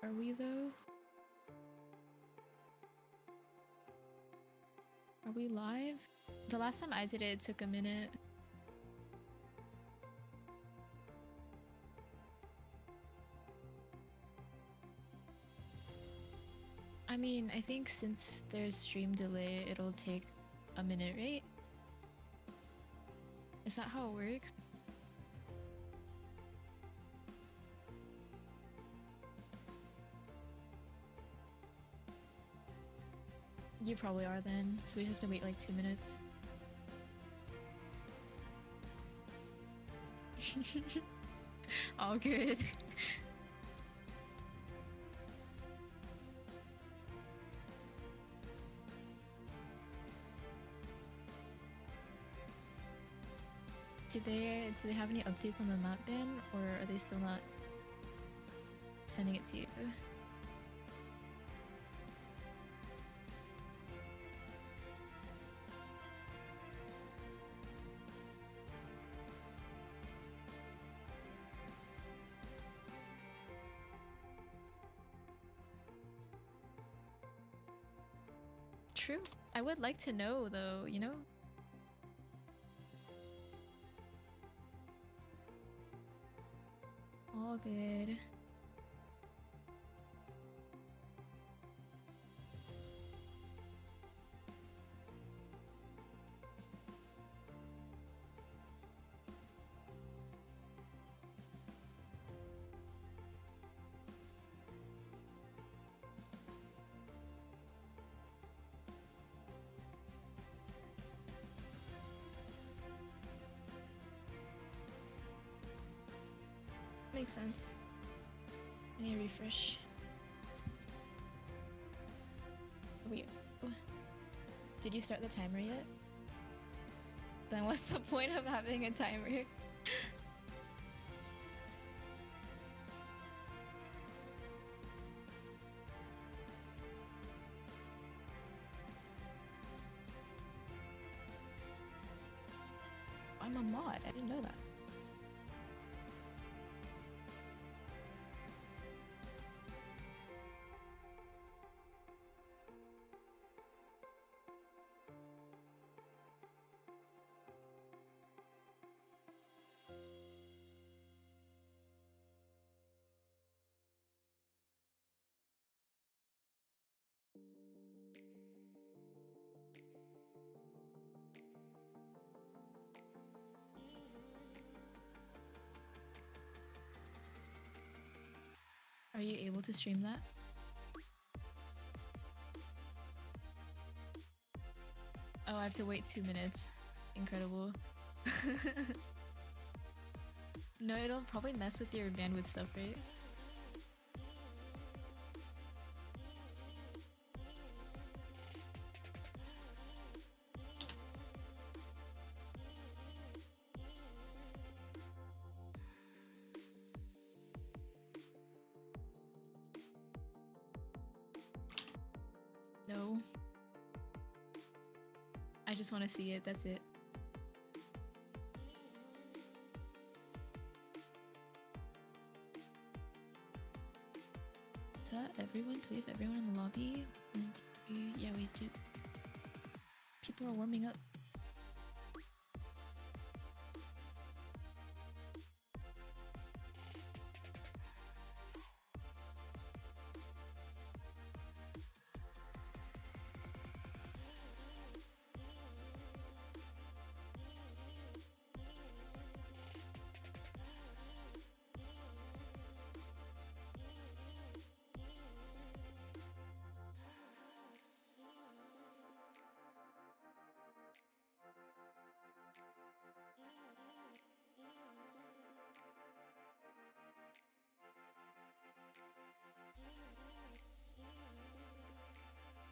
Are we though? Are we live? The last time I did it, it took a minute. I mean, I think since there's stream delay, it'll take a minute, right? Is that how it works? You probably are then, so we just have to wait like 2 minutes. All good. Do they have any updates on the map ban, or are they still not sending it to you? True. I would like to know though, you know? All good. Makes sense. I need a refresh. Wait. Did you start the timer yet? Then what's the point of having a timer? I'm a mod. I didn't know that. Are you able to stream that? Oh, I have to wait 2 minutes. Incredible. No, it'll probably mess with your bandwidth stuff, right? No. I just want to see it, that's it. Is that everyone? Do we have everyone in the lobby? And yeah, we do. People are warming up.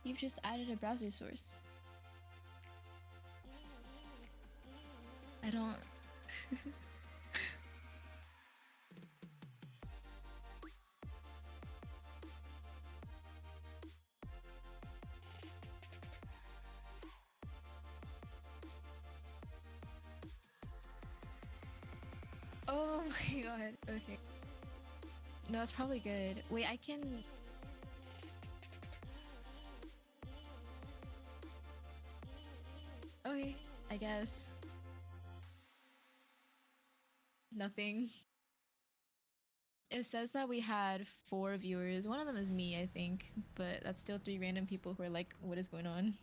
You've just added a browser source. I don't... Oh my god, okay. No, that's probably good. Wait, I can. Okay, I guess. Nothing. It says that we had 4 viewers. One of them is me, I think, but that's still 3 random people who are like, what is going on?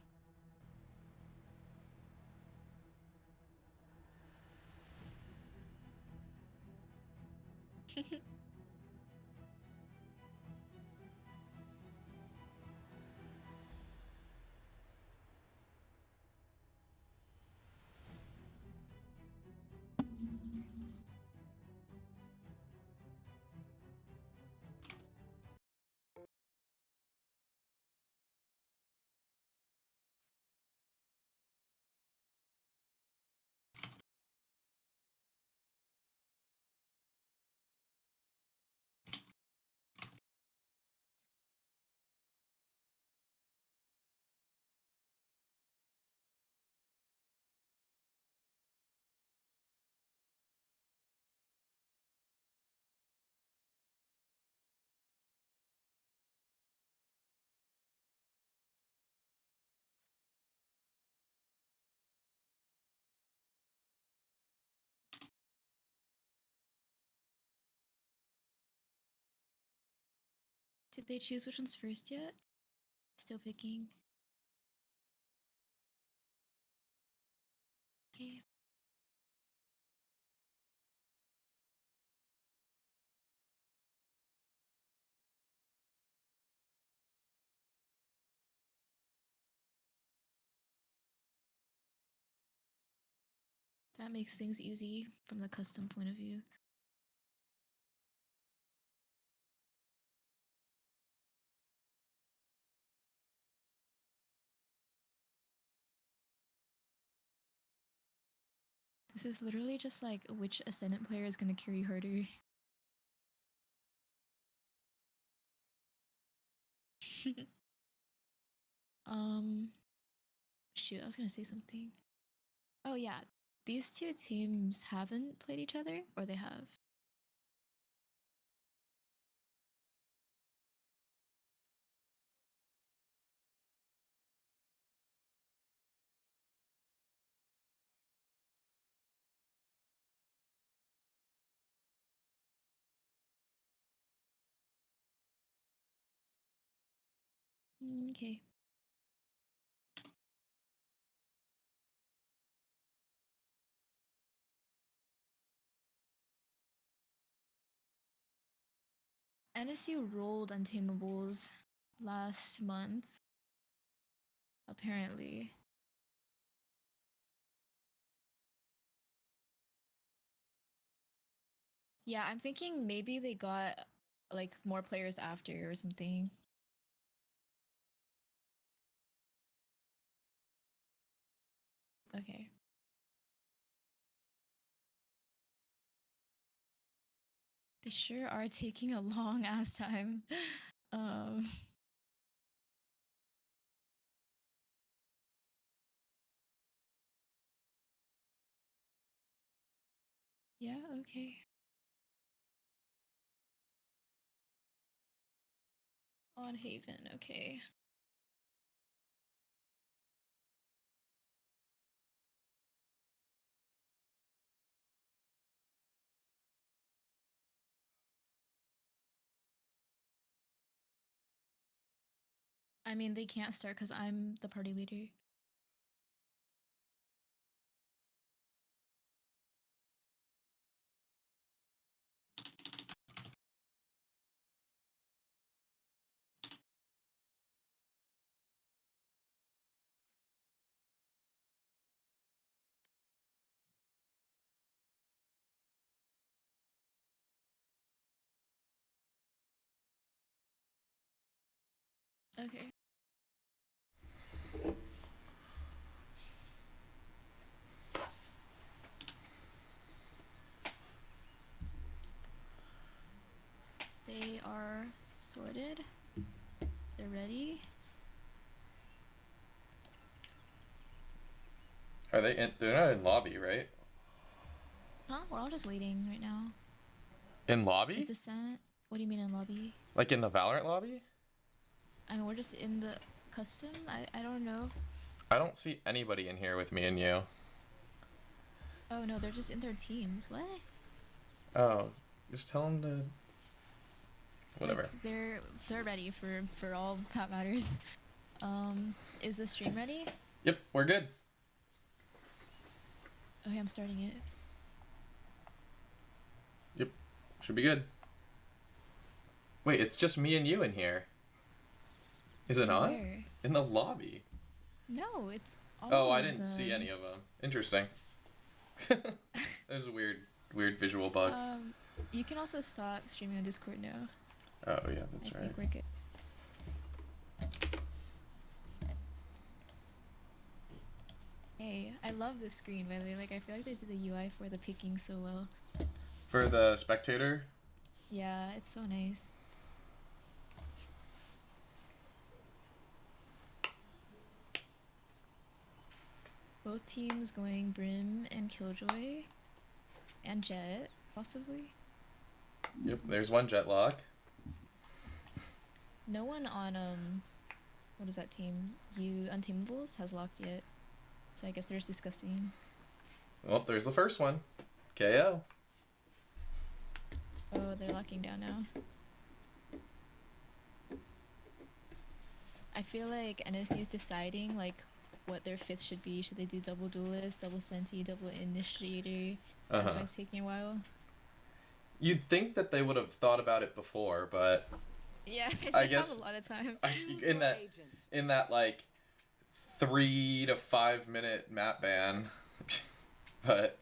Did they choose which one's first yet? Still picking. Okay. That makes things easy from the custom point of view. This is literally just like which Ascendant player is going to carry harder. um, shoot, I was going to say something. Oh, yeah. These two teams haven't played each other, or they have? Okay. NSU rolled Untameables last month, apparently. Yeah, I'm thinking maybe they got like more players after or something. Okay. They sure are taking a long ass time. um yeah, okay. On Haven, okay. I mean, they can't start because I'm the party leader. Okay. They are sorted. They're ready. Are they in? They're not in lobby, right? Huh? We're all just waiting right now. In lobby? It's Ascent. What do you mean in lobby? Like in the Valorant lobby? I mean, we're just in the custom. I don't know. I don't see anybody in here with me and you. Oh no, they're just in their teams. What? Oh, just tell them to. Whatever. Like, they're ready for all that matters. Is the stream ready? Yep, we're good. Okay, I'm starting it. Yep, should be good. Wait, it's just me and you in here. Is it not? Where? In the lobby. No, it's all Oh, I of didn't see them. any of them. Interesting. There's a weird visual bug. You can also stop streaming on Discord now. Oh yeah, that's I right. think we're good. Hey, I love this screen, by the way. Like, I feel like they did the UI for the picking so well. For the spectator? Yeah, it's so nice. Both teams going Brim and Killjoy. And Jet, possibly. Yep, there's one Jetlock. No one on, what is that team? Unteamables has locked yet. So I guess they're just discussing. Well, there's the first one. KO. Oh, they're locking down now. I feel like NSU is deciding, like, what their fifth should be. Should they do double duelist, double senti, double initiator? That's why it's taking a while. You'd think that they would have thought about it before, but yeah, I guess a lot of time. in that like 3 to 5 minute map ban, but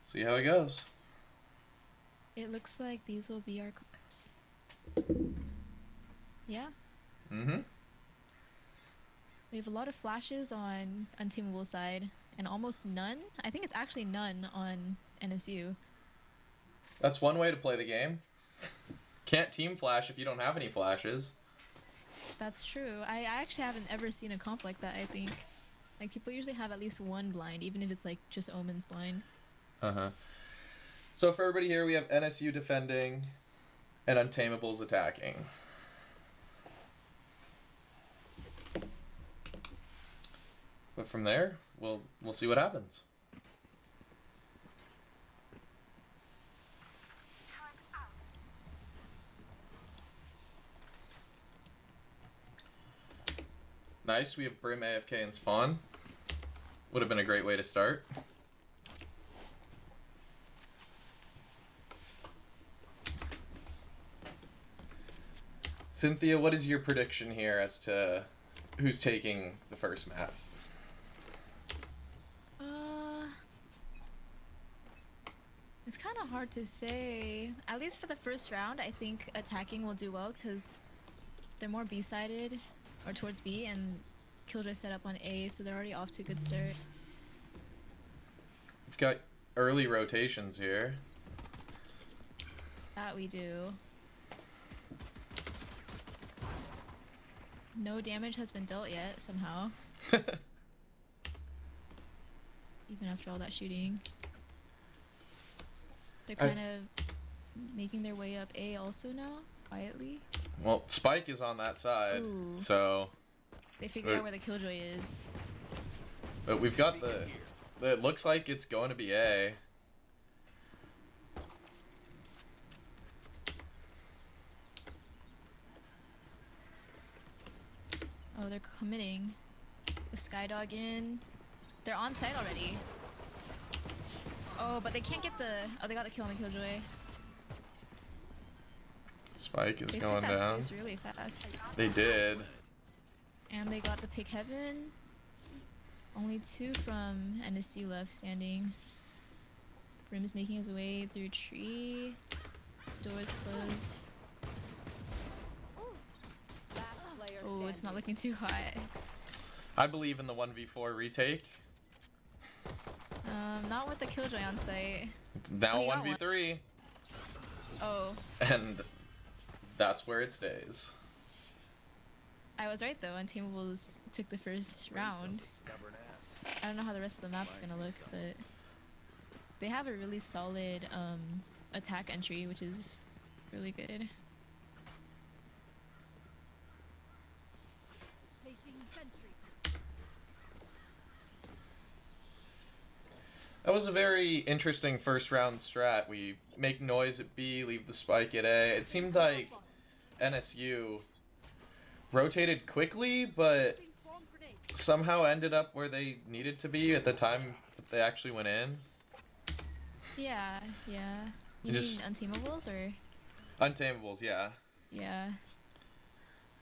see how it goes. It looks like these will be our cards. Yeah. Mm-hmm. We have a lot of flashes on Unteamable side, and almost none. I think it's actually none on NSU. That's one way to play the game. Can't team flash if you don't have any flashes. That's true. I actually haven't ever seen a comp like that, I think. Like, people usually have at least one blind, even if it's, like, just Omen's blind. Uh-huh. So for everybody here, we have NSU defending and Untamable's attacking. But from there, we'll see what happens. Nice, we have Brim AFK and Spawn. Would have been a great way to start. Cynthia, what is your prediction here as to who's taking the first map? It's kind of hard to say. At least for the first round, I think attacking will do well because they're more B-sided or towards B, and Killjoy set up on A, so they're already off to a good start. We've got early rotations here. That we do. No damage has been dealt yet, somehow. Even after all that shooting. They're kind of making their way up A also now, quietly. Well, Spike is on that side, Ooh. so... They figured out where the Killjoy is. But we've got the... It looks like it's going to be A. Oh, they're committing. The Skydog in. They're on site already. Oh, but they can't get the... Oh, they got the kill on the Killjoy. Spike is They going took that down. space really fast. They did. And they got the pick heaven. Only 2 from NSU left standing. Brim's making his way through tree. Doors closed. Oh, it's not looking too hot. I believe in the 1v4 retake. Not with the Killjoy on site. It's now Oh, he got 1v3. Oh, And that's where it stays. I was right though. Unteamables took the first round. I don't know how the rest of the map's gonna look, but they have a really solid attack entry, which is really good. Placing sentry. That was a very interesting first round strat. We make noise at B, leave the spike at A. It seemed like NSU rotated quickly, but Placing swarm grenade. somehow ended up where they needed to be at the time that they actually went in. Yeah, yeah. You You mean just- Untameables or? Untamables, yeah. Yeah.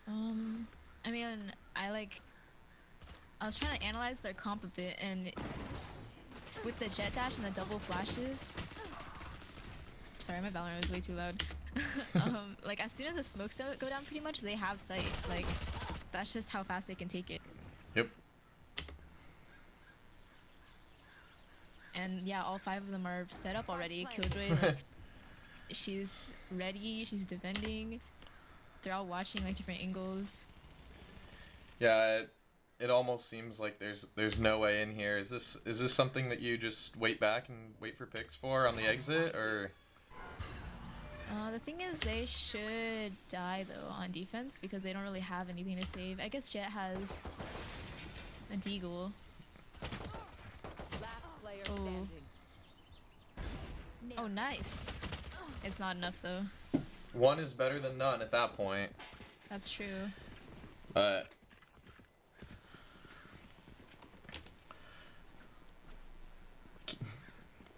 I mean, I was trying to analyze their comp a bit, and with the jet dash and the double flashes. Sorry, my Valorant was way too loud. Like as soon as the smokes go down, pretty much they have sight. Like that's just how fast they can take it. Yep. And yeah, all 5 of them are set up already. Killjoy, like, she's ready. She's defending. They're all watching like different angles. Yeah, it almost seems like there's no way in here. Is this something that you just wait back and wait for picks for on the exit, or? The thing is, they should die though on defense because they don't really have anything to save. I guess Jet has a deagle. Last player Oh. standing. Oh, nice. It's not enough though. One is better than none at that point. That's true. But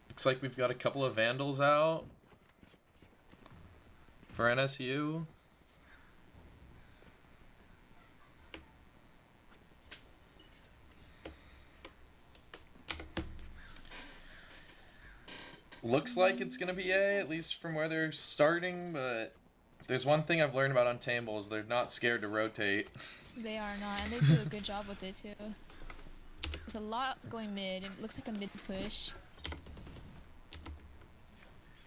looks like we've got a couple of Vandals out for NSU. Looks like it's gonna be A, at least from where they're starting, but if there's one thing I've learned about Untamable is they're not scared to rotate. They are not, and they do a good job with it too. There's a lot going mid. It looks like a mid push.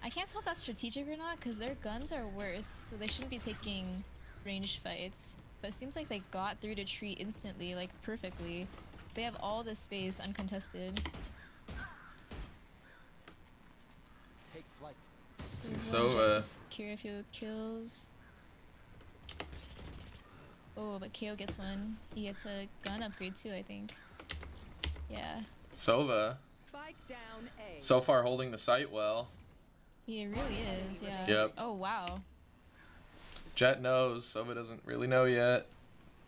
I can't tell if that's strategic or not because their guns are worse, so they shouldn't be taking ranged fights. But it seems like they got through to tree instantly, like perfectly. They have all the space uncontested. Take flight. So, Secure a few kills. Oh, but KO gets one. He gets a gun upgrade too, I think. Yeah. Sova, Spike down A. so far holding the site well. He really is, yeah. Yep. Oh, wow. Jet knows, Sova doesn't really know yet.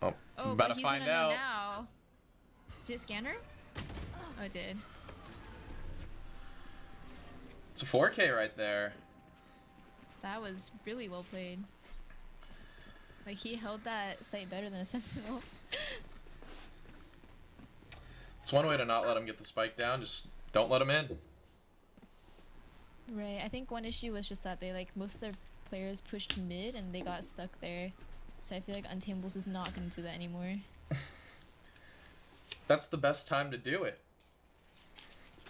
Oh, Oh, about but to he's find gonna know out. now. Did it scanner? Oh, it did. It's a 4K right there. That was really well played. Like, he held that site better than a sentinel. It's one way to not let him get the spike down, just don't let him in. Right, I think one issue was just that they, like, most of their players pushed mid and they got stuck there. So I feel like Untameables is not gonna do that anymore. That's the best time to do it.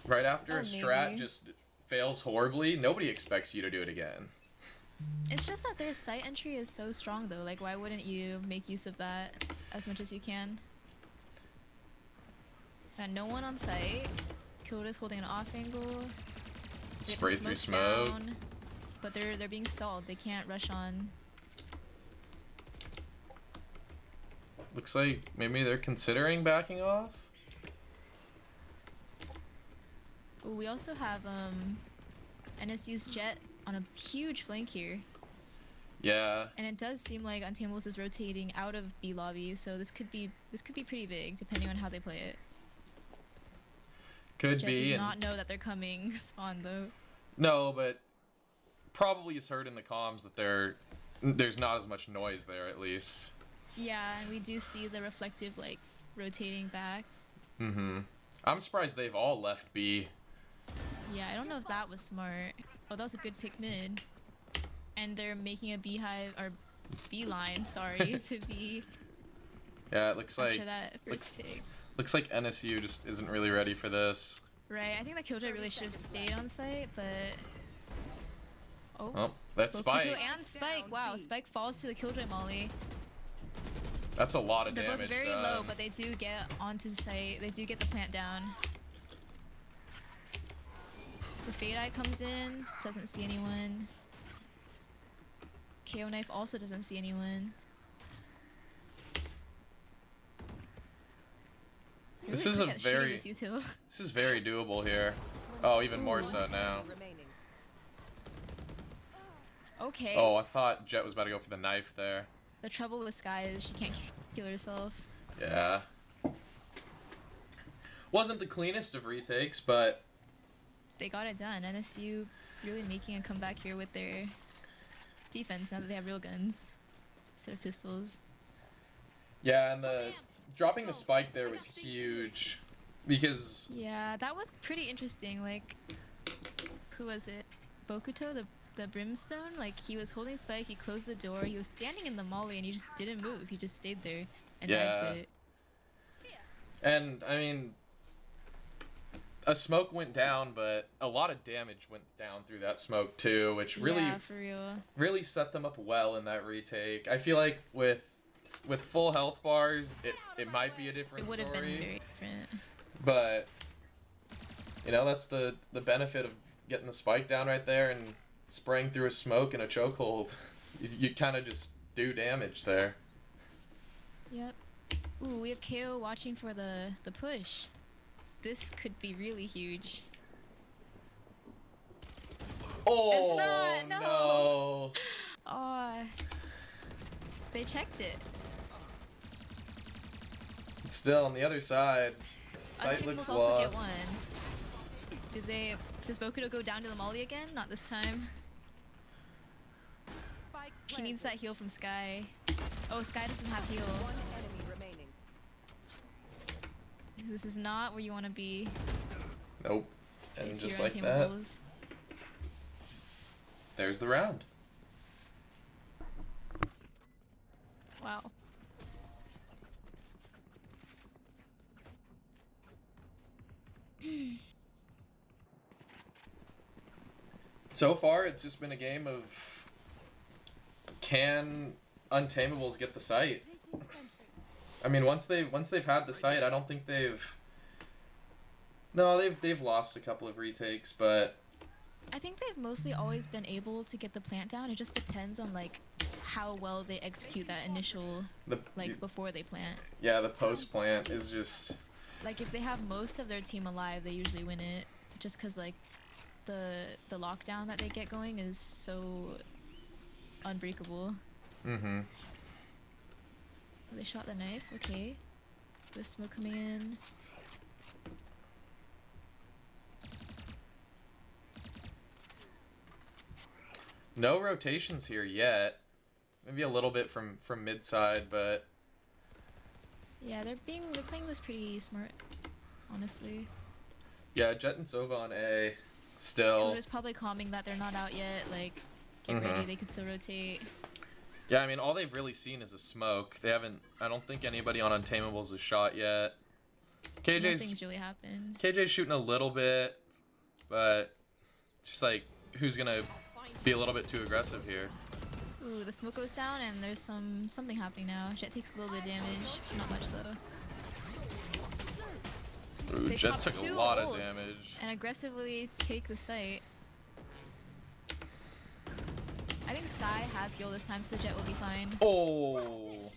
Right after Oh, a strat maybe. just fails horribly, nobody expects you to do it again. It's just that their site entry is so strong though, like why wouldn't you make use of that as much as you can? And no one on site. Kyoto's holding an off angle. They have the Spray through smokes smoke. down, but they're being stalled. They can't rush on. Looks like maybe they're considering backing off. Ooh, we also have NSU's Jet on a huge flank here. Yeah, And it does seem like Untameables is rotating out of B lobby, so this could be pretty big depending on how they play it. could Jet be. does And not know that they're coming spawn though. no, but probably is heard in the comms that there's not as much noise there at least. Yeah, and we do see the reflective like rotating back. Mm-hmm. I'm surprised they've all left B. Yeah, I don't know if that was smart. Oh, that was a good pick mid. And they're making a beehive or beeline, sorry, to be Yeah, it looks after like that first pick. looks like NSU just isn't really ready for this. Right, I think that Killjoy really should have stayed on site, but Oh, that's both Spike. Killjoy and Spike. Wow, Spike falls to the Killjoy molly. That's a lot of They're damage. both very done. low, but they do get onto site. They do get the plant down. The Fade Eye comes in, doesn't see anyone. KO Knife also doesn't see anyone. They're This really is a quick at shooting very this util. this is very doable here. Oh, even more Ooh. so now. Remaining. Okay. Oh, I thought Jet was about to go for the knife there. The trouble with Sky is she can't heal herself. Yeah. Wasn't the cleanest of retakes, but They got it done. NSU really making a comeback here with their defense now that they have real guns instead of pistols. yeah, and the dropping the spike there was huge because Yeah, that was pretty interesting. Like, who was it? Bokuto, the Brimstone? Like, he was holding spike, he closed the door, he was standing in the molly, and he just didn't move. He just stayed there and died Yeah. to it. and I mean a smoke went down, but a lot of damage went down through that smoke too, which really Yeah, for real. really set them up well in that retake. I feel like with full health bars, it might be a different It would have been story. very different. But you know, that's the benefit of getting the spike down right there and spraying through a smoke and a chokehold. You kind of just do damage there. Yep. Ooh, we have KO watching for the push. This could be really huge. Oh not, no. no! Aw. They checked it. Still on the other side, sight Untameables looks also get lost. one. Does Bokuto go down to the molly again? Not this time. Spike He needs planted. that heal from Sky. Oh, Sky doesn't have heal. One enemy remaining. This is not where you want to be. Nope. And if just you're like that, Untameables. there's the round. Wow. So far, it's just been a game of can Untameables get the sight? I mean, once they've had the sight, I don't think they've. No, they've lost a couple of retakes, but I think they've mostly always been able to get the plant down. It just depends on like how well they execute that initial the like before they plant. yeah, the post plant is just Like if they have most of their team alive, they usually win it. Just because like the lockdown that they get going is so unbreakable. mm-hmm. They shot the knife. Okay. The smoke coming in. No rotations here yet. Maybe a little bit from mid side, but Yeah, they're playing this pretty smart, honestly. yeah, Jet and Sova on A. Still. Koda's probably calming that they're not out yet. Like, get Mhm. ready. They could still rotate. Yeah, I mean, all they've really seen is a smoke. They haven't. I don't think anybody on Untameables has shot yet. Nothing's really happened. KJ's shooting a little bit, but just like who's gonna be a little bit too aggressive here? Ooh, the smoke goes down and there's something happening now. Jet takes a little bit of damage. Not much though. Ooh, They Jet pop took a two lot of ults damage. and aggressively take the site. I think Sky has heal this time, so the Jet will be fine. Oh,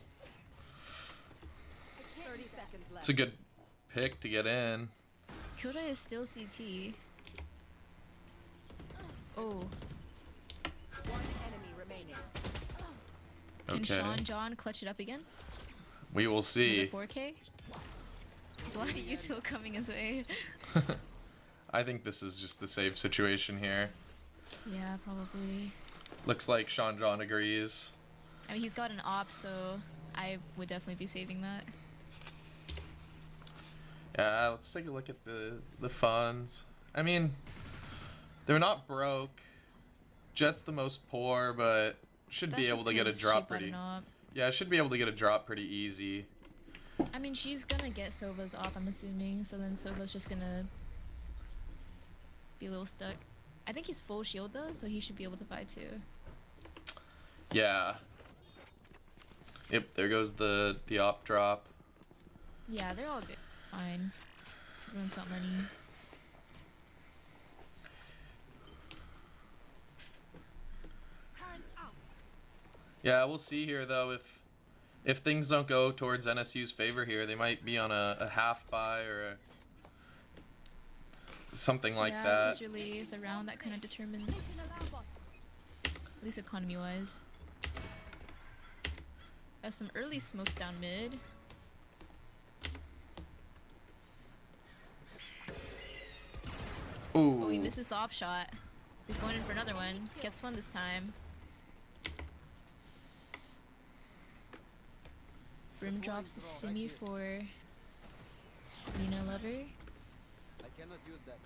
30 seconds left. it's a good pick to get in. Killjoy is still CT. Oh, One enemy remaining. can Okay, Sean John clutch it up again? we will Another see. 4K? There's a lot of util coming his way. I think this is just the save situation here. Yeah, probably. Looks like Sean John agrees. I mean, he's got an op, so I would definitely be saving that. Yeah, let's take a look at the funds. I mean, they're not broke. Jet's the most poor, but should be That's able just to get a 'cause she drop bought pretty. an op. Yeah, should be able to get a drop pretty easy. I mean, she's gonna get Sova's op, I'm assuming, so then Sova's just gonna be a little stuck. I think he's full shield though, so he should be able to buy too. Yeah. Yep, there goes the op drop. Yeah, they're all good. Fine. Everyone's got money. Yeah, we'll see here though if things don't go towards NSU's favor here, they might be on a half buy or something like yeah, that. this is really the round that kind of determines, at least economy-wise. There's some early smokes down mid. Ooh. Oh, he misses the op shot. He's going in for another one. Gets one this time. Brim drops the stimmy for Nina Lover. I cannot use that.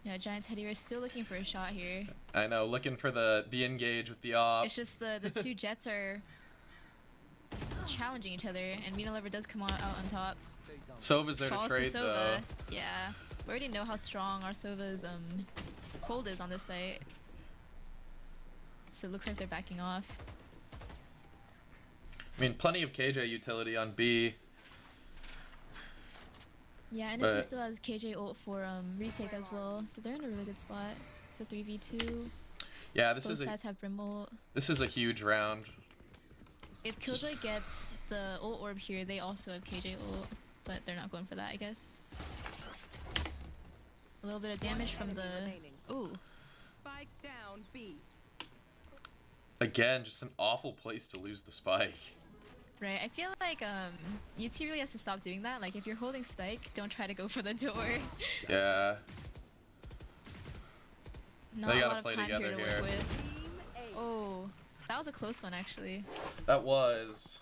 Yeah, Giant Teddy Bear is still looking for a shot here. I know, looking for the engage with the op. It's just the two jets are challenging each other, and Mina Lover does come out on top. Stay down. Sova's there to Falls trade to though. Sova. Yeah, we already know how strong our Sova's hold is on this site. So it looks like they're backing off. I mean, plenty of KJ utility on B. Yeah, and But- NSU still has KJ ult for retake as well, so they're in a really good spot. It's a 3v2. Yeah, this Both is sides have Brim ult. a huge round. If Killjoy gets the ult orb here, they also have KJ ult, but they're not going for that, I guess. A little bit of damage from the... Remaining. Ooh. Spike down B. Again, just an awful place to lose the spike. Right, I feel like UT really has to stop doing that. Like, if you're holding spike, don't try to go for the door. Yeah. Not They a gotta lot of play time together here to here. work with. Team A. Oh, that was a close one, actually. That was.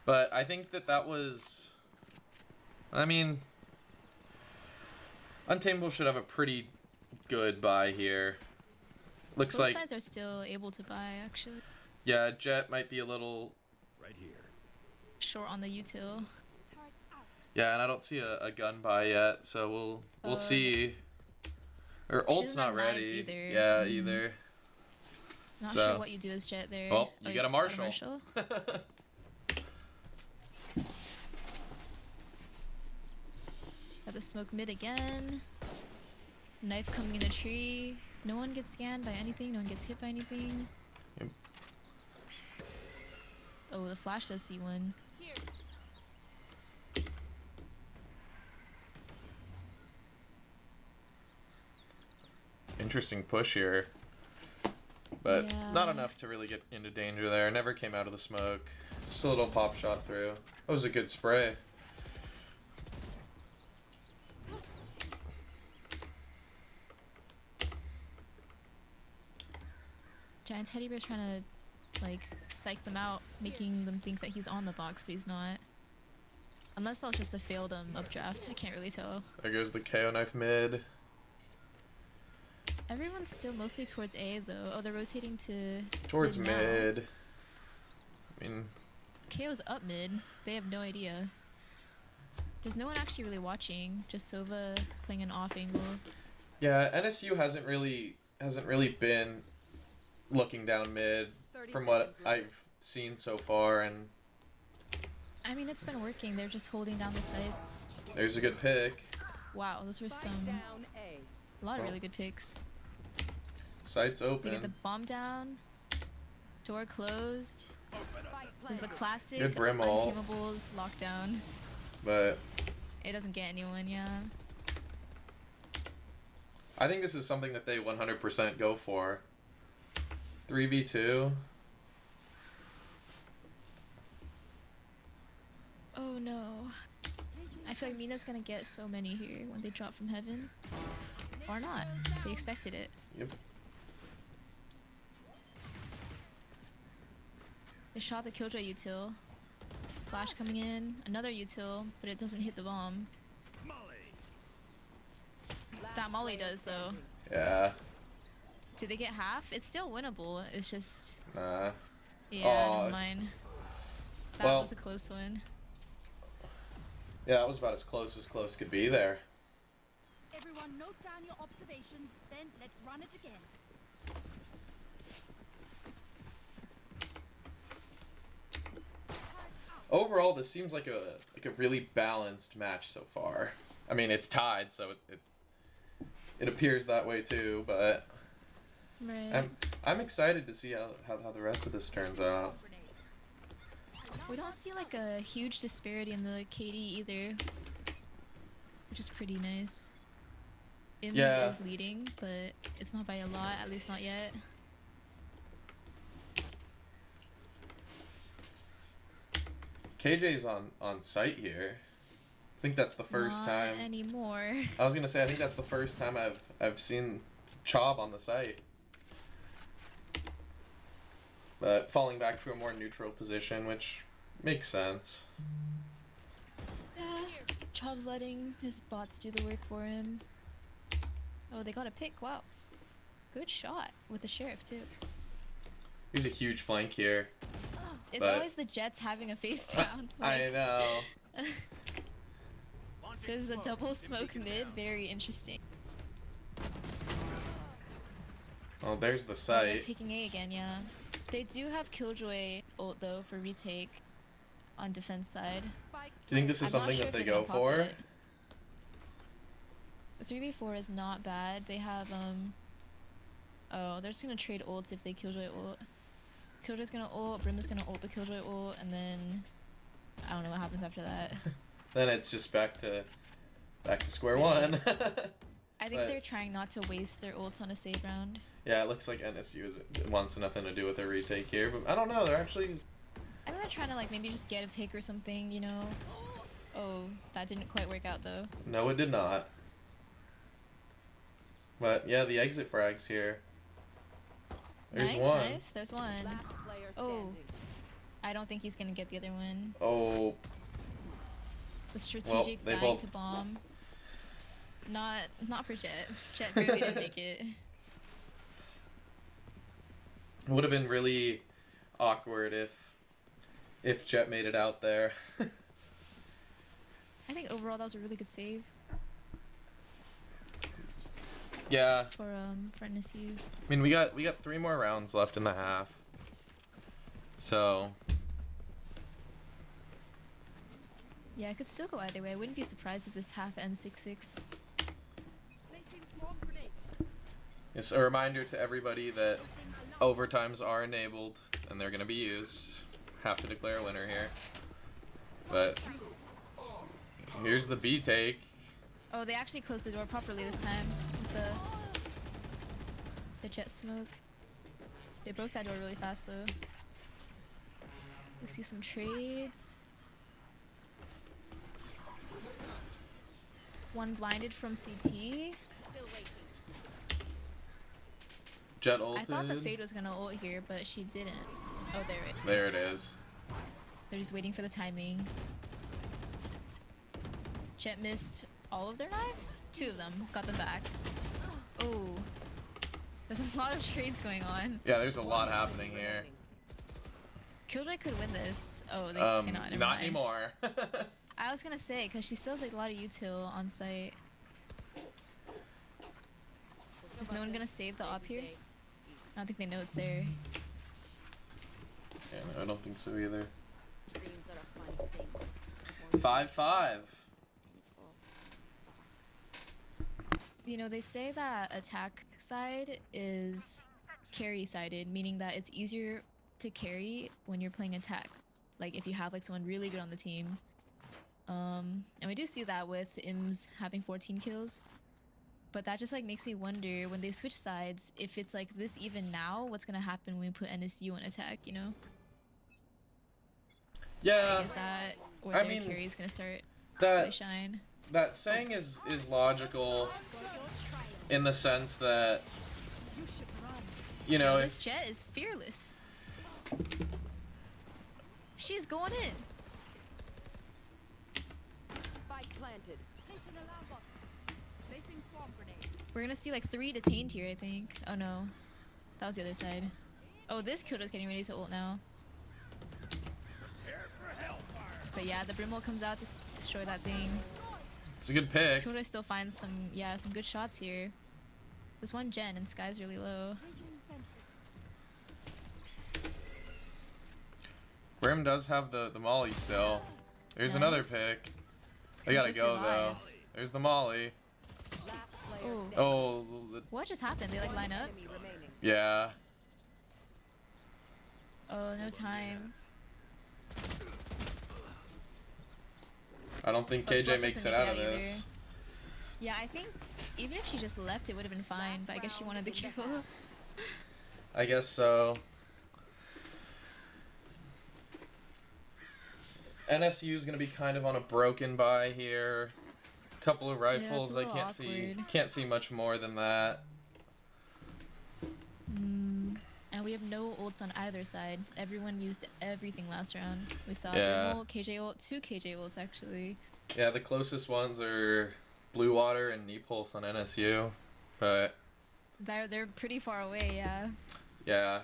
But I think that was. I mean, Untamable should have a pretty good buy here. Looks Both like, sides are still able to buy, actually. yeah, Jet might be a little. Right here. Short on the util. Yeah, and I don't see a gun buy yet, so we'll Oh, see. Her She ult's doesn't not have knives ready. either. Yeah, Mhm. either. Not So- sure what you do as Jet there. Well, Oh, you get a got Marshall. Got the smoke mid again. Knife coming in a tree. No one gets scanned by anything. No one gets hit by anything. Yep. Oh, the flash does see one. Interesting push here. But not Yeah. enough to really get into danger there. Never came out of the smoke. Just a little pop shot through. That was a good spray. Giant Teddy Bear's trying to, like, psych them out, making them think that he's on the box, but he's not. Unless that was just a failed updraft. I can't really tell. There goes the KO knife mid. Everyone's still mostly towards A, though. Oh, they're rotating to Towards mid now. mid. I mean, KO's up mid. They have no idea. There's no one actually really watching. Just Sova playing an off angle. yeah, NSU hasn't really been looking down mid 30 from what seconds left. I've seen so far, and I mean, it's been working. They're just holding down the sites. there's a good pick. Wow, those were Spike some... down A. A lot of Well. really good picks. Sights They get the open. bomb down. Door closed. Spike This is the planted. classic Good brim ult. Untamables lockdown. But It doesn't get anyone, yeah. I think this is something that they 100% go for. 3v2. Oh no. I feel like Mina's gonna get so many here when they drop from heaven. Or not. They expected it. Yep. They shot the Killjoy util. Flash coming in. Another util, but it doesn't hit the bomb. Last That Molly player does, though. standing. Yeah. Did they get half? It's still winnable. It's just... Nah. Yeah, Aw. never mind. That Well- was a close one. Yeah, that was about as close could be there. Everyone note down your observations, then let's run it again. Overall, this seems like a really balanced match so far. I mean, it's tied, so it appears that way too, but Right. I'm excited to see how the rest of this turns out. We don't see like a huge disparity in the KD either, which is pretty nice. Ims Yeah. is leading, but it's not by a lot, at least not yet. KJ's on site here. I think that's the first Not time. anymore. I was gonna say I think that's the first time I've seen Chob on the site. But falling back to a more neutral position, which makes sense. Yeah. Chob's letting his bots do the work for him. Oh, they got a pick. Wow. Good shot with the sheriff too. Here's a huge flank here. It's But- always the Jets having a face down. I know. There's the double smoke mid. Very interesting. Oh, there's the Oh, they're site. taking A again, yeah. They do have Killjoy ult though for retake on defense side. Spike Do you think this is I'm not something sure that if they they're go gonna pop for? it. The 3v4 is not bad. They have oh, they're just gonna trade ults if they Killjoy ult. Killjoy's gonna ult, Brim is gonna ult the Killjoy ult, and then I don't know what happens after that. Then it's just back to square one. I think But- they're trying not to waste their ults on a save round. Yeah, it looks like wants nothing to do with their retake here, but I don't know. They're actually I think they're trying to like maybe just get a pick or something, you know. Oh, that didn't quite work out though. no, it did not. But yeah, the exit frags here. There's nice, one. nice. There's one. last player Oh. standing. I don't think he's gonna get the other one. Oh, The strategic they dive both- to bomb. Not for Jet. Jet barely didn't make it. would have been really awkward if Jet made it out there. I think overall that was a really good save Yeah, for NSU. I mean we got 3 more rounds left in the half. So Yeah, it could still go either way. I wouldn't be surprised if this half ends 6-6. Placing swarm grenade. it's a reminder to everybody that overtimes are enabled and they're gonna be used. Have to declare a winner here. But here's the B take. Oh, they actually closed the door properly this time with the Jet smoke. They broke that door really fast though. We see some trades. One blinded from CT. Still waiting. Jet ulted. I thought the Fade was gonna ult here, but she didn't. Oh, there it is. There it is. They're just waiting for the timing. Jet missed all of their knives? 2 of them. Got them back. Oh. There's a lot of trades going on. Yeah, there's a lot happening here. Killjoy could win this. Oh, they cannot. Never Not mind. anymore. I was gonna say, because she still has like a lot of util on site. Is no one gonna save the op here? I don't think they know it's there. Yeah, no, I don't think so either. Dreams are a fun thing. 5-5. You know, they say that attack side is carry sided, meaning that it's easier to carry when you're playing attack. Like if you have like someone really good on the team. And we do see that with Ims having 14 kills. But that just like makes me wonder when they switch sides, if it's like this even now, what's gonna happen when we put NSU on attack, you know? Yeah, Is that where I their mean, carry is gonna start really that shine? that saying is logical in the sense that you know Yo, this if Jet is fearless. She's going in. Spike planted. Placing alarm bot. Placing swarm grenade. We're gonna see like 3 detained here, I think. Oh no. That was the other side. Oh, this Killjoy's getting ready to ult now. But yeah, the Brimwell comes out to destroy that thing. it's a good pick. Killjoy still finds some good shots here. There's one gen and Sky's really low. Placing sentry. Brim does have the molly still. There's another Nice. pick. They gotta Killjoy go though. survives. There's the molly. Last player Oh. standing. Oh, What just happened? They like line up? Enemy remaining. Yeah. Oh, no time. I don't think But KJ Fluff makes doesn't it make out of either. this. Yeah, I think even if she just left, it would have been fine. But I guess she wanted the kill. I guess so. NSU is gonna be kind of on a broken buy here. Couple of rifles. I little can't see much more than that. And we have no ults on either side. Everyone used everything last round. We saw Yeah. Thermal, KJ ult, 2 KJ ults actually. Yeah, the closest ones are Blue Water and Knee Pulse on NSU, but They're pretty far away, yeah. yeah.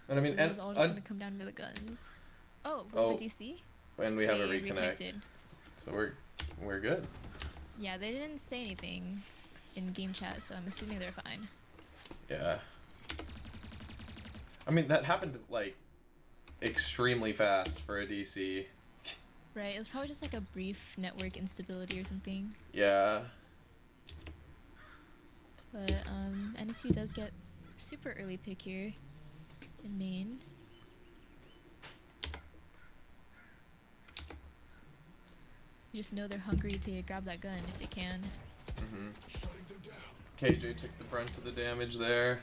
And I mean, so it's all just gonna come down to the guns. Oh, we have a DC? and we have a They reconnect, reconnected. so we're good. Yeah, they didn't say anything in game chat, so I'm assuming they're fine. Yeah. I mean, that happened like extremely fast for a DC. Right, it was probably just like a brief network instability or something. Yeah. But NSU does get super early pick here in main. You just know they're hungry to grab that gun if they can. KJ took the brunt of the damage there.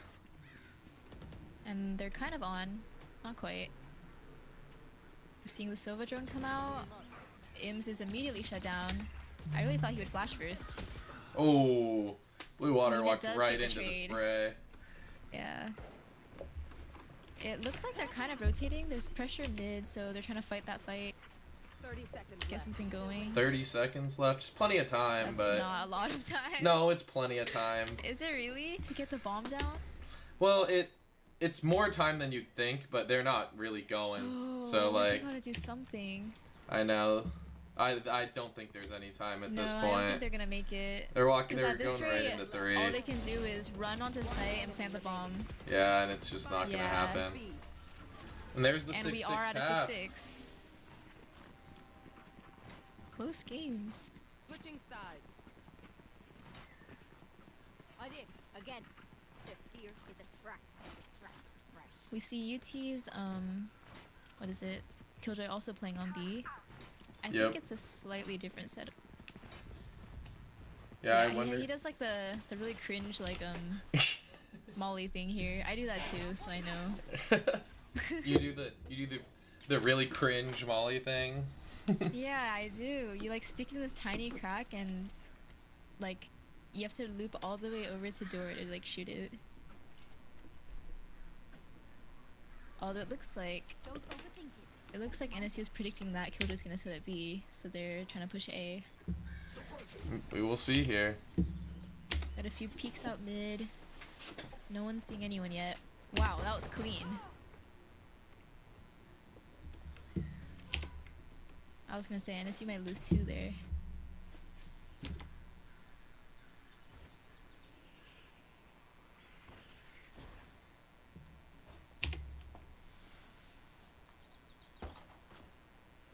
And they're kind of on. Not quite. We're seeing the Sova drone come out. Ims is immediately shut down. I really thought he would flash first. Oh, Blue Water I mean, it walked does right get the into the trade. spray. Yeah. It looks like they're kind of rotating. There's pressure mid, so they're trying to fight that fight. 30 seconds Get left. something going. 30 seconds left. Just plenty of time, That's but not a lot of time. no, it's plenty of time. Is it really? To get the bomb down? Well, it's more time than you'd think, but they're not really going. Oh, So like, they gotta do something. I know. I don't think there's any time at No, this I don't think point. they're gonna make it. They're walking. 'Cause They're at this going right rate, into 3. all they can do is run onto site and plant the bomb. Yeah, and it's just not gonna Yeah. happen. And there's the And 6-6 we are at a half. 6-6. Close games. Switching sides. Again, again. The fear is a trap. The trap is fresh. We see UT's what is it? Killjoy also playing on B. I Yep. think it's a slightly different setup. Yeah, I wonder. he does like the really cringe like Molly thing here. I do that too, so I know. you do the really cringe Molly thing. Yeah, I do. You like stick in this tiny crack and like you have to loop all the way over to door to like shoot it. Although it looks like Don't overthink it. NSU is predicting that Killjoy's gonna set at B, so they're trying to push A. We will see here. Got a few peeks out mid. No one's seeing anyone yet. Wow, that was clean. I was gonna say NSU might lose 2 there.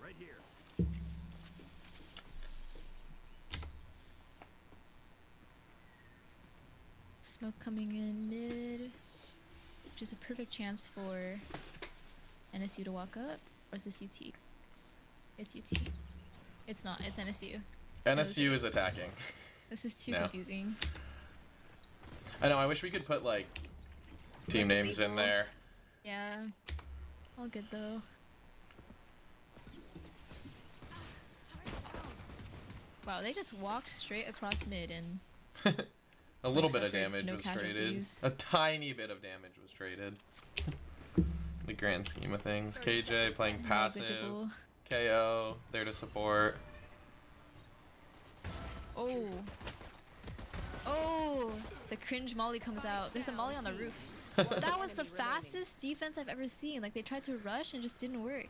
Right here. Smoke coming in mid, which is a perfect chance for NSU to walk up. Or is this UT? It's UT. It's not, it's NSU. NSU is attacking. This is too No. confusing. I know. I wish we could put like team Like names in label. there. Yeah. All good though. Wow, they just walked straight across mid and A little bit Except of for damage no was traded. casualties. A tiny bit of damage was traded. The grand scheme of things. KJ playing passive. negligible. KO there to support. Oh. Oh, the cringe Molly comes out. There's a Molly on the roof. That was the fastest defense I've ever seen. Like they tried to rush and just didn't work.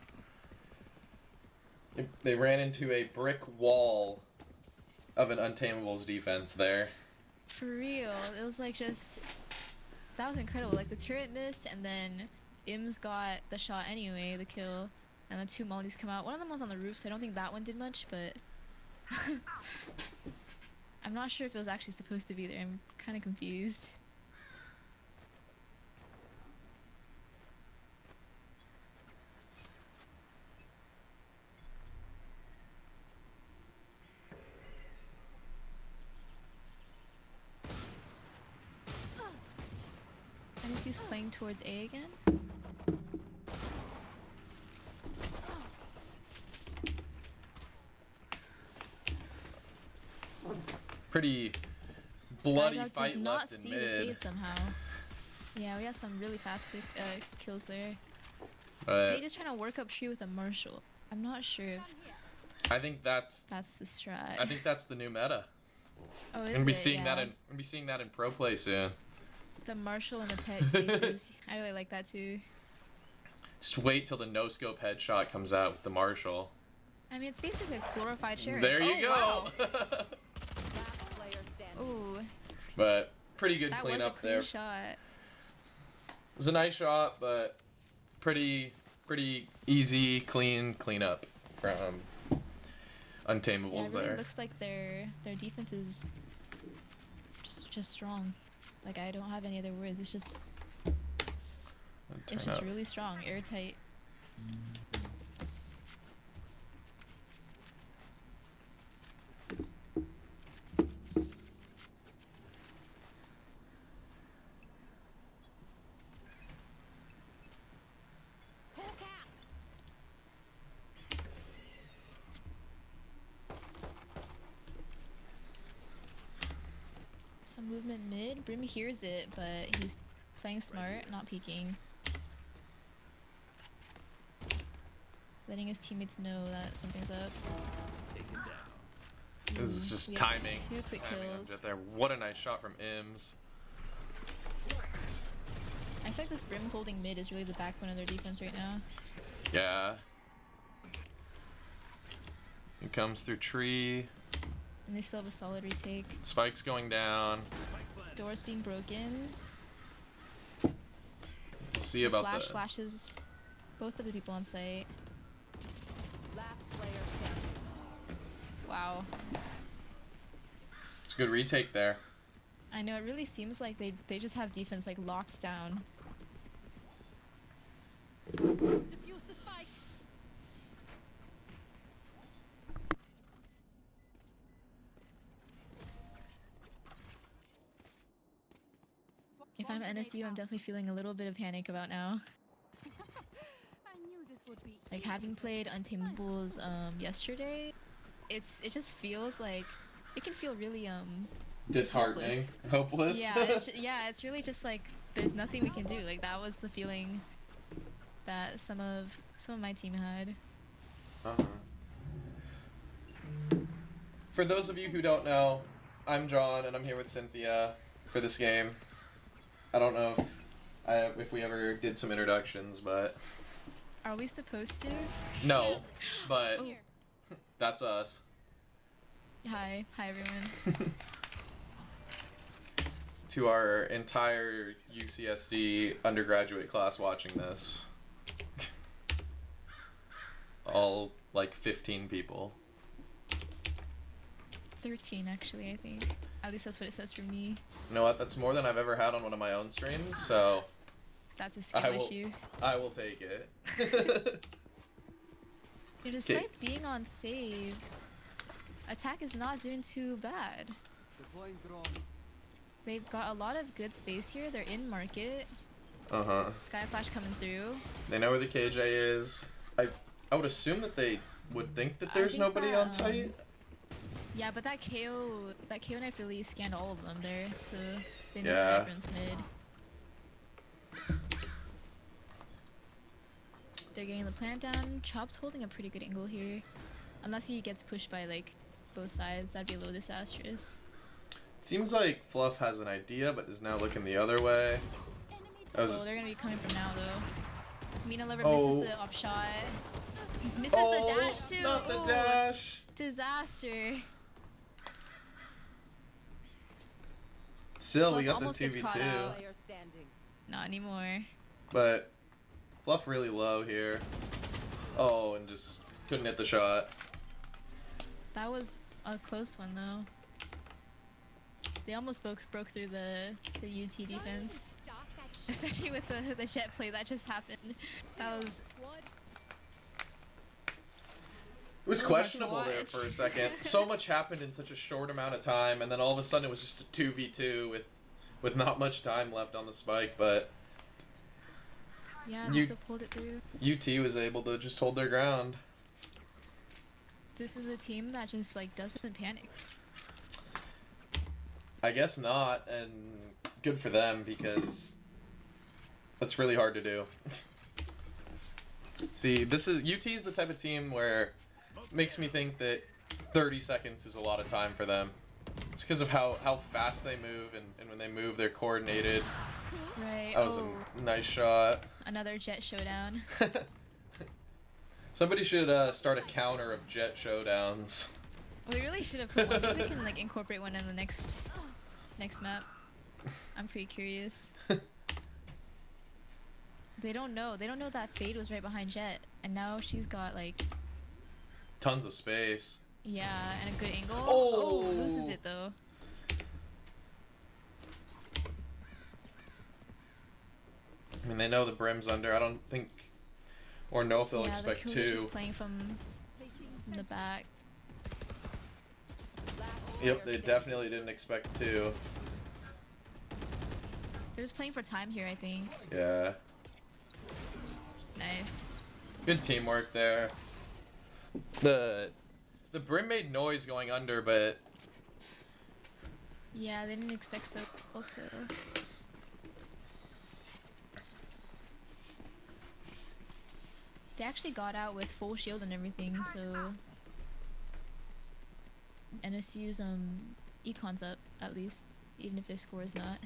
They ran into a brick wall of an Untamable's defense there. For real. It was like just that was incredible. Like the turret missed and then Ims got the shot anyway, the kill. And the 2 Mollys come out. One of them was on the roof, so I don't think that one did much, but I'm not sure if it was actually supposed to be there. I'm kind of confused. I guess he's playing towards A again. Pretty bloody Skydog fight does not left in see the mid. fade somehow. Yeah, we got some really fast quick kills there. But Fade is trying to work up tree with a Marshall. I'm not sure if I think that's that's the strat. I think that's the new meta. Oh, We're is gonna be it? seeing Yeah. that in we're gonna be seeing that in pro play soon. The Marshall and the tag spaces. I really like that too. Just wait till the no scope headshot comes out with the Marshall. I mean, it's basically a glorified sheriff. There you Oh, go. wow. Last player standing. Ooh, But pretty good that was a cleanup clean there. shot. It was a nice shot, but pretty easy, clean cleanup from Yeah, Untameables it really there. looks like their defense is just strong. Like, I don't have any other words. It's just Turn up. really strong, airtight. Hawk out. Some movement mid. Brim hears it, but he's playing smart, not peeking. Letting his teammates know that something's up. This is just we have timing. 2 quick Timing of kills. it there. What a nice shot from Ims. I feel like this Brim holding mid is really the backbone of their defense right now. Yeah. He comes through tree. And they still have a solid retake. Spike's going down. Doors being broken. We'll see about Flash the. flashes both of the people on site. Last player standing. Wow. It's a good retake there. I know, it really seems like they just have defense like locked down. Defuse the spike. If I'm NSU, I'm definitely feeling a little bit of panic about now. I knew this would be Like, having played Untameables yesterday, it just feels like it can feel really Disheartening. Hopeless. yeah, it's really just like there's nothing we can do. Like, that was the feeling that some of my team had. Uh-huh. For those of you who don't know, I'm John and I'm here with Cynthia for this game. I don't know if we ever did some introductions, but Are we supposed to? no, but Oh. that's us. Hi everyone. To our entire UCSD undergraduate class watching this. All like 15 people. 13 actually, I think. At least that's what it says for me. You know what? That's more than I've ever had on one of my own streams, so That's a skill issue. I will take it. Yeah, despite being on save, attack is not doing too bad. Deploying drone. They've got a lot of good space here. They're in market. Uh-huh. Sky Flash coming through. They know where the KJ is. I would assume that they would think that I there's think nobody that, on site. Yeah, but that KO knife really scanned all of them there, so they know Yeah. Vibrant's mid. They're getting the plant down. Chop's holding a pretty good angle here. Unless he gets pushed by like both sides, that'd be a little disastrous. Seems like Fluff has an idea, but is now looking the other way. That was, Oh, they're gonna be coming from now though. Mina Lover Oh. misses the up shot. Misses oh, the dash too. not the Ooh, dash. disaster. Still, we Fluff got the almost gets caught 2v2. out. Player standing. Not anymore. But Fluff really low here. Oh, and just couldn't hit the shot. That was a close one though. They almost broke through the UT defense. start that Especially with the jet play that just happened. That was squad. It was So much questionable there watch. for a second. So much happened in such a short amount of time, and then all of a sudden it was just a 2v2 with with not much time left on the spike, but Yeah, You- they still pulled it through. UT was able to just hold their ground. This is a team that just like doesn't panic. I guess not, and good for them because that's really hard to do. See, this is UT's the type of team where makes me think that 30 seconds is a lot of time for them. It's because of how fast they move, and when they move, they're coordinated. Right. That was Oh, a nice shot. another Jet showdown. Somebody should start a counter of Jet showdowns. We really should have put one. Maybe we can like incorporate one in the next map. I'm pretty curious. They don't know. They don't know that Fade was right behind Jet, and now she's got like Tons of space. yeah, and a good angle. Oh! Loses it though. I mean, they know the brim's under. I don't think, or know if they'll Yeah, expect the Killjoy's two. just playing from the back. Yep, they definitely didn't expect two. They're just playing for time here, I think. Yeah, Nice. good teamwork there. The brim made noise going under, but Yeah, they didn't expect so also. They actually got out with full shield and everything, so NSU's econ's up at least, even if their score is not.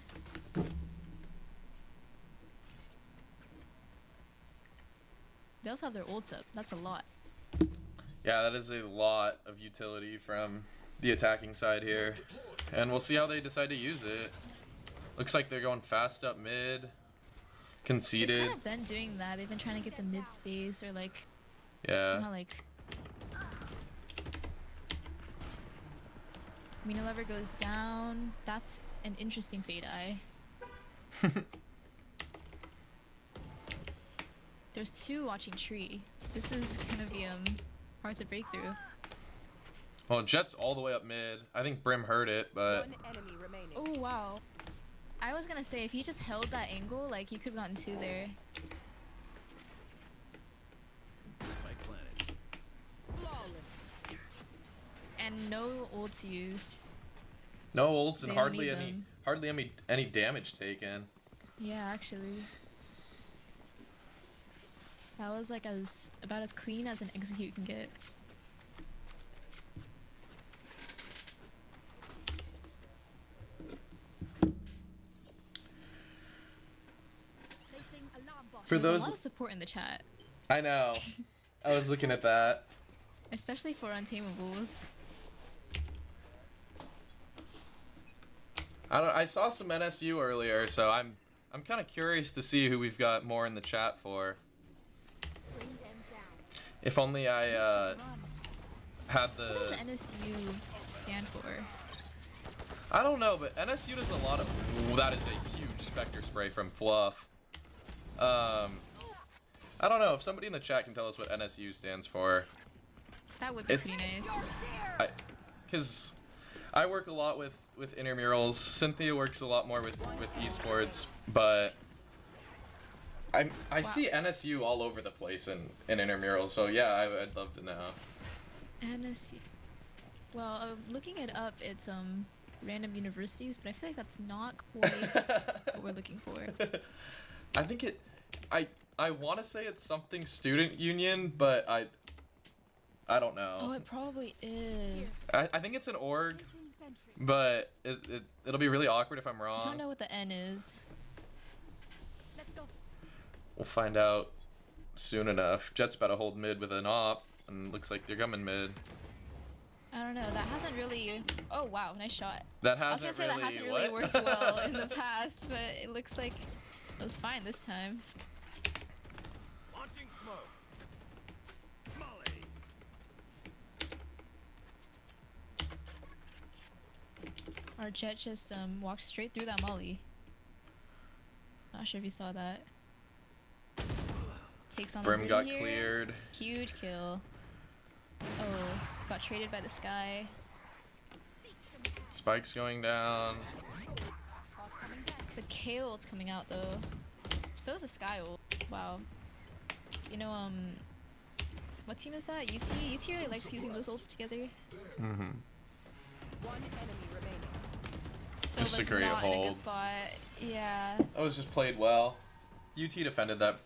They also have their ults up. That's a lot. yeah, that is a lot of utility from the attacking side here, and we'll see how they decide to use it. Looks like they're going fast up mid, They've conceded. kind of been doing that. They've been trying to get the mid space or like Yeah. somehow like. Mina Lover goes down. That's an interesting Fade Eye. There's two watching tree. This is gonna be hard to break through. Well, Jet's all the way up mid. I think Brim heard it, but One enemy remaining. Oh wow. I was gonna say if you just held that angle, like you could have gotten two there. Spike planted. Flawless. And no ults used. no ults and They don't hardly need any them. any damage taken. Yeah, actually. That was like about as clean as an execute can get. Placing alarm bot. For We have a those, lot of support in the chat, I know. I was looking at that. especially for Untamables. I saw some NSU earlier, so I'm kind of curious to see who we've got more in the chat for. Bring them down. If only I had What does the. NSU stand for? I don't know, but NSU does a lot of. Ooh, that is a huge Spectre spray from Fluff. I don't know if somebody in the chat can tell us what NSU stands for. That would be It's- pretty nice. Because I work a lot with intramurals. Cynthia works a lot more with esports, but I see NSU all over the place in intramurals. So yeah, I'd love to know. NSU. Well, looking it up, it's random universities, but I feel like that's not quite what we're looking for. I think it. I want to say it's something student union, but I don't know. Oh, it probably is. I think it's an org, Placing sentry. but it'll be really awkward if I'm I wrong. don't know what the N is. Let's go. We'll find out soon enough. Jet's about to hold mid with an op, and looks like they're coming mid. I don't know. That hasn't really. Oh wow, nice shot. That I was hasn't gonna say really. that hasn't really what? worked well in the past, but it looks like it was fine this time. Launching smoke. Molly. Our Jet just walked straight through that molly. Not sure if you saw that. Takes on the Brim lead got here. cleared. Huge kill. Oh, got traded by the sky. Spike's going down. Bot coming down. The K ult's coming out though. So is the Sky ult. Wow. You know, what team is that? UT? UT really likes using those ults together. Mm-hmm. One enemy remaining. Just a Sova's great not in a hold. good spot. Yeah. That was just played well. UT defended that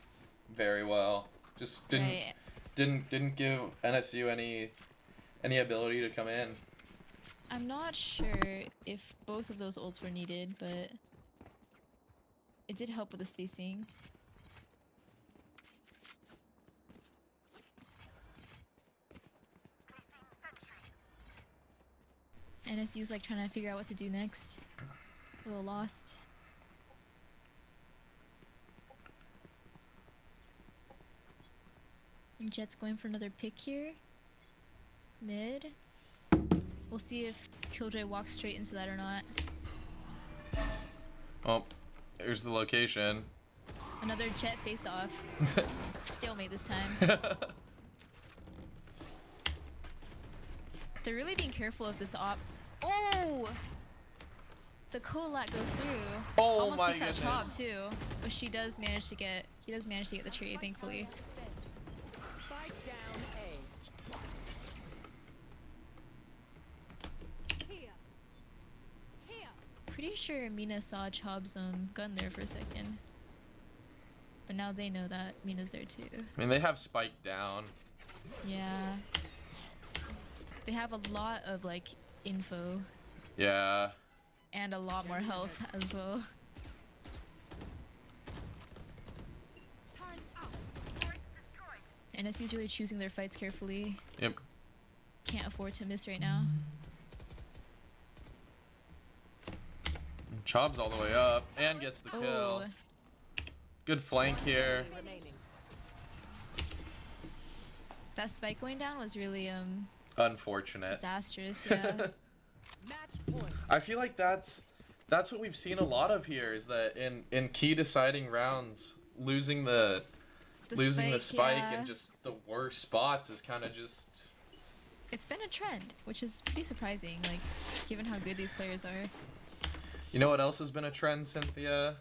very well. Just Right. didn't give NSU any ability to come in. I'm not sure if both of those ults were needed, but it did help with the spacing. NSU's like trying to figure out what to do next. A little lost. And Jet's going for another pick here. Mid. We'll see if Killjoy walks straight into that or not. Oh, here's the location. Another Jet face off. Stalemate this time. They're really being careful of this op. Oh! The Colat goes through. Oh Almost my takes that chop goodness. too. But he does manage to get the trade, thankfully. Spike down A. Here. Here. Pretty sure Mina saw Chob's gun there for a second. But now they know that Mina's there too. I mean, they have Spike down. Yeah. They have a lot of like info Yeah. and a lot more health as well. Time out. NSC's really choosing their fights carefully. Yep. Can't afford to miss right now. Chob's all the way up and gets the kill. Oh, Good flank here. Remaining. that spike going down was really Unfortunate. disastrous. Yeah. Match point. I feel like that's what we've seen a lot of here is that in key deciding rounds, losing the spike yeah. and just the worst spots is kind of just. It's been a trend, which is pretty surprising, like given how good these players are. You know what else has been a trend, Cynthia?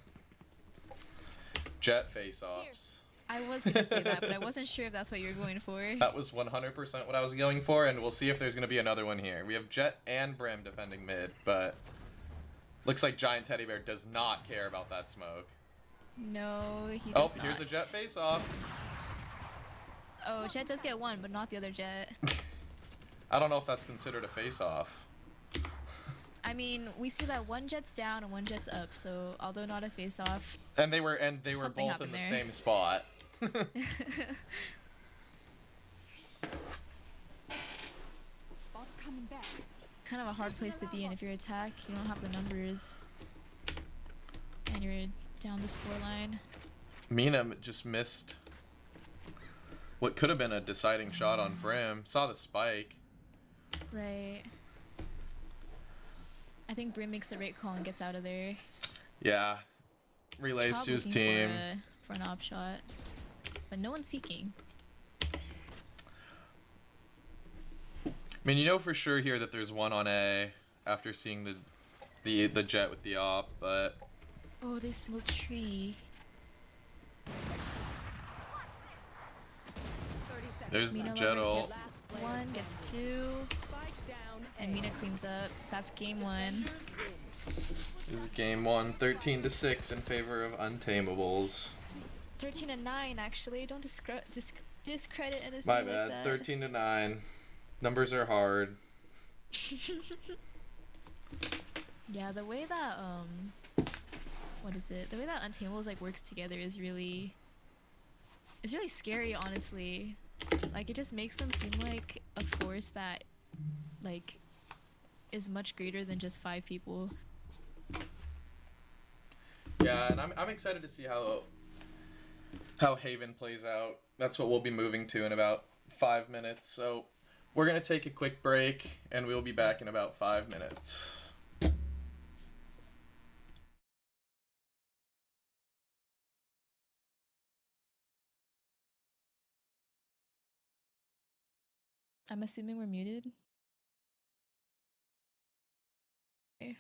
Jet face-offs. I was gonna say that, but I wasn't sure if that's what you were going for. That was 100% what I was going for, and we'll see if there's gonna be another one here. We have Jet and Brim defending mid, but looks like Giant Teddy Bear does not care about that smoke. No, he Oh, does not. here's a Jet face-off. Oh, Jet does get one, but not the other Jet. I don't know if that's considered a face-off. I mean, we see that one Jet's down and one Jet's up, so although not a face-off, And they were Something both in happened the there. same spot. Bot coming back. kind of a hard place to be in if you're attack. You don't have the numbers, and you're down the scoreline. Mina just missed what could have been a deciding shot on Brim. Saw the spike. Right. I think Brim makes the right call and gets out of there. Yeah. Relays Chob to his looking team. for an op shot, but no one's peeking. I mean, you know for sure here that there's one on A after seeing the Jet with the op, but Oh, they smoked tree. 30 seconds. there's Mina the Jet Lover ult. gets one, gets two, Spike down and A. Mina cleans up. That's game one. This is game one, 13-6 in favor of Untameables. 13-9, actually. Don't discredit NSC My like bad, that. 13-9. Numbers are hard. Yeah, the way that what is it? The way that Untameables like works together is really, it's really scary, honestly. Like it just makes them seem like a force that like is much greater than just 5 people. Yeah, and I'm excited to see how Haven plays out. That's what we'll be moving to in about 5 minutes. So we're gonna take a quick break, and we'll be back in about 5 minutes. I'm assuming we're muted. Okay.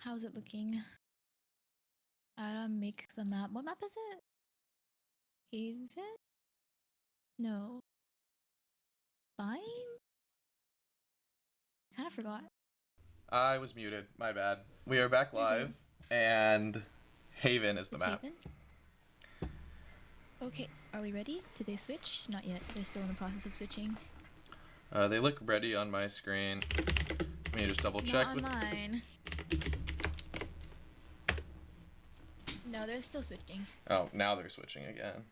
How's it looking? Make the map. What map is it? Haven? No. Fine? Kinda forgot. I was muted. My bad. We are back You're live, and Haven is the It's map. Haven? Okay, are we ready? Did they switch? Not yet. They're still in the process of switching. They look ready on my screen. Let me just double check. Not on mine. No, they're still switching. Oh, now they're switching again.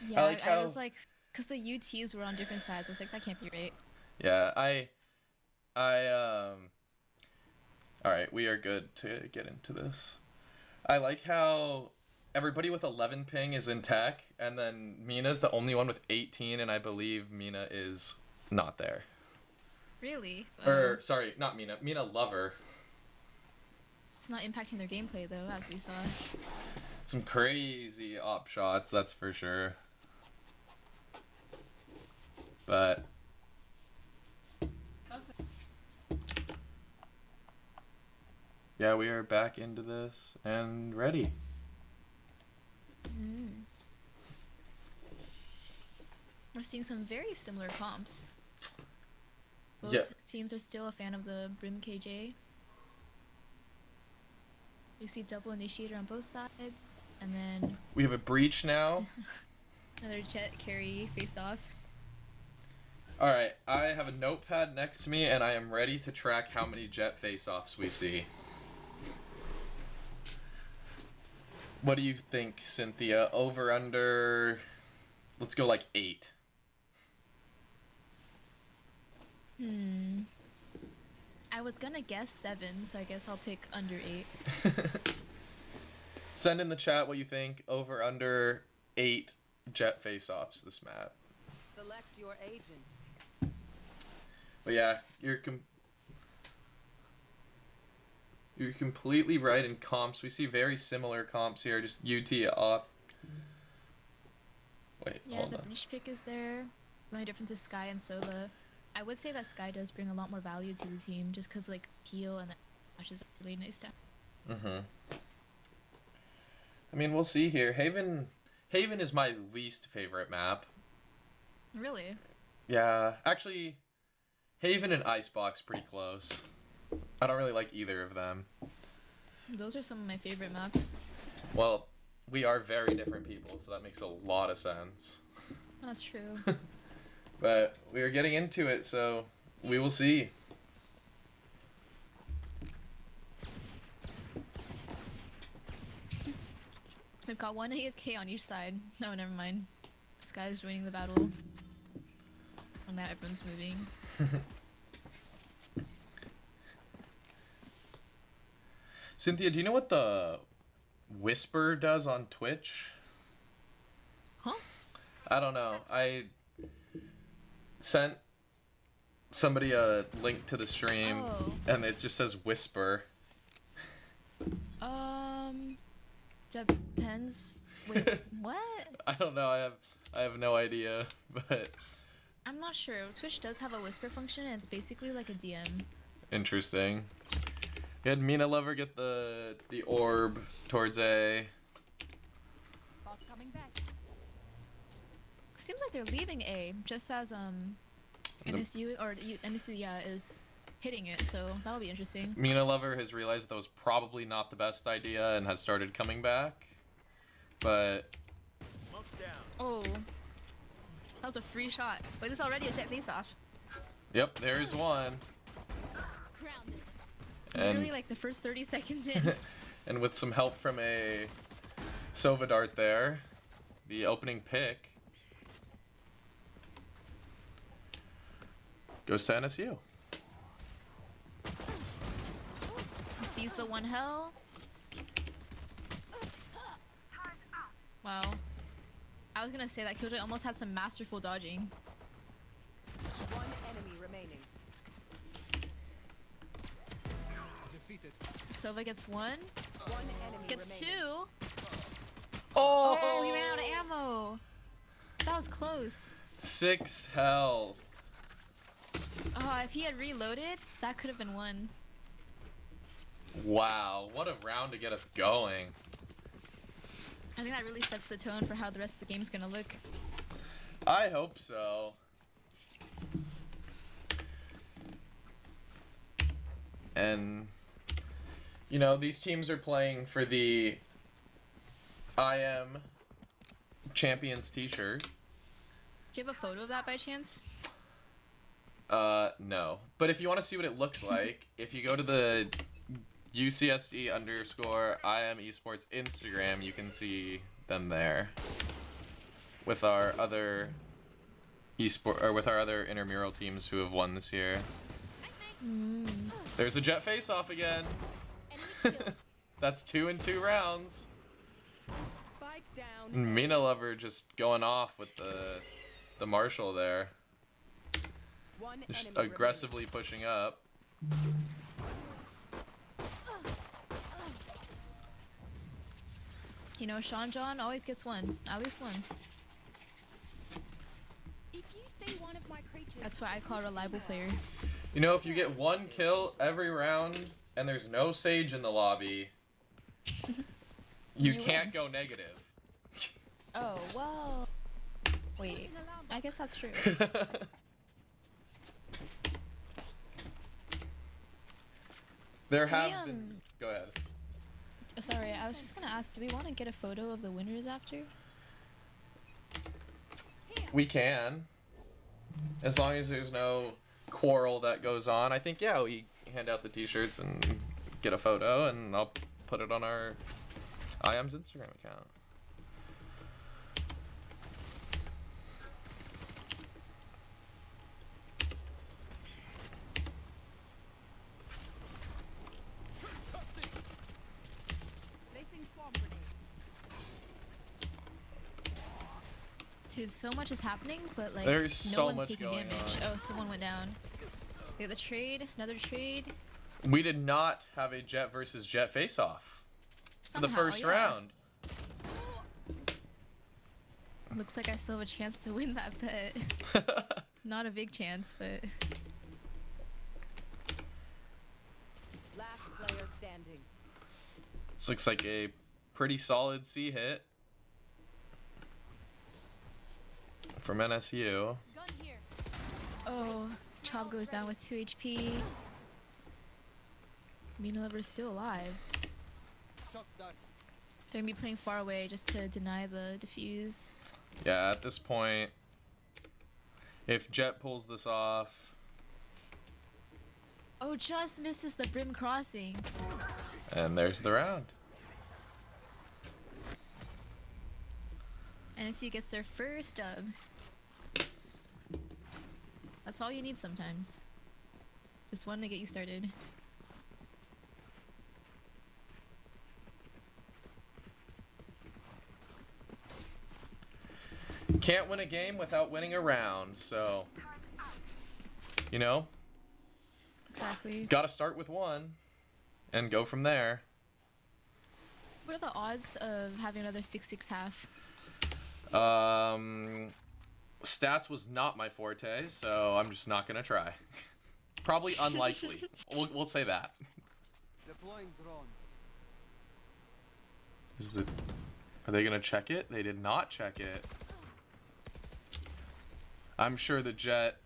Yeah, like I was how- like, because the UTs were on different sides. I was like, that can't be right. Yeah, all right, we are good to get into this. I like how everybody with 11 ping is in tech, and then Mina's the only one with 18, and I believe Mina is not there. Really? Or, sorry, not Mina. Mina Lover. It's not impacting their gameplay though, as we saw. Some crazy op shots, that's for sure. But yeah, we are back into this and ready. We're seeing some very similar comps. Both Yeah. teams are still a fan of the Brim KJ. We see double initiator on both sides, and then We have a breach now. another jet carry face off. Alright, I have a notepad next to me and I am ready to track how many jet face-offs we see. What do you think, Cynthia? Over, under... Let's go like 8. I was gonna guess 7, so I guess I'll pick under 8. Send in the chat what you think. Over, under 8 jet face-offs this map. Select your agent. But yeah, you're completely right in comps. We see very similar comps here, just UT off. Wait, Yeah, hold the on. breach pick is there. The only difference is Sky and Sova. I would say that Sky does bring a lot more value to the team, just because like heal and Ash is really nice to. I mean, we'll see here. Haven is my least favorite map. Really? Yeah, actually, Haven and Icebox pretty close. I don't really like either of them. Those are some of my favorite maps. Well, we are very different people, so that makes a lot of sense. That's true. But we are getting into it, so we will see. We've got one AFK on each side. No, never mind. Sky's joining the battle. And now everyone's moving. Cynthia, do you know what the Whisper does on Twitch? Huh? I don't know. I sent somebody a link to the stream, Oh. and it just says Whisper. Depends. Wait, what? I don't know. I have no idea, but I'm not sure. Twitch does have a whisper function, and it's basically like a DM. interesting. We had Mina Lover get the orb towards A. Bot coming back. Seems like they're leaving A, just as NSU NSU is hitting it. So that'll be interesting. Mina Lover has realized that was probably not the best idea and has started coming back. But Smoke's down. Oh, that was a free shot. Wait, this is already a jet face off. yep, there's one. Grounded. Literally And like the first 30 seconds in. and with some help from a Sova Dart there, the opening pick goes to NSU. He sees the one hell. Wow. I was gonna say that Killjoy almost had some masterful dodging. One enemy remaining. Defeated. Sova gets one. One enemy Gets remaining. two. Oh! Oh, he ran out of ammo. That was close. 6 health. Oh, if he had reloaded, that could have been one. Wow, what a round to get us going. I think that really sets the tone for how the rest of the game's gonna look. I hope so. And, you know, these teams are playing for the IM Champions t-shirt. Do you have a photo of that by chance? No. But if you want to see what it looks like, if you go to the UCSD underscore IM Esports Instagram, you can see them there. With our other with our other intramural teams who have won this year. There's a Jet face-off again. That's 2 in 2 rounds. Spike down. And Mina Lover just going off with the Marshall there. One Just enemy aggressively pushing up. You know, Sean John always gets one. At least one. If you say one of my creatures, That's why I call a reliable player. You know, if you get 1 kill every round and there's no Sage in the lobby, you You can't go negative. Oh, well. Wait. I guess that's true. There Do we, have been. Go ahead. Oh, sorry, I was just gonna ask, do we want to get a photo of the winners after? We can. As long as there's no quarrel that goes on. I think, yeah, we hand out the t-shirts and get a photo, and I'll put it on our IM's Instagram account. placing swamp grenade. Dude, so much is happening, but like There's no so one's much taking going damage. on. Oh, someone went down. We got the trade, another trade. We did not have a Jet versus Jet face-off for the Somehow, first yeah. round. Looks like I still have a chance to win that bet. Not a big chance, but Last player standing. This looks like a pretty solid C hit from NSU. Gun here. oh, Chop goes down with 2 HP. Mina Lover's still alive. Shot down. They're gonna be playing far away just to deny the defuse. Yeah, at this point, if Jet pulls this off, Oh, just misses the brim crossing. and there's the round. NSU gets their first dub. That's all you need sometimes. Just one to get you started. Can't win a game without winning a round, so, you know, Exactly. gotta start with one and go from there. What are the odds of having another 6-6 half? Stats was not my forte, so I'm just not gonna try. Probably unlikely. We'll say that. Deploying drone. Are they gonna check it? They did not check it. I'm sure the Jet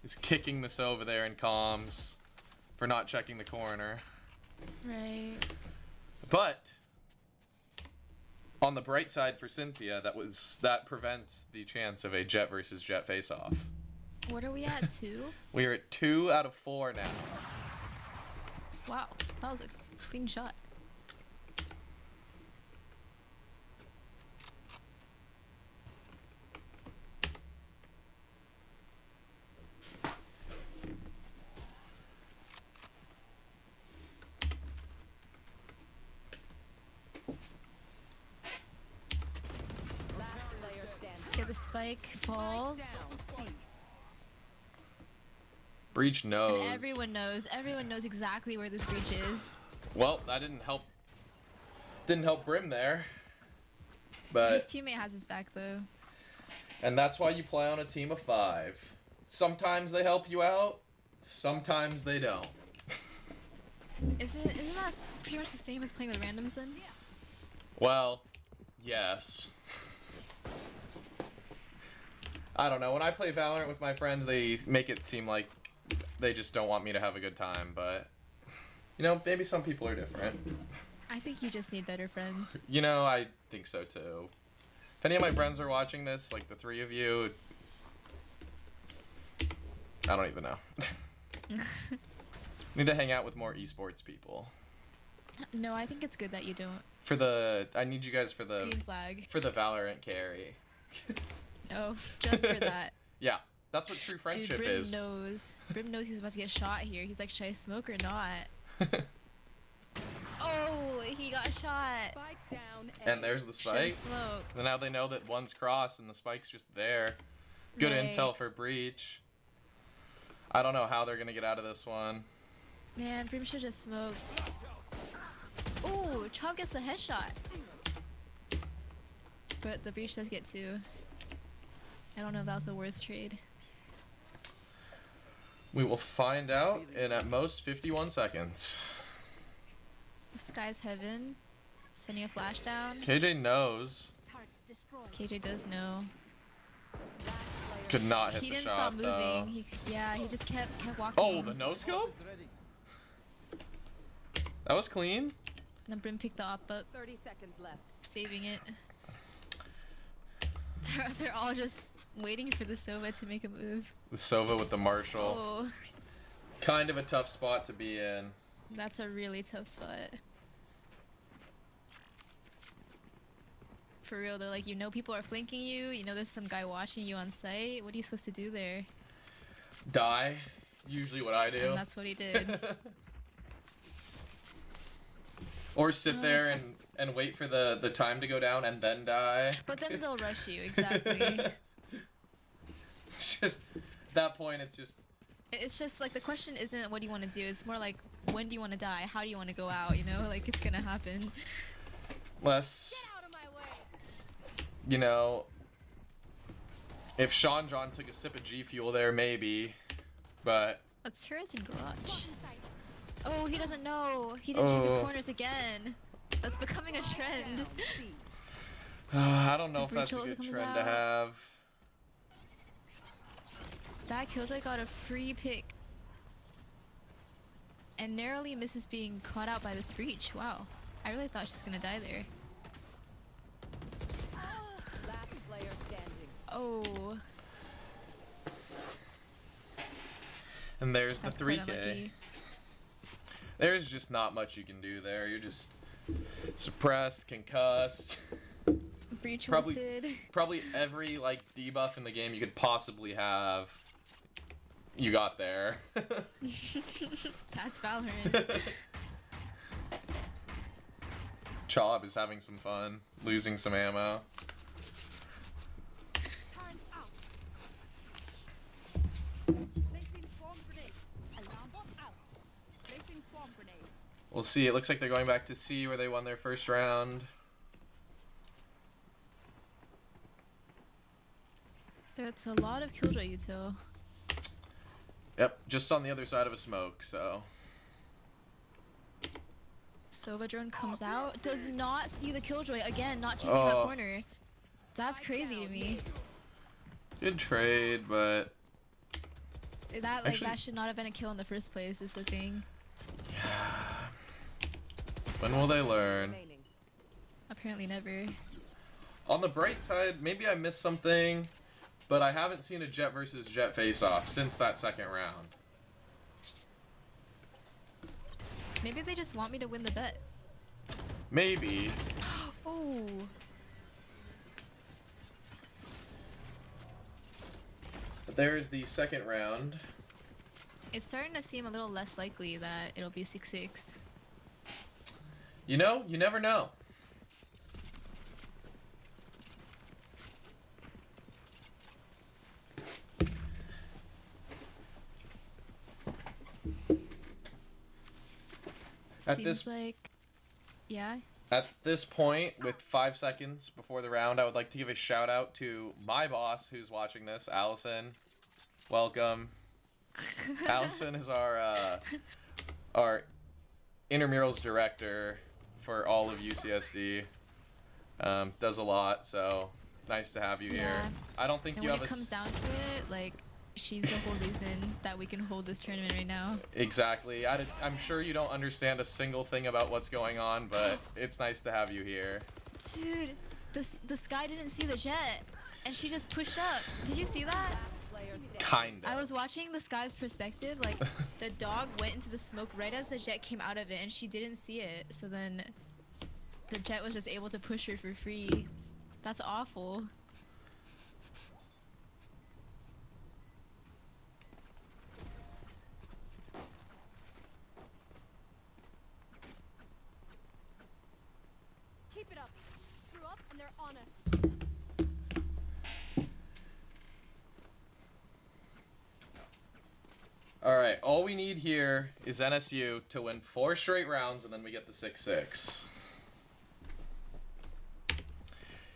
is kicking this over there in comms for not checking the corner. Right. But on the bright side for Cynthia, that prevents the chance of a Jet versus Jet face-off. What are we at, 2? We are at 2 out of 4 now. Wow, that was a clean shot. Last player standing. Okay, the spike falls. Down. C. Breach knows. And everyone knows exactly where this breach is. Well, that didn't help. Didn't help Brim there. His But teammate has his back though. and that's why you play on a team of 5. Sometimes they help you out, sometimes they don't. Isn't that pretty much the same as playing with randoms then? Well, yes. I don't know. When I play Valorant with my friends, they make it seem like they just don't want me to have a good time, but you know, maybe some people are different. I think you just need better friends. You know, I think so too. If any of my friends are watching this, like the three of you, I don't even know. Need to hang out with more esports people. No, I think it's good that you don't. I need you guys for the Green flag. Valorant carry. No, just for that. Yeah, that's what true friendship Dude, Brim is. knows. Brim knows he's about to get shot here. He's like, should I smoke or not? Oh, he got shot. Spike down. And there's the Should've spike. smoked. And now they know that one's crossed and the spike's just there. Good Right. intel for breach. I don't know how they're gonna get out of this one. Man, Brim should just smoked. Ooh, Chop gets a headshot. But the breach does get two. I don't know if that was a worth trade. We will find out in at most 51 seconds. Sky's heaven. Sending a flash down. KJ knows. Targets destroyed. KJ does know. Last player. Could not hit He the didn't shot stop moving. though. He just kept walking. Oh, the no scope? Is ready. That was clean. And then Brim picked the op up, 30 seconds left. saving it. They're all just waiting for the Sova to make a move. The Sova with the Marshall. Oh, Kind of a tough spot to be in. that's a really tough spot. For real though, like, you know people are flanking you, you know there's some guy watching you on site. What are you supposed to do there? Die. Usually what I do. And that's what he did. Or sit Oh, there that's and wait for the time to go down and then die. But then they'll rush you, exactly. It's just, that point, it's just, It's just like the question isn't what do you want to do, it's more like when do you want to die? How do you want to go out, you know? Like it's gonna happen. less, Get out of my way. you know, if Sean John took a sip of G Fuel there, maybe, but A turret's in garage. Inside. Oh, he doesn't know. He didn't check his Oh. corners again. That's becoming a trend. Down. C. I don't know if The that's a breach good comes trend to out. have. That Killjoy got a free pick. And narrowly misses being caught out by this breach. Wow. I really thought she was gonna die there. Last player standing. Oh, And there's that's the quite 3K. unlucky. There's just not much you can do there. You're just suppressed, concussed. Breach Probably- wilted. Probably every like debuff in the game you could possibly have. You got there. That's Valorant. Chop is having some fun, losing some ammo. Turn out. Placing swarm grenade. Alarm bot out. Placing swarm grenade. We'll see. It looks like they're going back to C where they won their first round. That's a lot of Killjoy util. Yep, just on the other side of a smoke, so. Sova drone comes out, does not see the Killjoy again, not checking Oh. that corner. That's crazy to me. Good trade, but That Actually- that should not have been a kill in the first place. Is the thing. when will they learn? Remaining. Apparently never. On the bright side, maybe I missed something, but I haven't seen a Jet versus Jet face-off since that second round. Maybe they just want me to win the bet. Maybe. Oh. But there's the second round. It's starting to seem a little less likely that it'll be 6-6. You know, you never know. At Seems this- like, yeah. At this point, with 5 seconds before the round, I would like to give a shout out to my boss who's watching this, Allison. Welcome. Allison is our Intramural's director for all of UCSD. Does a lot, so nice to have you here. Yeah. I don't think And you when have it comes down to it, like, she's the whole reason that we can hold this tournament right now. Exactly. I'm sure you don't understand a single thing about what's going on, but it's nice to have you here. Dude, the Sky didn't see the Jet, and she just pushed up. Did you see that? Kinda. I was watching the Sky's perspective, like, the dog went into the smoke right as the Jet came out of it, and she didn't see it, so then the Jet was just able to push her for free. That's awful. Keep it up. Screw up and they're on us. Alright, all we need here is NSU to win 4 straight rounds, and then we get the 6-6.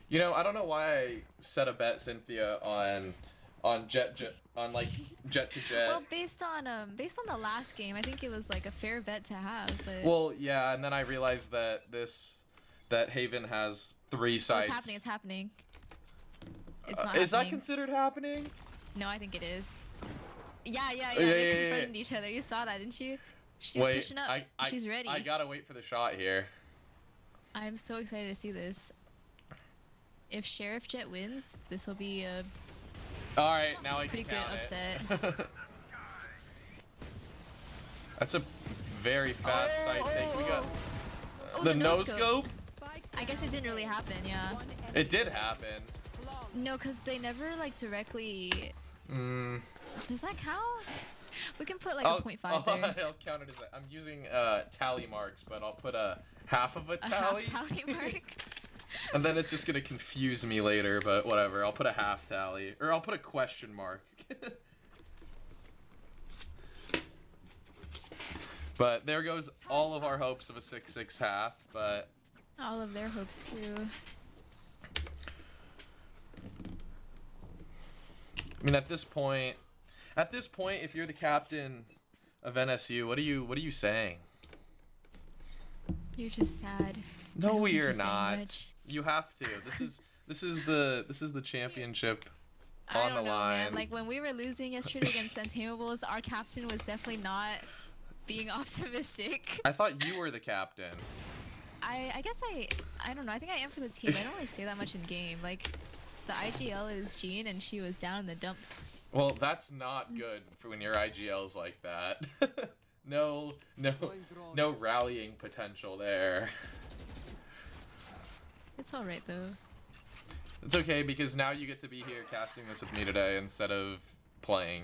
You know, I don't know why I set a bet, Cynthia, on jet to jet. Well, based on the last game, I think it was like a fair bet to have, but Well, yeah, and then I realized that Haven has 3 oh, sites. it's happening, it's happening. It's not Is that happening. considered happening? No, I think it is. Yeah, Yeah, they yeah, confronted each other. You saw that, didn't you? She's Wait, pushing up. She's ready. I gotta wait for the shot here. I'm so excited to see this. If Sheriff Jet wins, this will be a Alright, now I can pretty good count upset. it. That's a very fast site take. We got Oh, the the no no-scope. scope. I guess it didn't really happen, yeah. It did happen. No, because they never, like, directly... Mm. Does that count? We can put, like, a 0.5 there. I'll count it as I'm using tally marks, but I'll put a half of a A tally. half tally mark? And then it's just gonna confuse me later, but whatever. I'll put a half tally. Or I'll put a question mark. But there goes all of our hopes of a 6-6 half, but... All of their hopes, too. I mean, at this point, if you're the captain of NSU, what are you saying? You're just sad. I No, don't think you're you're saying not. much. You have to. This is the championship I on don't the know, line. man. Like, when we were losing yesterday against Centamables, our captain was definitely not being optimistic. I thought you were the captain. I guess I don't know. I think I am for the team. I don't really say that much in game. Like, the IGL is Jean, and she was down in the dumps. Well, that's not good for when your IGL's like that. no rallying potential there. It's alright, though. It's okay because now you get to be here casting this with me today instead of playing.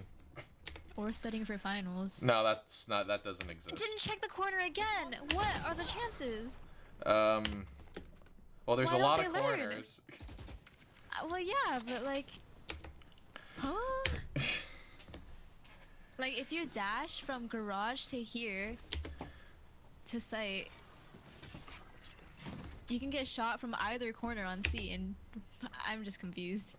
Or studying for finals. No, that's not. That doesn't exist. Didn't check the corner again! What are the chances? Well, there's Why a don't lot they of learn? corners. Well, yeah, but like... Huh? Like, if you dash from garage to here, to site, you can get shot from either corner on C, and I'm just confused.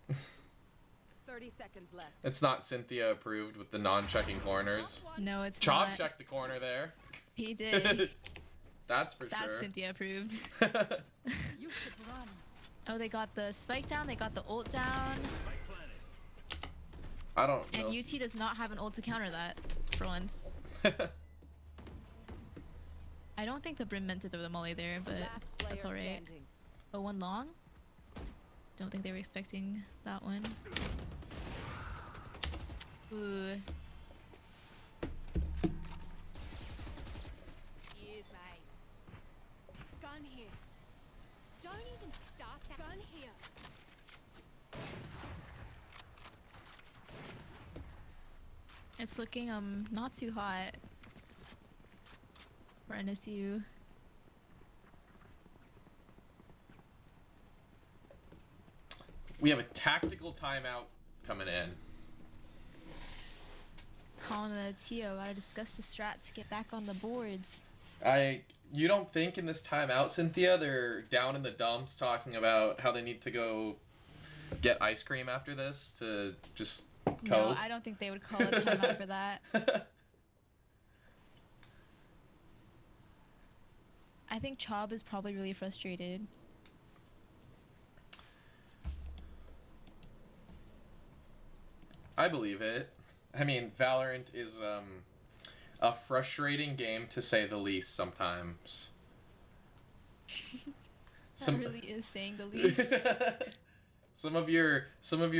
30 seconds left. It's not Cynthia approved with the non-checking corners. No, it's Chop not. checked the corner there. He did. That's for That's sure. Cynthia approved. You should run. Oh, they got the spike down, they got the ult down, I don't know. and UT does not have an ult to counter that, for once. I don't think the Brim meant to throw the molly there, but Last player that's alright. standing. Oh, one long? Don't think they were expecting that one. Ooh. Cheers, mate. Gun here. Don't even start that. Gun here. It's looking not too hot for NSU. We have a tactical timeout coming in. Calling the TO, gotta discuss the strats, get back on the boards. You don't think in this timeout, Cynthia, they're down in the dumps talking about how they need to go get ice cream after this to just cope? No, I don't think they would call a timeout for that. I think Chob is probably really frustrated. I believe it. I mean, Valorant is a frustrating game to say the least sometimes. That really is saying the least. some of your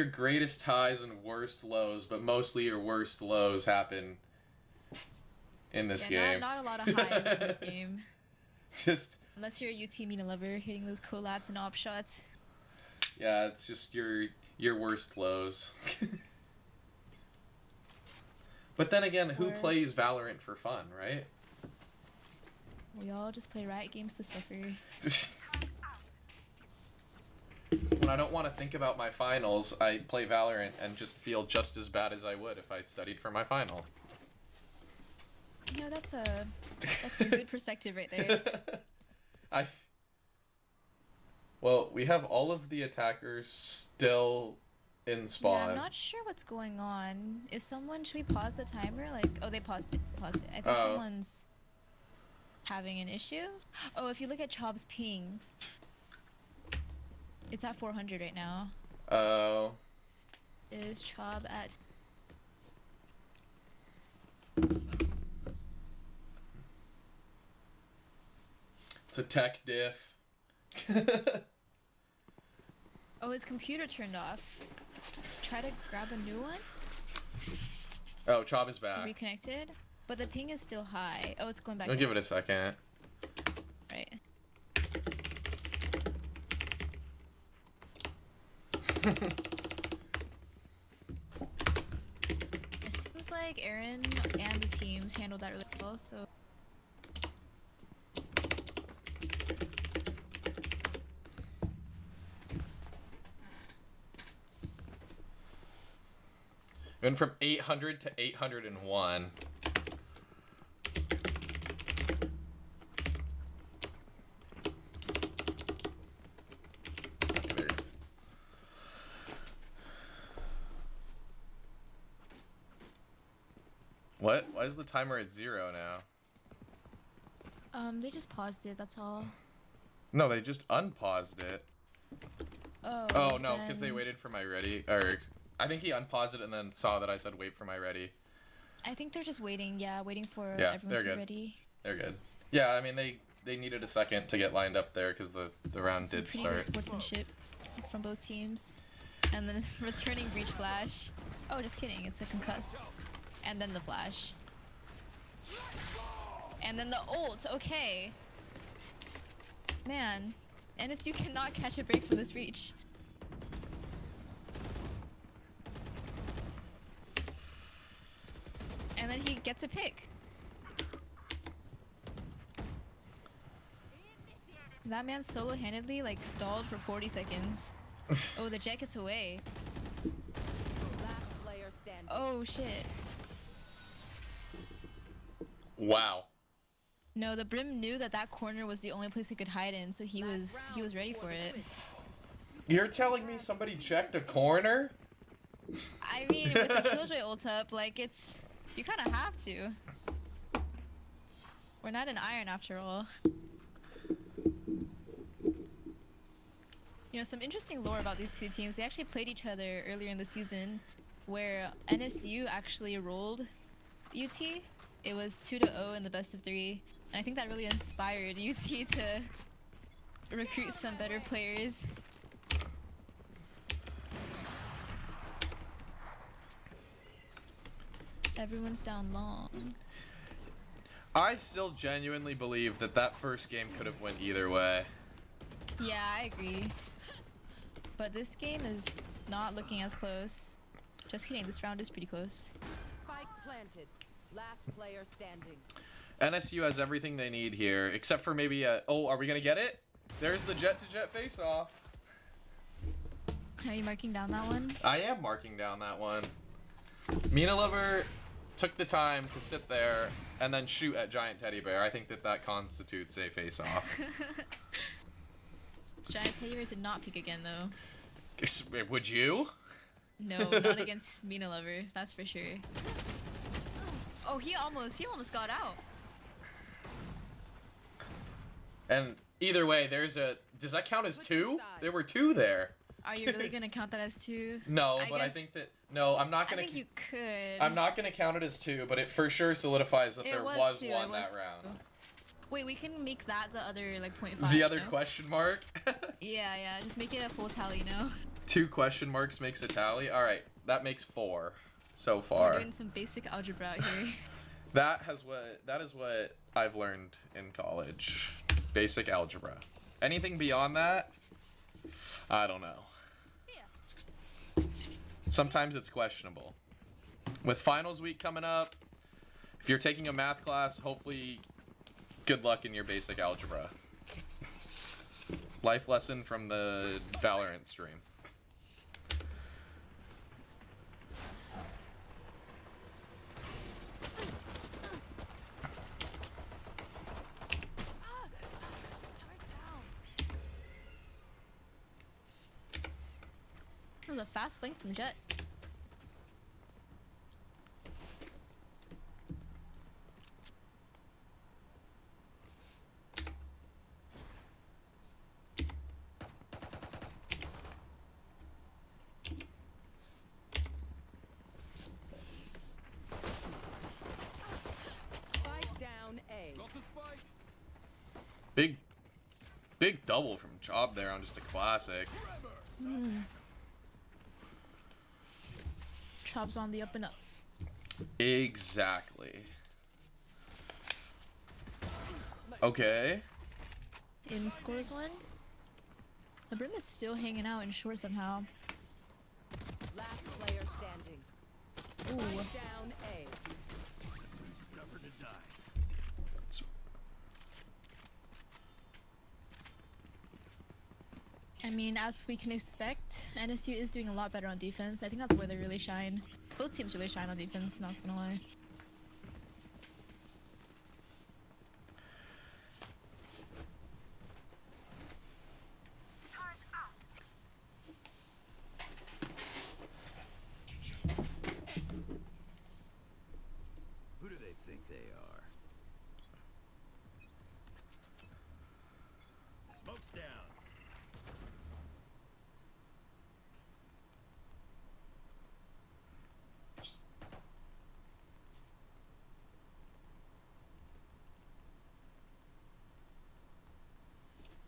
greatest highs and worst lows, but mostly your worst lows happen in this game. Not a lot of highs in this game. Just Unless you're a UT Mina lover hitting those collats and op shots. yeah, it's just your worst lows. But then again, who Or- plays Valorant for fun, right? We all just play Riot games to suffer. When I don't want to think about my finals, I play Valorant and just feel just as bad as I would if I studied for my final. You know, that's some good perspective right there. Well, we have all of the attackers still in spawn. Yeah, I'm not sure what's going on. Should we pause the timer? Like, oh, they paused it. I think Oh. someone's having an issue. Oh, if you look at Chob's ping, it's at 400 right now. Oh. Is Chob at... It's a tech diff. Oh, his computer turned off. Try to grab a new one? Oh, Chob is back. Reconnected? But the ping is still high. Oh, it's going back I'll down. give it a second. Right. It seems like Aaron and the teams handled that really well, so... Went from 800 to 801. What? Why is the timer at 0 now? They just paused it, that's all. No, they just unpaused it. Oh, Oh no, because they then- waited for my ready. Or I think he unpaused it and then saw that I said wait for my ready. I think they're just waiting, waiting for Yeah, everyone they're to be good. ready. They're good. Yeah, I mean they needed a second to get lined up there because the round Some did pretty good start. sportsmanship from both teams. And then it's returning breach flash. Oh, just kidding, it's a concuss. And then the flash. And then the ult, okay. Man, NSU cannot catch a break from this reach. And then he gets a pick. That man solo-handedly like stalled for 40 seconds. Oh, the jet gets away. Last player standing. Oh shit. Wow. No, the Brim knew that that corner was the only place he could hide in, so he was ready for it. You're telling me somebody checked a corner? I mean, with the Killjoy ult up, like it's you kind of have to. We're not an iron after all. You know, some interesting lore about these two teams. They actually played each other earlier in the season, where NSU actually rolled UT. It was 2-0 in the best of 3, and I think that really inspired UT to recruit some better players. Everyone's down long. I still genuinely believe that that first game could have went either way. Yeah, I agree. But this game is not looking as close. Just kidding, this round is pretty close. Spike planted. Last player standing. NSU has everything they need here, except for maybe a... Oh, are we gonna get it? There's the jet-to-jet face-off. Are you marking down that one? I am marking down that one. Mina Lover took the time to sit there and then shoot at Giant Teddy Bear. I think that that constitutes a face-off. Giant Teddy Bear did not pick again though. Would you? No, not against Mina Lover, that's for sure. Oh, he almost got out. And either way, there's a. Does that count as Switch 2? sides. There were 2 there. Are you really gonna count that as 2? No, I but I guess- think that. No, I'm not I gonna. think you could. I'm not gonna count it as 2, but it for sure solidifies that It there was was 2, it one was that 2. round. Wait, we can make that the other like 0.5. The other no? question mark. Yeah, just make it a full tally, no? 2 question marks makes a tally. All right, that makes 4 so We're far. doing some basic algebra out here. That is what I've learned in college. Basic algebra. Anything beyond that, I don't know. Yeah. Sometimes it's questionable. With finals week coming up, if you're taking a math class, hopefully good luck in your basic algebra. Life lesson from the Valorant stream. That was a fast flank from Jet. Spike down A. Got the spike. Big double from Job there on just a classic. Chop's on the up and up. Exactly. Okay. Im scores 1. The Brim is still hanging out in short somehow. Last player standing. Ooh. Spike down A. Never to die. I mean, as we can expect, NSU is doing a lot better on defense. I think that's where they really shine. Both teams really shine on defense, not gonna lie. Who do they think they are? Smoke's down.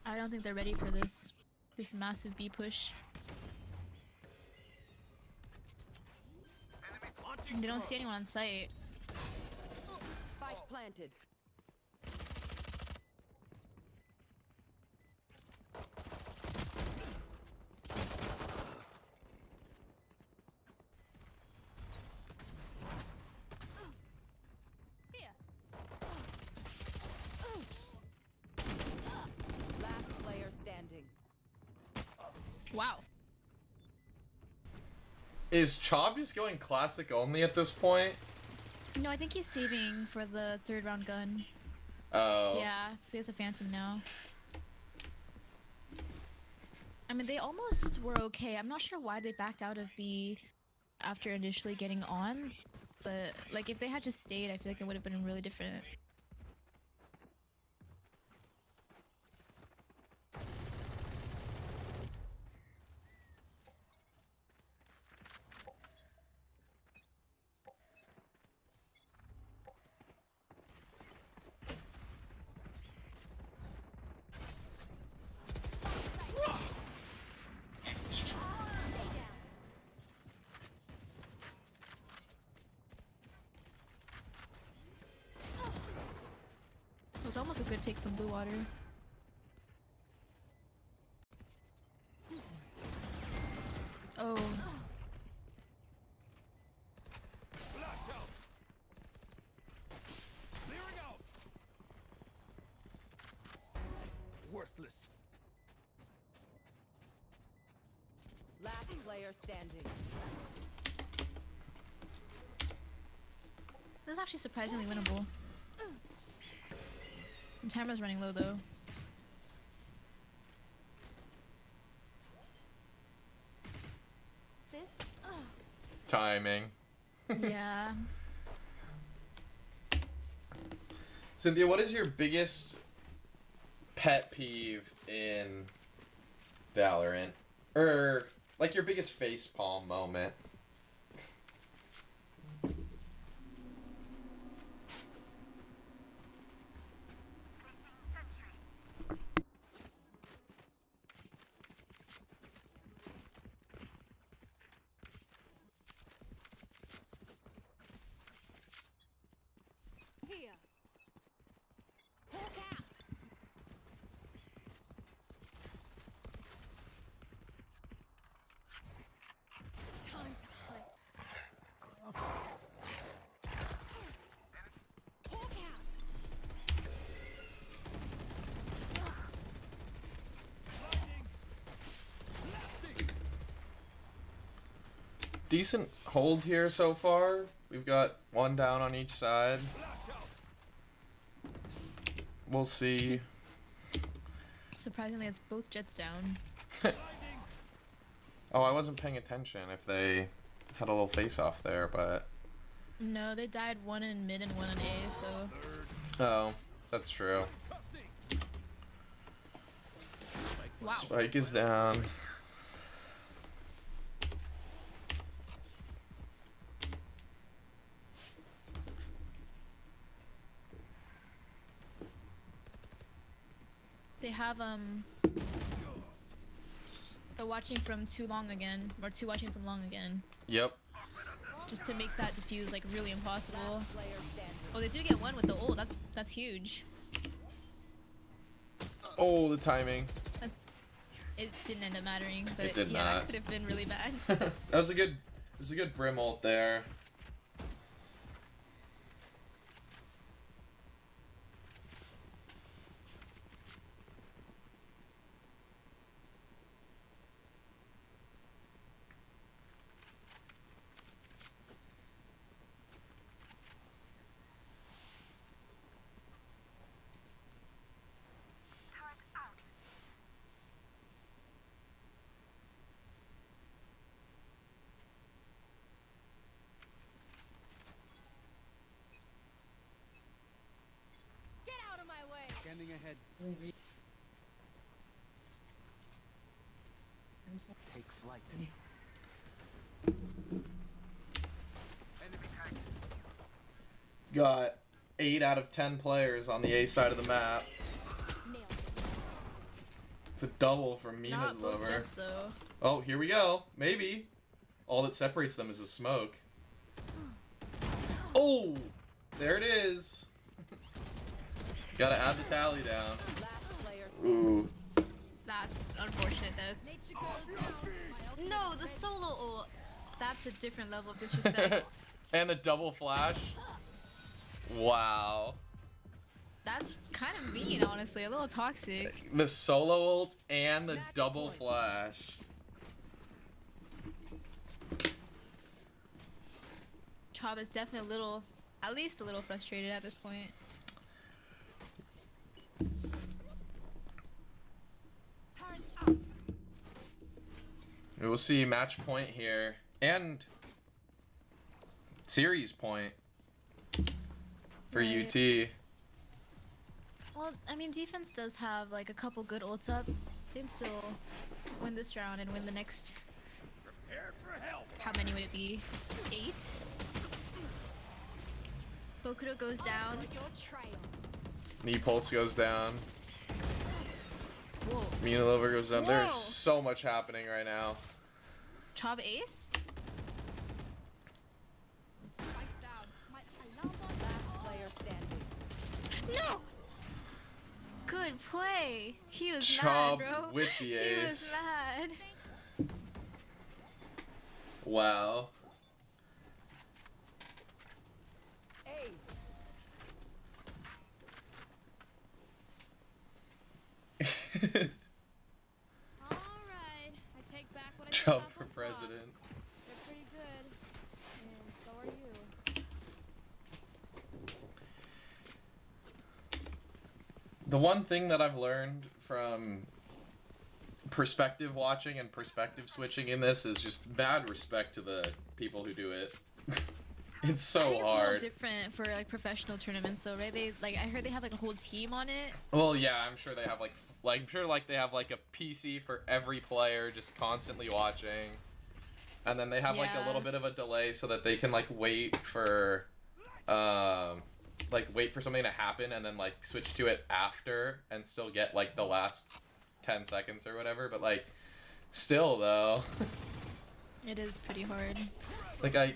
I don't think they're ready for this massive B push. They don't see anyone on site. Spike planted. Last player standing. Wow. Is Chob just going classic only at this point? No, I think he's saving for the 3rd round gun. Oh. Yeah, so he has a Phantom now. I mean, they almost were okay. I'm not sure why they backed out of B after initially getting on, but like if they had just stayed, I feel like it would have been really different. It was almost a good pick from Blue Water. Oh, Flash out. Clearing out. Worthless. Last player standing. this is actually surprisingly winnable. The timer's running low though. This. Timing. Yeah. Cynthia, what is your biggest pet peeve in Valorant? Or, like, your biggest facepalm moment? Here. Hawk out. Time to hunt. Hawk out. Decent hold here so far. We've got one down on each side. We'll see. Surprisingly, it's both jets down. Oh, I wasn't paying attention if they had a little face-off there, but... No, they died one in mid and one in A, so... Oh, that's true. Wow. Spike is down. They have, they're watching from too long again, or two watching from long again. Yep. Just to make that defuse, like, really impossible. Player standing. Oh, they do get one with the ult. That's huge. Oh, the timing. It didn't end up mattering, but It did yeah, not. that could have been really bad. That was a good Brim ult there. Get out of my way. Scanning ahead. Take flight. Got 8 out of 10 players on the A side of the map. Nailed it. It's a double from Mina's Not both lover. jets, though. Oh, here we go. Maybe. All that separates them is the smoke. Oh! There it is. Gotta add the tally down. Last player standing. Ooh. That's unfortunate, death. Nature goes down. My ultimate No, the ready. solo ult. That's a different level of disrespect. And the double flash. Wow. That's kind of mean, honestly. A little toxic. The solo ult and the double flash. Chob is definitely a little, at least a little frustrated at this point. Turn up. We'll see match point here. And series point for Right. UT. Well, I mean, defense does have like a couple good ults up. They can still win this round and win the next. How many would it be? 8? Bokuto goes down. Follow your trail. Knee pulse goes down. Whoa. Mina Lover goes down. Whoa. There's so much happening right now. Chob ace? Spikes down. My alarm bell. Last player standing. No! Good play. He was Chob mad, bro. with the He ace. was mad. Wow. Ace. Alright. I take back what I said Chob about for those president. blocks. They're pretty good. And so are you. The one thing that I've learned from perspective watching and perspective switching in this is just bad respect to the people who do it. It's I so think it's a little hard. different for like professional tournaments, though, right? They like I heard they have like a whole team on it. Well, yeah, I'm sure they have like I'm sure like they have like a PC for every player just constantly watching. And then they have like a little Yeah. bit of a delay so that they can like wait for something to happen and then like switch to it after and still get like the last 10 seconds or whatever, but like still though. It is pretty hard. Like I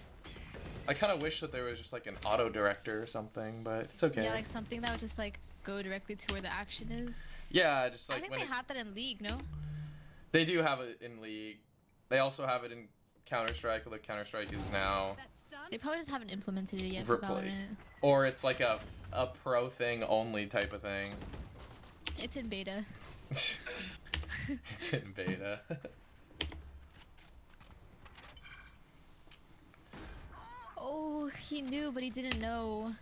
kind of wish that there was just like an auto director or something, but it's okay. Yeah, like something that would just like go directly to where the action is. Yeah, just like I think when they have that in League, no? they do have it in League. They also have it in Counter-Strike, although Counter-Strike is now That's done. They probably just haven't implemented it yet for replaced. Valorant. Or it's like a pro thing only type of thing. It's in beta. It's in beta. Oh, he knew, but he didn't know.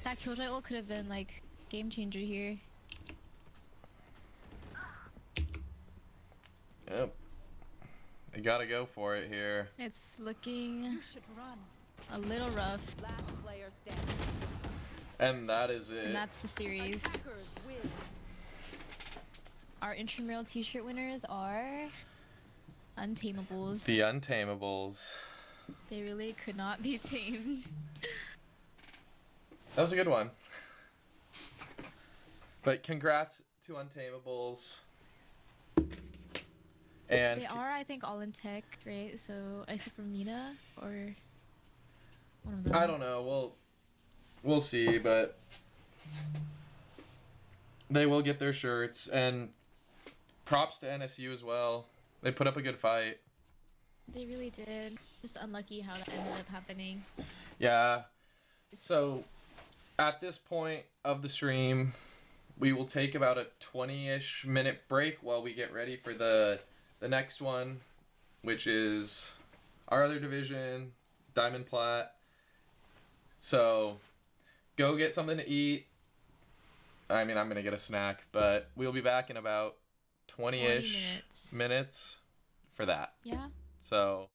That Killjoy ult could have been like game changer here. Yep. You gotta go for it here. It's looking You should run. a little rough, Last player standing. And that is it. and that's the series. Attackers win. Our Intramural t-shirt winners are Untamables. The Untamables. They really could not be tamed. That was a good one. But congrats to Untamables. And They are, I think, all in tech, right? So, except for Mina, or one of them. I don't know. We'll see, but they will get their shirts. And props to NSU as well. They put up a good fight. They really did. Just unlucky how that ended up happening. Yeah. So at this point of the stream, we will take about a 20-ish minute break while we get ready for the next one, which is our other division, Diamond Plat. So go get something to eat. I mean, I'm going to get a snack, but we'll be back in about 20-ish 20 minutes for that. Yeah. So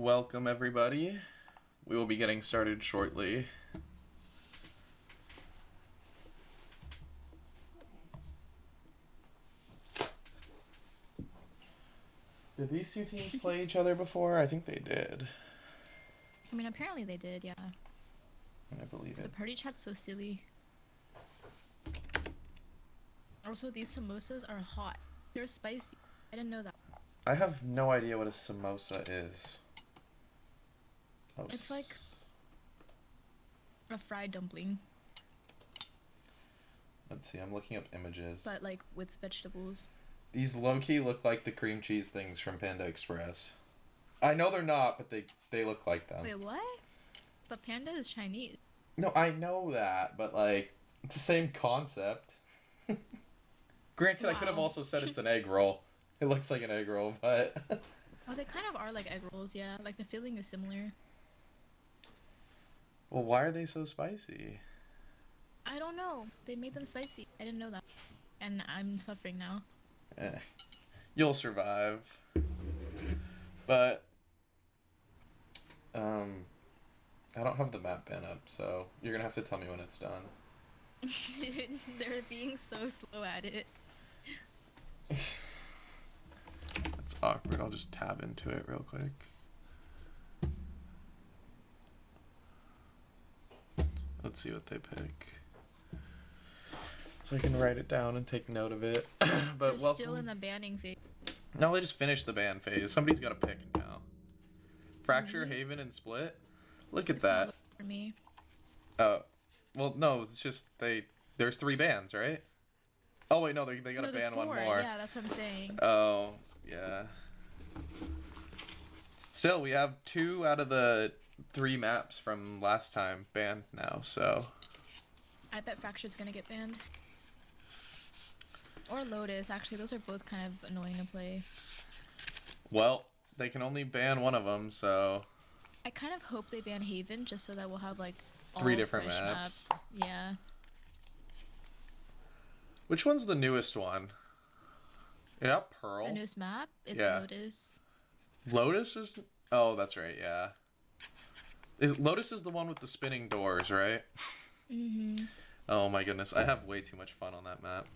Welcome, everybody. We will be getting started shortly. Did these two teams play each other before? I think they did. I mean, apparently they did, yeah. I believe The it. party chat's so silly. Also, these samosas are hot. They're spicy. I didn't know that. I have no idea what a samosa is. Oh, It's like a fried dumpling, let's see, I'm looking up images. but like with vegetables. These low-key look like the cream cheese things from Panda Express. I know they're not, but they look like them. Wait, what? But panda is Chinese. No, I know that, but like, it's the same concept. Granted, I could have Wow. also said it's an egg roll. It looks like an egg roll, but... Oh, they kind of are like egg rolls, yeah. Like the filling is similar. Well, why are they so spicy? I don't know. They made them spicy. I didn't know that. And I'm suffering now. You'll survive. But, I don't have the map bin up, so you're gonna have to tell me when it's done. Dude, they're being so slow at it. That's awkward. I'll just tab into it real quick. Let's see what they pick. So I can write it down and take note of it. But They're welcome. still in the banning phase. No, they just finished the ban phase. Somebody's got to pick now. Fracture, Mhm. Haven, and Split. Look at It's not that. looking for me. Well, no, it's just there's 3 bans, right? Oh wait, no, they got to No, there's ban one 4. more. Yeah, that's what I'm saying. Oh, yeah. Still, we have 2 out of the 3 maps from last time banned now, so. I bet Fracture's gonna get banned. Or Lotus, actually, those are both kind of annoying to play. Well, they can only ban one of them, so. I kind of hope they ban Haven just so that we'll have like all 3 different fresh maps. Yeah. Which one's the newest one? Yeah, Pearl. The newest map, it's Yeah. Lotus. Lotus is. Oh, that's right. Yeah. Lotus is the one with the spinning doors, right? Mm-hmm. Oh my goodness, I have way too much fun on that map.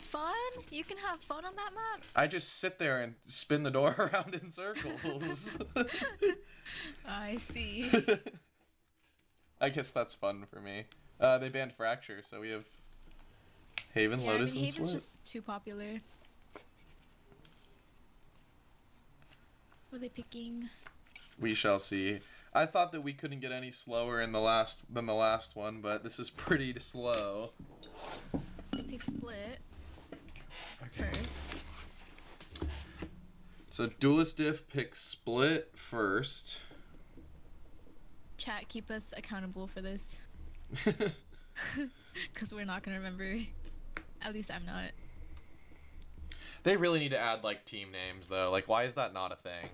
Fun? You can have fun on that map? I just sit there and spin the door around in circles. I see. I guess that's fun for me. They banned Fracture, so we have Haven, Yeah, Lotus, I mean, and Haven's Split. just too popular. What are they picking? We shall see. I thought that we couldn't get any slower than the last one, but this is pretty slow. They pick Split first. So Duelist Diff picks Split first. Chat, keep us accountable for this. Because we're not going to remember. At least I'm not. They really need to add like team names though. Like, why is that not a thing?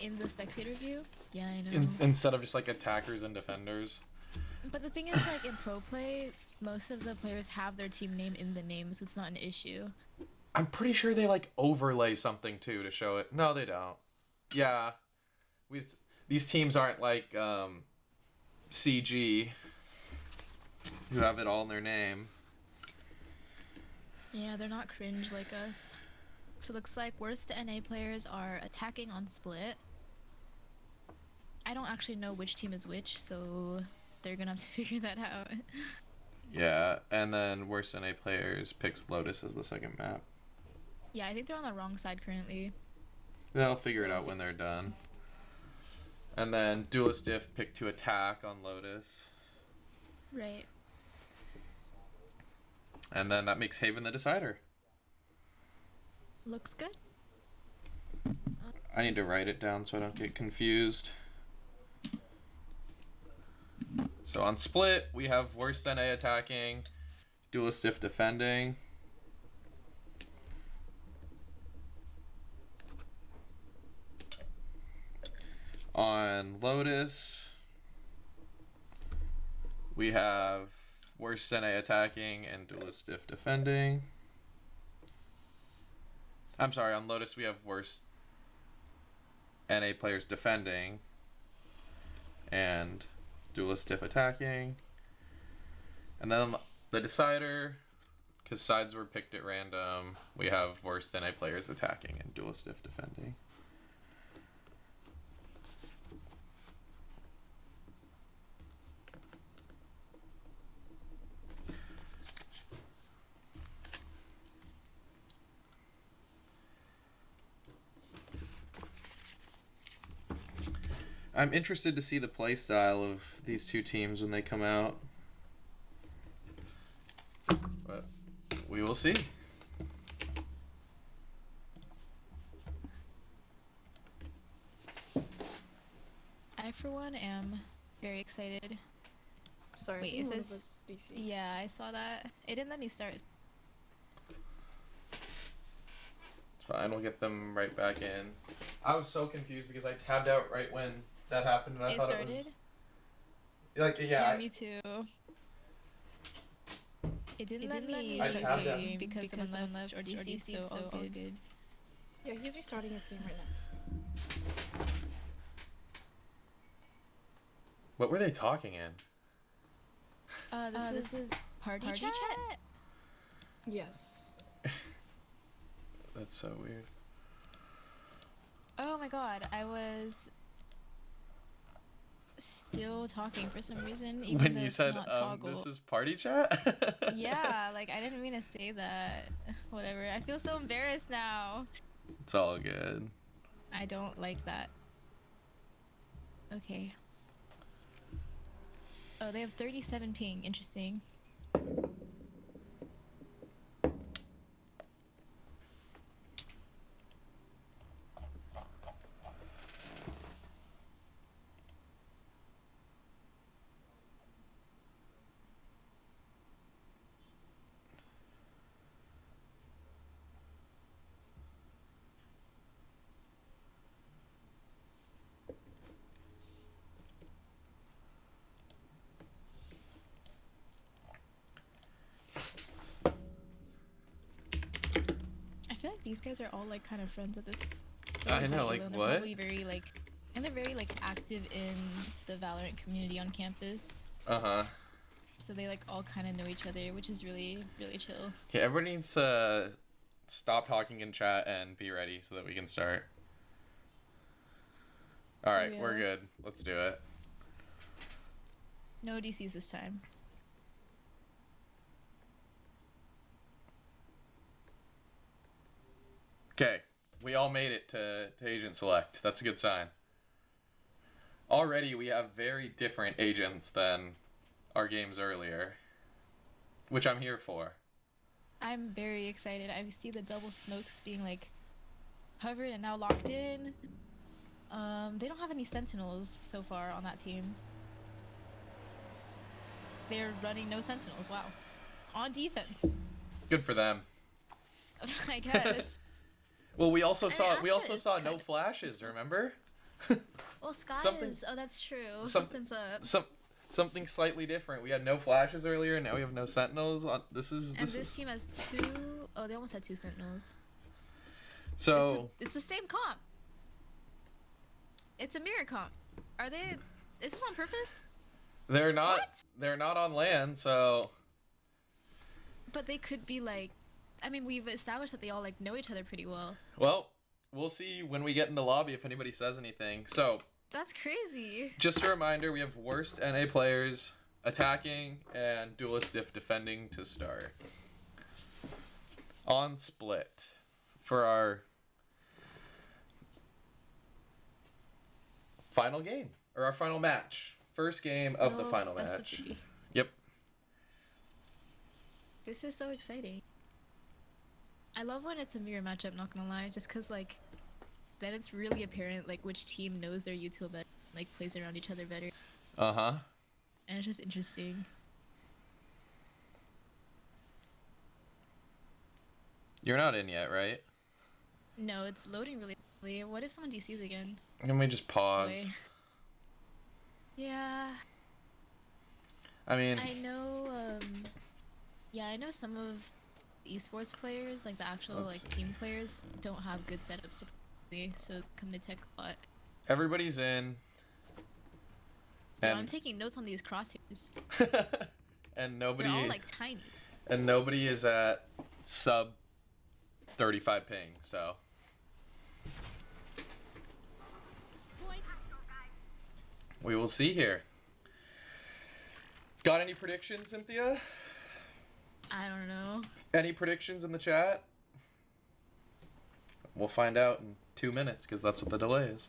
In the spectator view? Yeah, I know. Instead of just like attackers and defenders. But the thing is, like, in pro play, most of the players have their team name in the name, so it's not an issue. I'm pretty sure they like overlay something too to show it. No, they don't. Yeah, these teams aren't like CG, who have it all in their name. Yeah, they're not cringe like us. So it looks like worst NA players are attacking on Split. I don't actually know which team is which, so they're gonna have to figure that out. Yeah, and then worst NA players picks Lotus as the second map. Yeah, I think they're on the wrong side currently. They'll figure it out when they're done. And then Duelist Diff picked to attack on Lotus. Right. And then that makes Haven the decider. Looks good. I need to write it down so I don't get confused. So on Split, we have worst NA attacking, Duelist Diff defending. On Lotus, we have worst NA attacking and Duelist Diff defending. I'm sorry, on Lotus we have worst NA players defending and Duelist Diff attacking. And then the decider, because sides were picked at random, we have worst NA players attacking and Duelist Diff defending. I'm interested to see the play style of these two teams when they come out. But we will see. I, for one, am very excited. Sorry, Wait, I think is one of this- us DC. Yeah, I saw that. It didn't let me start. It's fine, we'll get them right back in. I was so confused because I tabbed out right when that happened and I It thought started? it was... Like, yeah, Me too. It didn't let I me tabbed start the out. game because someone left or DC, so all good. Yeah, he's restarting his game right now. What were they talking in? This is party chat? Yes. That's so weird. Oh my god, I was still talking for some reason, even When though you it's said, not toggle. this is party chat? Yeah, like I didn't mean to say that. Whatever. I feel so embarrassed now. It's all good. I don't like that. Okay. Oh, they have 37 ping. Interesting. I feel like these guys are all like kind of friends with this. I know, like, They're what? Probably very like, and they're very like active in the Valorant community on campus. Uh-huh. So they like all kind of know each other, which is really chill. Okay, everybody needs to stop talking in chat and be ready so that we can start. Alright, we're Yeah. good. Let's do it. No DCs this time. Okay, we all made it to Agent Select. That's a good sign. Already we have very different agents than our games earlier, which I'm here for. I'm very excited. I see the double smokes being like covered and now locked in. They don't have any sentinels so far on that team. They're running no sentinels. Wow. On defense. Good for them. I guess. Well, we also I mean, saw Astra is no kinda- flashes, remember? Well, Sky Something- is. Oh, that's true. some- Something's up. Something slightly different. We had no flashes earlier, now we have no sentinels. This is And this team has two. Oh, they almost had two sentinels. so It's the same comp. It's a mirror comp. Are they? Is this on purpose? they're not What? they're not on land, so But they could be like. I mean, we've established that they all like know each other pretty well. well, we'll see when we get in the lobby if anybody says anything. So, That's crazy. just a reminder, we have worst NA players attacking and Duelist Diff defending to start. On split for our final game or our final match. First game of the Oh, final best of match. 3. Yep. This is so exciting. I love when it's a mirror matchup, not gonna lie, just cause like then it's really apparent like which team knows their util better, like plays around each other better. Uh-huh. And it's just interesting. You're not in yet, right? No, it's loading really quickly. What if someone DCs again? Let me just pause. Boy. Yeah. I mean, I know, yeah, I know some of esports players, like the actual Let's like team players, don't have good setups, supposedly, so come to tech a lot. Everybody's in. Yo, And I'm taking notes on these crosshairs. and They're nobody all like tiny. and nobody is at sub 35 ping, so we will see here. Got any predictions, Cynthia? I don't know. Any predictions in the chat? We'll find out in 2 minutes because that's what the delay is.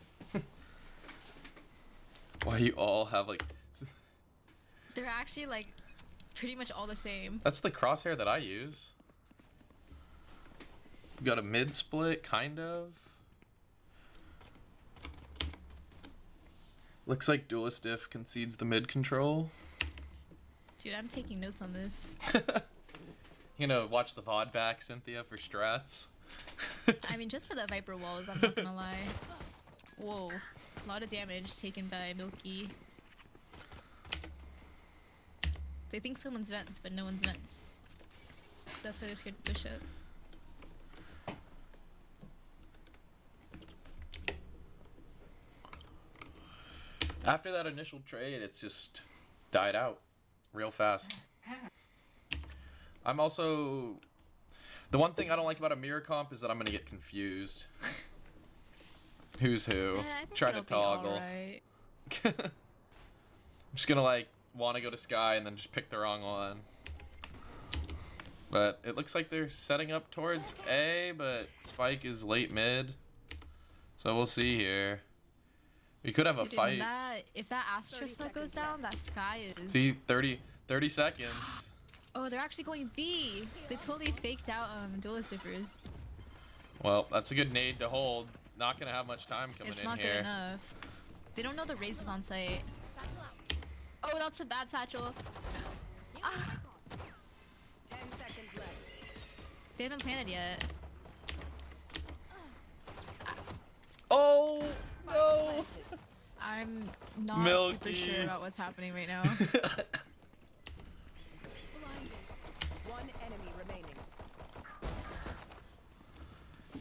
Why you all have like... They're actually like pretty much all the same. That's the crosshair that I use. Got a mid split, kind of. Looks like Duelist Diff concedes the mid control. Dude, I'm taking notes on this. You know, watch the VOD back, Cynthia, for strats. I mean, just for the Viper walls, I'm not gonna lie. Whoa. A lot of damage taken by Milky. They think someone's vents, but no one's vents. So that's why they're scared to push up. After that initial trade, it's just died out real fast. I'm also... The one thing I don't like about a mirror comp is that I'm going to get confused. Who's who? Yeah, I think Trying to it'll be toggle. alright. I'm just going to like want to go to Sky and then just pick the wrong one. But it looks like they're setting up towards A, but Spike is late mid. So we'll see here. We could have a Dude, fight. if that Astro smoke goes down, that Sky is... See, 30 seconds. Oh, they're actually going B. They totally faked out Duelist Differs. Well, that's a good nade to hold. Not gonna have much time coming It's in not here. good enough. They don't know the race is on site. Oh, that's a bad satchel. Ah, 10 seconds left. they haven't planted yet. Oh no! I'm not Milky. super sure about what's happening right now. One enemy remaining.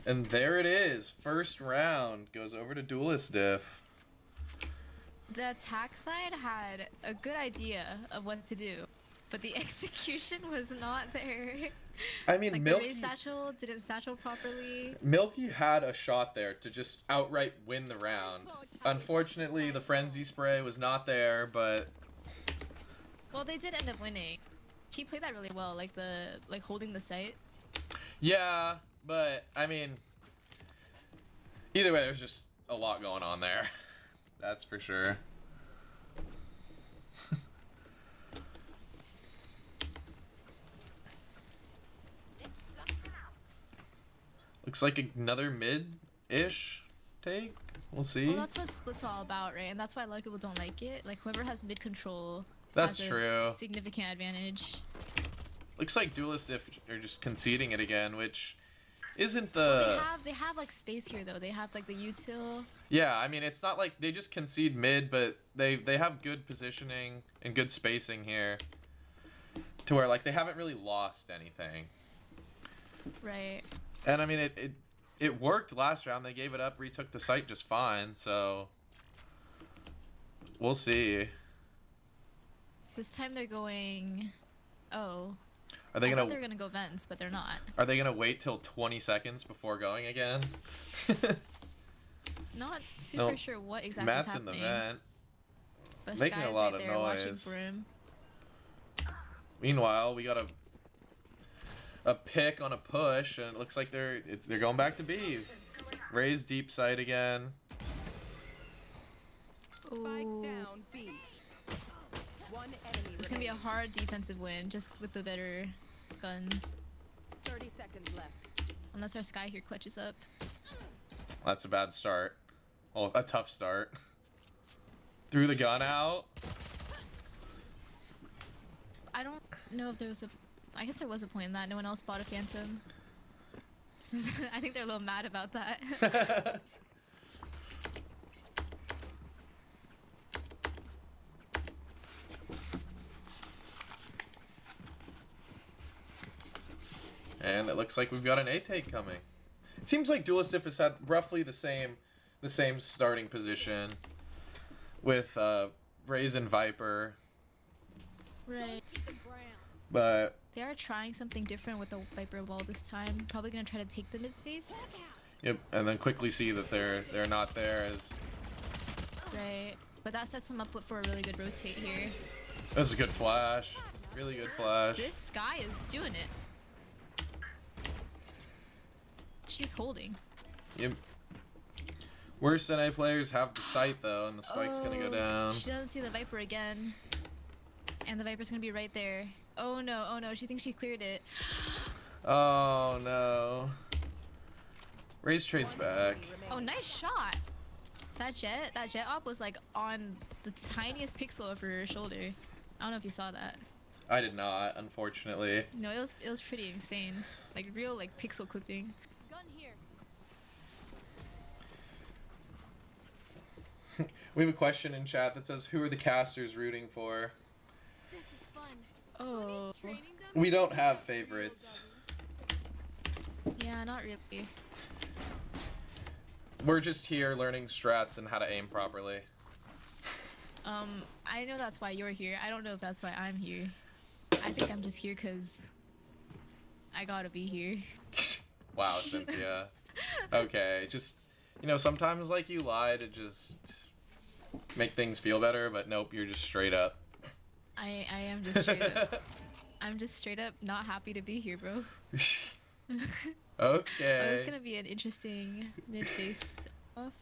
And there it is. First round goes over to Duelist Diff. The attack side had a good idea of what to do, but the execution was not there. I mean, Like Milky, the raise satchel didn't satchel properly. Milky had a shot there to just outright win the round. Unfortunately, the frenzy spray was not there, but Well, they did end up winning. He played that really well, like holding the site. yeah, but I mean, either way, there's just a lot going on there. That's for sure. Looks like another mid-ish take. We'll see. Well, that's what Split's all about, right? And that's why a lot of people don't like it. Like whoever has mid control That's has a true. significant advantage. Looks like Duelist Diff are just conceding it again, which isn't They the... have like space here though. They have like the util. Yeah, I mean, it's not like they just concede mid, but they have good positioning and good spacing here. To where, like, they haven't really lost anything. Right. And, I mean, it worked last round. They gave it up, retook the site just fine, so... We'll see. This time they're going. Oh. Are they I thought gonna... they were gonna go vents, but they're not. Are they gonna wait till 20 seconds before going again? Not super No, sure what exactly Matt's is in the happening. vent. But making a Sky's lot right of there watching noise. for him. Meanwhile, we got a pick on a push, and it looks like they're going back to B. Raise deep side again. Spike Ooh. down B. One enemy It's gonna be a remaining. hard defensive win, just with the better guns. 30 seconds left. Unless our Sky here clutches up. That's a bad start. Oh, a tough start. Threw the gun out. I don't know if there was a... I guess there was a point in that. No one else bought a Phantom. I think they're a little mad about that. And it looks like we've got an A take coming. It seems like Duelist Diff has had roughly the same the same starting position with Raze and Viper, Right. Hit the ground. but They are trying something different with the Viper wall this time. Probably gonna try to take the mid space. yep, and then quickly see that they're not there as Right. But that sets them up for a really good rotate here. that was a good flash, really good flash. This Sky is doing it. She's holding. Yep. Worst NA players have the sight though, and the spike's gonna go down. She doesn't see the Viper again. And the Viper's gonna be right there. Oh no, she thinks she cleared it. Oh no. Raze trades back. Oh, nice shot. That jet op was like on the tiniest pixel of her shoulder. I don't know if you saw that. I did not, unfortunately. No, it was pretty insane. Like real like pixel clipping. Gun here. We have a question in chat that says, who are the casters rooting for? This is fun. Oh. Training them. We don't have favorites. Yeah, not really. We're just here learning strats and how to aim properly. I know that's why you're here. I don't know if that's why I'm here. I think I'm just here because I gotta be here. Wow, Cynthia. Okay, just, you know, sometimes like you lie to just make things feel better, but nope, you're just straight up. I am just straight up. I'm just straight up not happy to be here, bro. Oh, Okay. it's gonna be an interesting mid face off.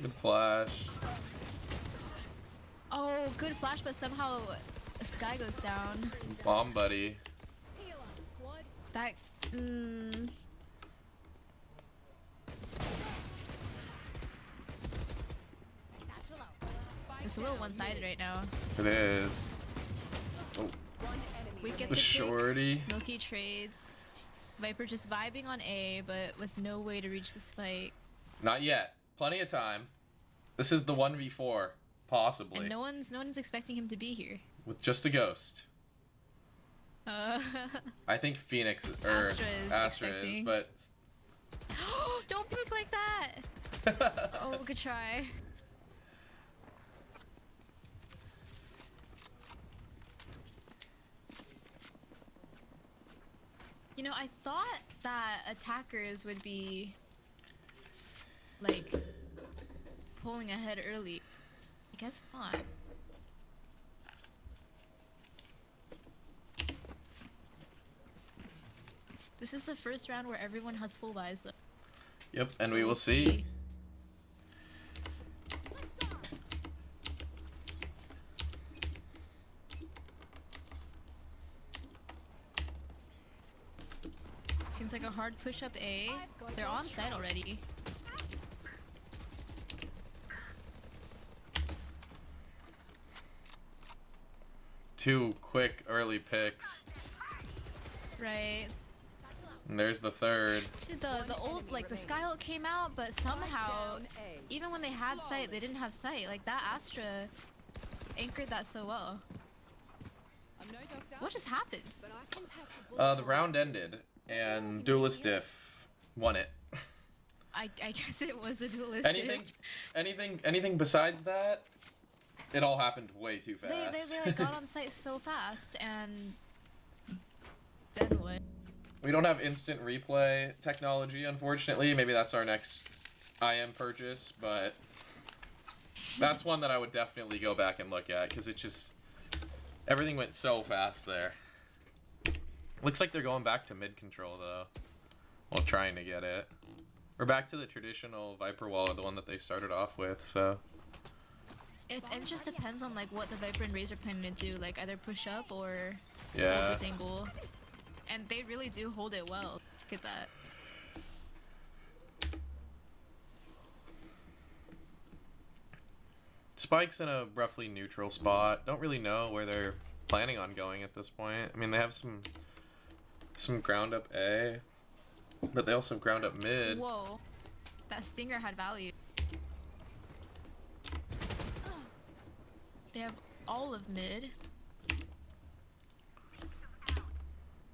Good flash. Oh, good flash, but somehow Sky goes down. Bomb buddy. Heal up, squad. That, Satchel out. Spike it's a little down. one-sided right now. It is. Oh, We get the to pick. shorty. Milky trades. Viper just vibing on A, but with no way to reach the spike. Not yet. Plenty of time. This is the 1v4, possibly. And no one's expecting him to be here. With just a ghost. I think Phoenix or Astra is expecting. but Don't pick like that! Oh, good try. You know, I thought that attackers would be like pulling ahead early. I guess not. This is the first round where everyone has full buys though. yep, and So we will we'll see. Seems like a hard push up A. I've got They're your on site already. Two quick early picks. Right. And there's the third. To the old like the Skyhook came out, but somehow even when they had sight, they didn't have sight. Like that Astra anchored that so well. I'm no doctor, What just happened? but I can patch a bullet. The round ended, and Duelist Diff won it. I guess it was a dualistic. Anything besides that, it all happened way too fast. They like got on site so fast and then what? We don't have instant replay technology, unfortunately. Maybe that's our next IM purchase, but that's one that I would definitely go back and look at because it just everything went so fast there. Looks like they're going back to mid control though. Well, trying to get it. We're back to the traditional Viper wall, the one that they started off with. So It just depends on like what the Viper and Raze are planning to do, like either push up or hold yeah, this angle. And they really do hold it well. Look at that. Spike's in a roughly neutral spot. Don't really know where they're planning on going at this point. I mean, they have some ground up A, but they also have ground up mid. Whoa. That stinger had value. They have all of mid.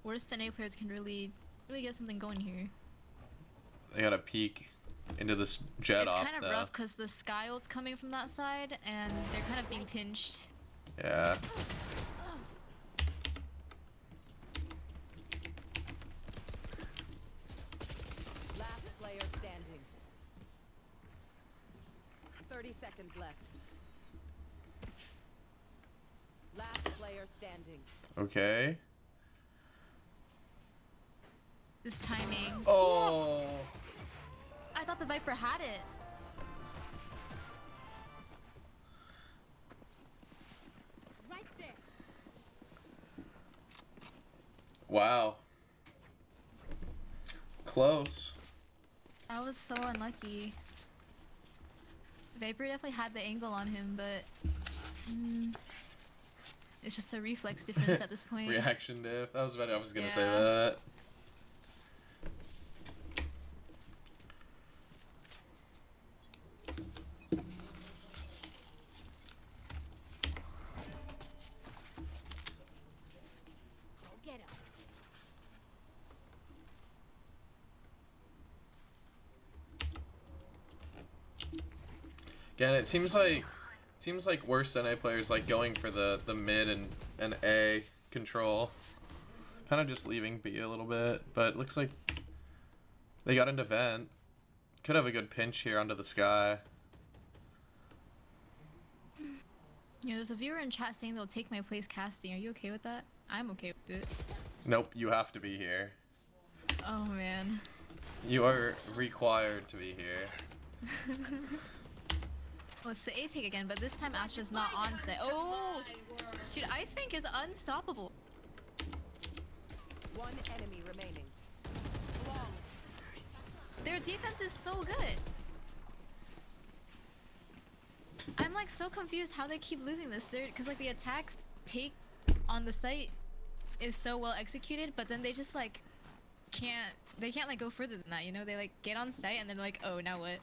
Worse than A players can really get something going here. They got a peek. into this jet It's op kind of though. rough because the sky ult's coming from that side, and they're kind of being pinched. Yeah. Last player standing. 30 seconds left. Last player standing. Okay. This timing. Oh. I thought the Viper had it. Right there. Wow. Close. I was so unlucky. Viper definitely had the angle on him, but it's just a reflex difference at this point. Reaction diff. I was gonna say Yeah. that. Go get him. Again, it seems like worse NA players like going for the mid and A control. Kind of just leaving B a little bit, but it looks like they got into vent. Could have a good pinch here onto the sky. You know, there's a viewer in chat saying they'll take my place casting. Are you okay with that? I'm okay with it. Nope, you have to be here. Oh man. You are required to be here. Well, it's the A take again, but this time Astra's not on set. Oh! Dude, Ice Bank is unstoppable. One enemy remaining. Their defense is so good. I'm like so confused how they keep losing this. Because like the attacks take on the site is so well executed, but then they just like can't like go further than that, you know? They like get on site and then like, oh, now what?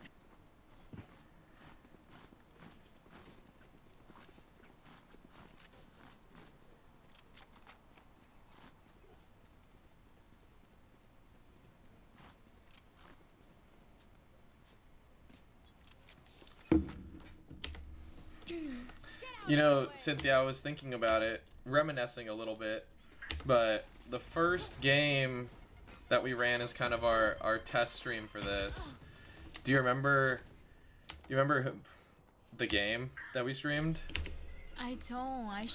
You know, Cynthia, I was thinking about it, reminiscing a little bit, but the first game that we ran as kind of our test stream for this, do you remember the game that we streamed? I don't. I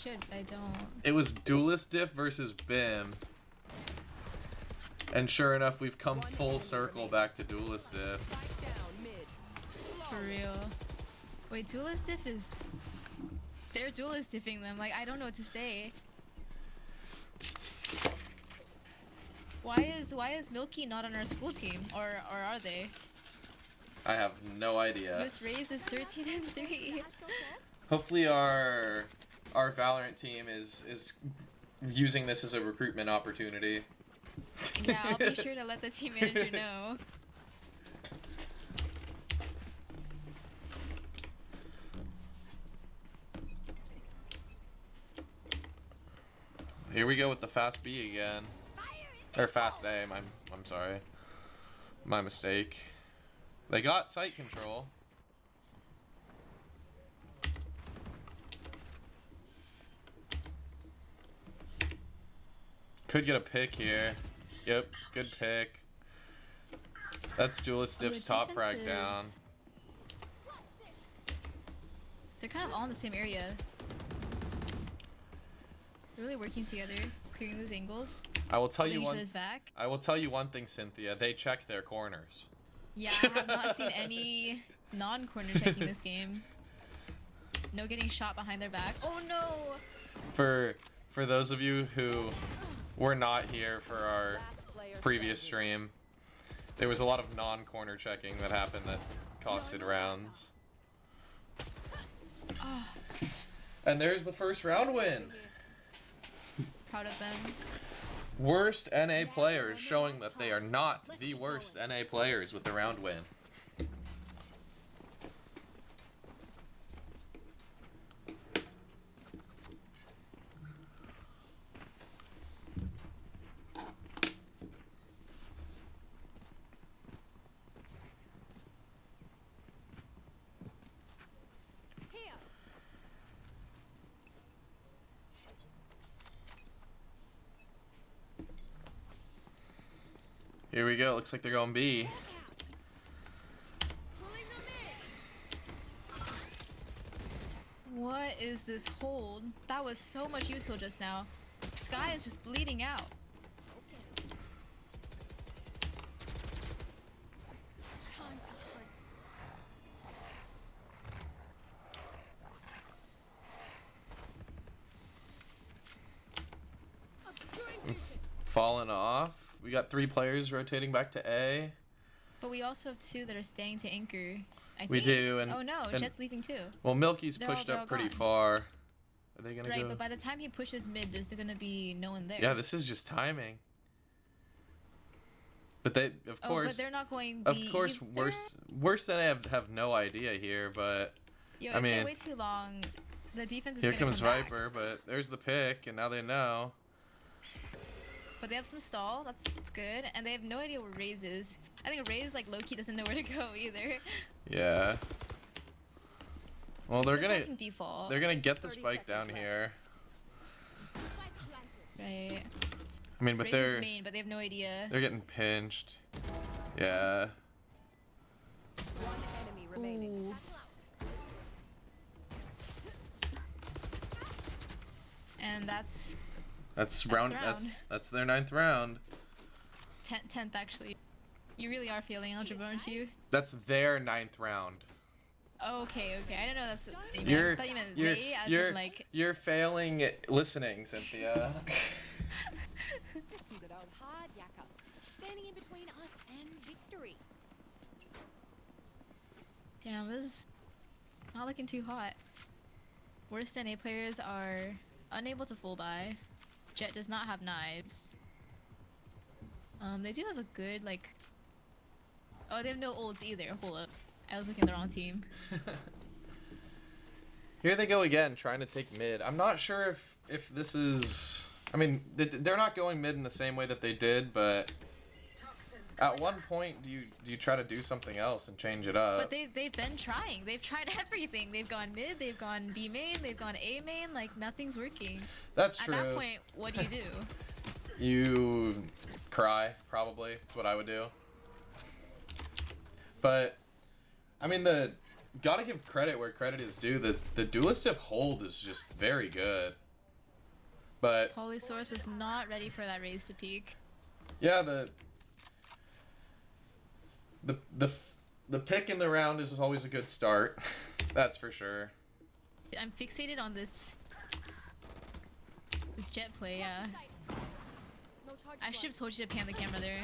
don't. It was Duelist Diff versus BIM. And sure enough, we've come full circle back to Duelist Diff. Spike down mid. For real. Wait, Duelist Diff is... They're Duelist Diffing them. Like, I don't know what to say. Why is Milky not on our school team? Or are they? I have no idea. Miss Raze is 13-3. Hopefully our Valorant team is using this as a recruitment opportunity. Yeah, I'll be sure to let the team manager know. Here we go with the fast B again. Or fast A, I'm sorry. My mistake. They got site control. Could get a pick here. Yep, good pick. That's Duelist Oh, the Diff's top frag defenses- down. They're kind of all in the same area. They're really working together, clearing those angles. I will tell you holding each one. other's back. I will tell you one thing, Cynthia. They check their corners. Yeah, I have not seen any non-corner checking this game. No getting shot behind their back. Oh no! For those of you who were not here for our Last player previous standing. stream, there was a lot of non-corner checking that happened that costed rounds. Ah, And there's the first round win. proud of them. Worst NA players showing that they are not the worst NA players with the round win. Here we go. Looks like they're going B. Pulling them in. What is this hold? That was so much util just now. Sky is just bleeding out. Time to hunt. Obscuring vision. Falling off. We got 3 players rotating back to A. But we also have 2 that are staying to anchor. I We think. do, and oh no, and- Jet's leaving too. Well, Milky's They're all- pushed they're up all pretty gone. far. Are they gonna Right, go? but by the time he pushes mid, there's gonna be no one there. Yeah, this is just timing. But they, of Oh, course, but they're not going of B course, either? worse than I have no idea here. But Yo, I if they mean, wait too long, the defense is here gonna comes come back. Viper. But there's the pick, and now they know. But they have some stall. That's good, and they have no idea where Raze is. I think Raze like Loki doesn't know where to go either. Yeah. Well, Still planting default. they're gonna get the 30 spike down seconds left. here. Spike planted. Right. I mean, but Raze is they're main, but they have no idea. they're getting pinched. Yeah. One enemy remaining. Ooh. And that's That's the round. round. That's their 9th round. 10th actually. You really are feeling algebra, aren't you? That's their 9th round. Okay. I don't know. That's what you meant. You're I thought you meant you're they, as you're in like. you're failing at listening, Cynthia. Just some good old hard yakka. Standing in between us and victory. Damn, this is not looking too hot. Worst NA players are unable to full buy. Jet does not have knives. They do have a good like. Oh, they have no ults either. Hold up, I was looking at the wrong team. Here they go again, trying to take mid. I'm not sure if this is. I mean, they're not going mid in the same way that they did, but at one point, do you try to do something else and change it up? But they've been trying. They've tried everything. They've gone mid. They've gone B main. They've gone A main. Like nothing's working. That's true. At that point, what do you do? You cry, probably. That's what I would do. But I mean, gotta give credit where credit is due. The dualistic hold is just very good. But Polysource was not ready for that raise to peak. yeah, the pick in the round is always a good start. That's for sure. I'm fixated on this jet play. Yeah, No charge. I should have told you to pan the camera there.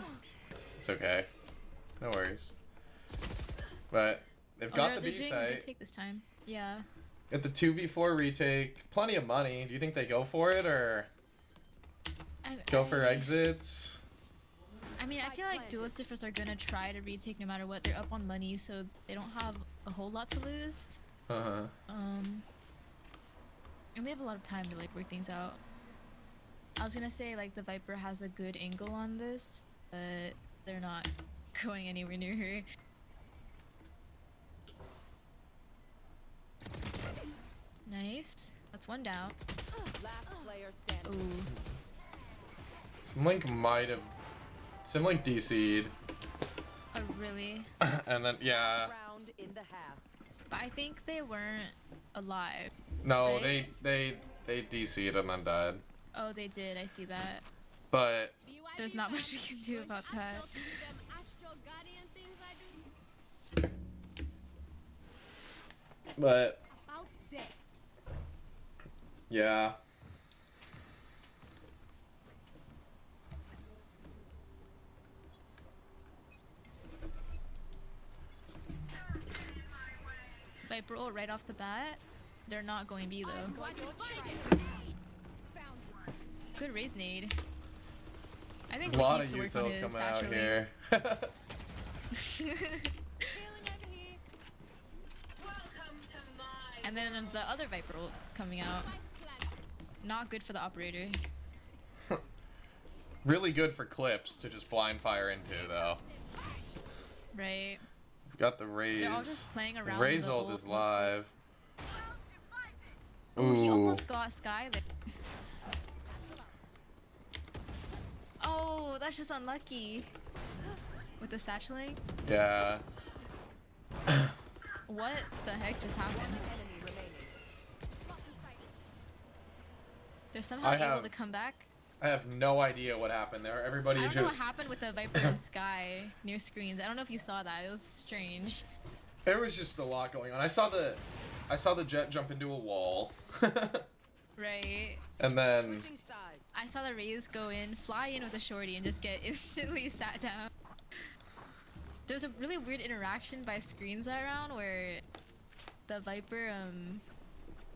It's okay. No worries. But they've Oh, got the they're B doing a good site. take this time. Yeah. Got the 2v4 retake. Plenty of money. Do you think they go for it or go for exits? I mean, I feel like dualistifers are gonna try to retake no matter what. They're up on money, so they don't have a whole lot to lose. Uh-huh. And they have a lot of time to like work things out. I was gonna say like the Viper has a good angle on this, but they're not going anywhere near her. Nice. That's one down. Last player standing. Ooh. Simlink might have. Simlink DC'd. Oh, really? And then, yeah. Round in the half. But I think they weren't alive. No, Right? they DC'd and then died. Oh, they did. I see that. But There's not much we can do about that. But Out there. yeah. Viper ult right off the bat. They're not going B though. Good raise nade. I think A Wick lot needs of to work on util his coming out actually. here. And then the other Viper ult coming out. Not good for the operator. Really good for clips to just blind fire into though. Right. We've got the raise. They're all just playing around. Raise the ult ult is mostly. live. Oh, he Ooh. almost got Sky there. Oh, no, that's just unlucky. With the satcheling? Yeah. What the heck just happened? Enemy remaining. They're somehow I able have- to come back. I have no idea what happened there. Everybody I don't know what just... happened with the Viper and Sky near screens. I don't know if you saw that. It was strange. There was just a lot going on. I saw the jet jump into a wall. Right. And then... Switching sides. I saw the Raze go in, fly in with a shorty, and just get instantly sat down. There was a really weird interaction by screens that round where the Viper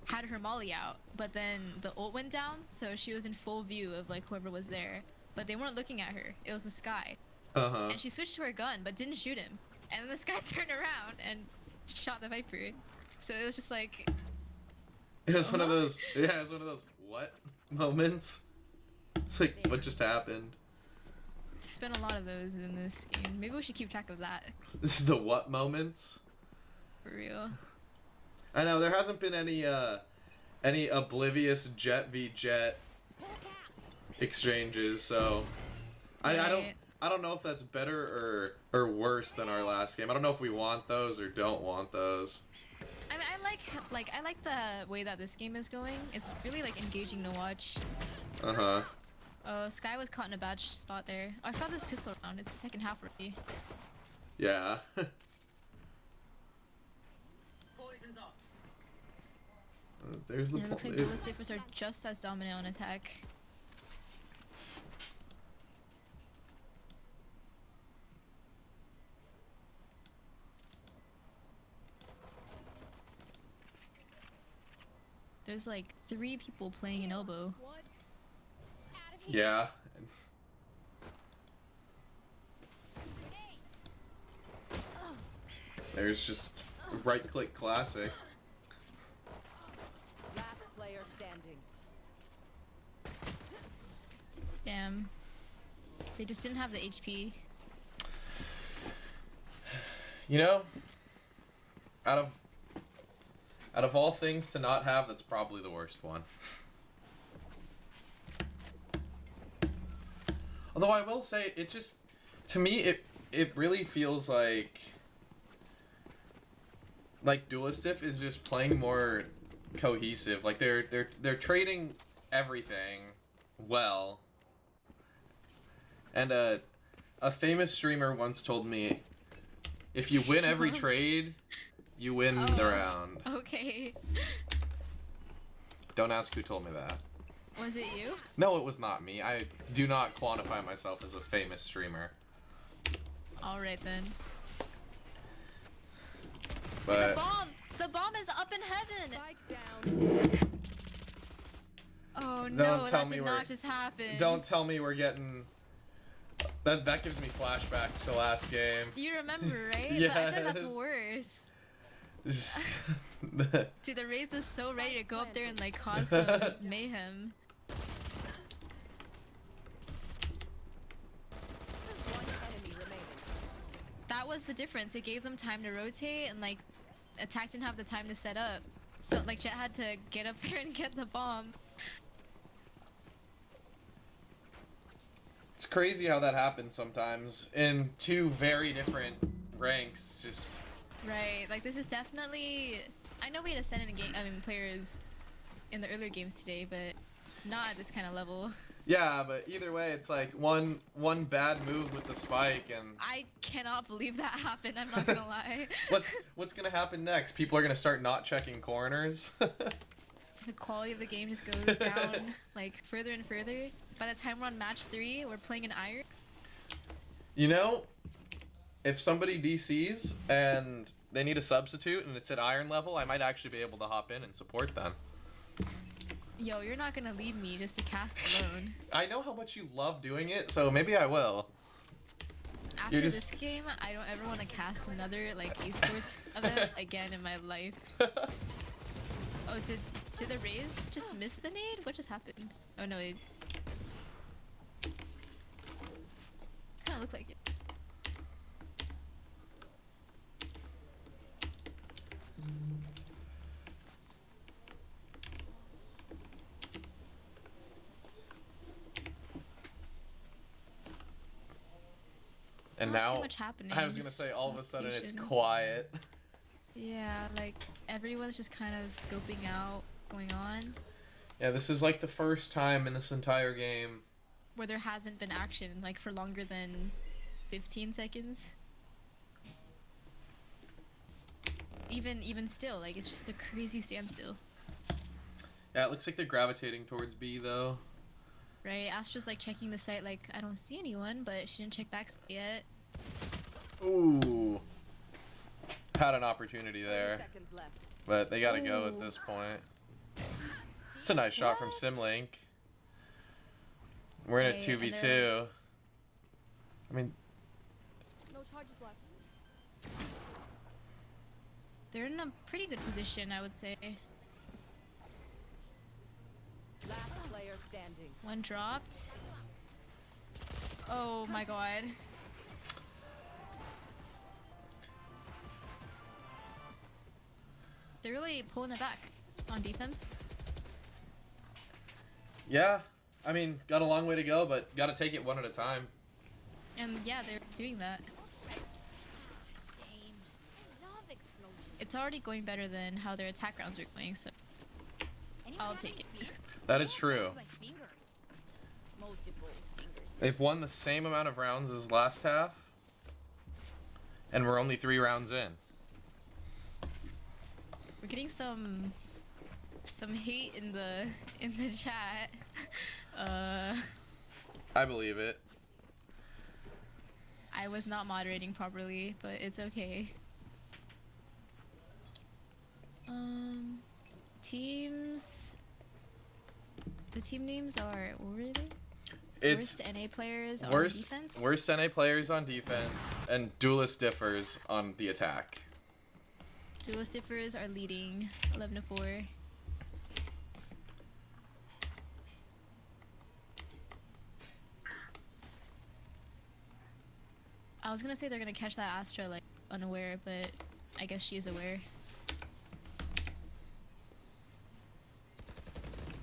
had her molly out, but then the ult went down, so she was in full view of like whoever was there. But they weren't looking at her. It was the Sky. Uh-huh. And she switched to her gun, but didn't shoot him. And then this guy turned around and shot the Viper. So it was just like, It was one of those... Yeah, it was one of those what moments. It's like, what just happened? they spent a lot of those in this game. Maybe we should keep track of that, This is the what moments? for real. I know, there hasn't been any oblivious jet v jet exchanges, so... Right. I don't know if that's better or worse than our last game. I don't know if we want those or don't want those. I mean, I like the way that this game is going. It's really like engaging to watch. Uh-huh. Oh, Sky was caught in a bad spot there. Oh, I found this pistol round. It's the second half already. Yeah. There's the And it looks like there's- duelist differs are just as dominant on attack. There's like 3 people playing an elbow. What? Out of here. Yeah. There's just right-click classic. Last player standing. Damn. They just didn't have the HP. You know, out of all things to not have, that's probably the worst one. Although I will say, it just, to me, it really feels like Duelist Diff is just playing more cohesive. Like they're trading everything well. And a famous streamer once told me, if you win every trade, you win the Oh. round. Okay. Don't ask who told me that. Was it you? No, it was not me. I do not quantify myself as a famous streamer. Alright then. The But bomb! The bomb is up in heaven! Spike down. Oh Don't no, tell that me did we're- not just happen. don't tell me we're getting... That gives me flashbacks to last game. You remember, right? But I bet that's Yes. worse. Just- Dude, the Raze was so ready to go up there and like cause some mayhem. One enemy remaining. That was the difference. It gave them time to rotate and like attack didn't have the time to set up. So like Jet had to get up there and get the bomb. It's crazy how that happens sometimes in 2 very different ranks. Just Right. Like this is definitely. I know we had Ascendant game. I mean players in the earlier games today, but not at this kind of level. yeah, but either way, it's like one bad move with the spike, and I cannot believe that happened. I'm not gonna lie. what's gonna happen next? People are gonna start not checking corners. The quality of the game just goes down like further and further. By the time we're on match 3, we're playing an iron. You know, if somebody DCs and they need a substitute and it's at iron level, I might actually be able to hop in and support them. Yo, you're not gonna leave me just to cast alone. I know how much you love doing it, so maybe I will. After just- this game, I don't ever want to cast another like esports event again in my life. Oh, did the Raze just miss the nade? What just happened? Oh no, it kind of looked like it. And not now too much happening. I was gonna just say all of a some sudden it's execution. quiet. Yeah, like everyone's just kind of scoping out going on Yeah, this is like the first time in this entire game. where there hasn't been action like for longer than 15 seconds. Even still, like it's just a crazy standstill. Yeah, it looks like they're gravitating towards B though. Right? Astra's like checking the site like I don't see anyone, but she didn't check back yet. Ooh. Had an opportunity 30 there, seconds left. but they gotta go at Ooh. this point. It's a nice shot from What? Simlink. We're in a Right, 2v2. I mean, No charges left. They're in a pretty good position, I would say. Last player standing. One dropped. Oh my god. They're really pulling it back on defense. yeah. I mean, got a long way to go, but gotta take it one at a time. And yeah, they're doing that. Shame. I love explosions. It's already going better than how their attack rounds are going, so Anyone I'll have take any it. speeds? That is true. My fingers. Multiple fingers. They've won the same amount of rounds as last half, and we're only 3 rounds in. We're getting some hate in the chat. I believe it. I was not moderating properly, but it's okay. Teams. The team names are what were they? It's Worst NA players on worst defense. worst NA players on defense, and Duelist differs on the attack. Duo stiffers are leading 11-4. I was gonna say they're gonna catch that Astra like unaware, but I guess she is aware.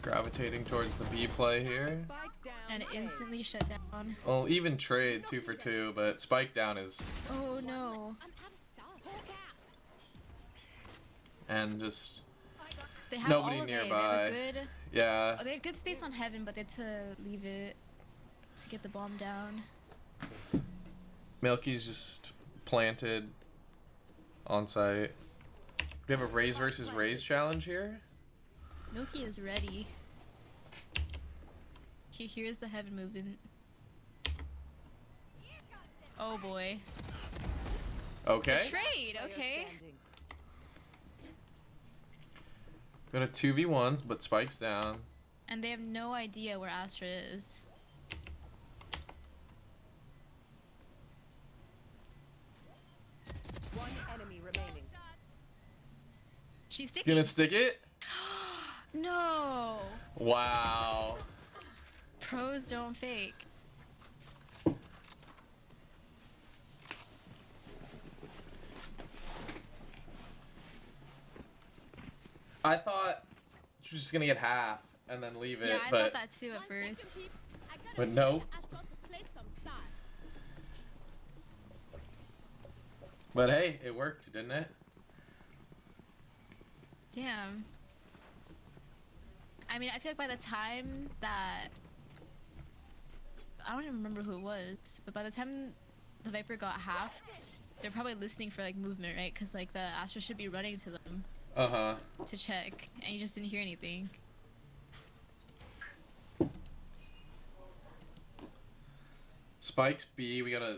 Gravitating towards the B play here. Spike down. And A. instantly shut down. Well, even trade 2 for 2, but spike down is Oh no. I'm out of stuff. Hawk out. and just They have Nobody all of nearby. A. They have a good yeah. oh, they had good space on heaven, but they had to leave it to get the bomb down. Milky's just planted on site. Do we have a Raze versus Raze challenge here? Milky is ready. He hears the heaven movement. Oh boy. Okay. The trade, Player okay. standing. Got a 2v1s, but spikes down. And they have no idea where Astra is. One enemy remaining. She's sticking. Gonna stick it? No. Wow. Pros don't fake. I thought she was just gonna get half and then leave it, Yeah, I but thought that too at 1 second, first. peeps. I gotta But visit no. Astra to play some stars. but hey, it worked, didn't it? Damn. I mean, I feel like by the time that I don't even remember who it was, but by the time the Viper got half, they're probably listening for like movement, right? Because like the Astra should be running to them Uh-huh. to check, and you just didn't hear anything. Spikes B, we got a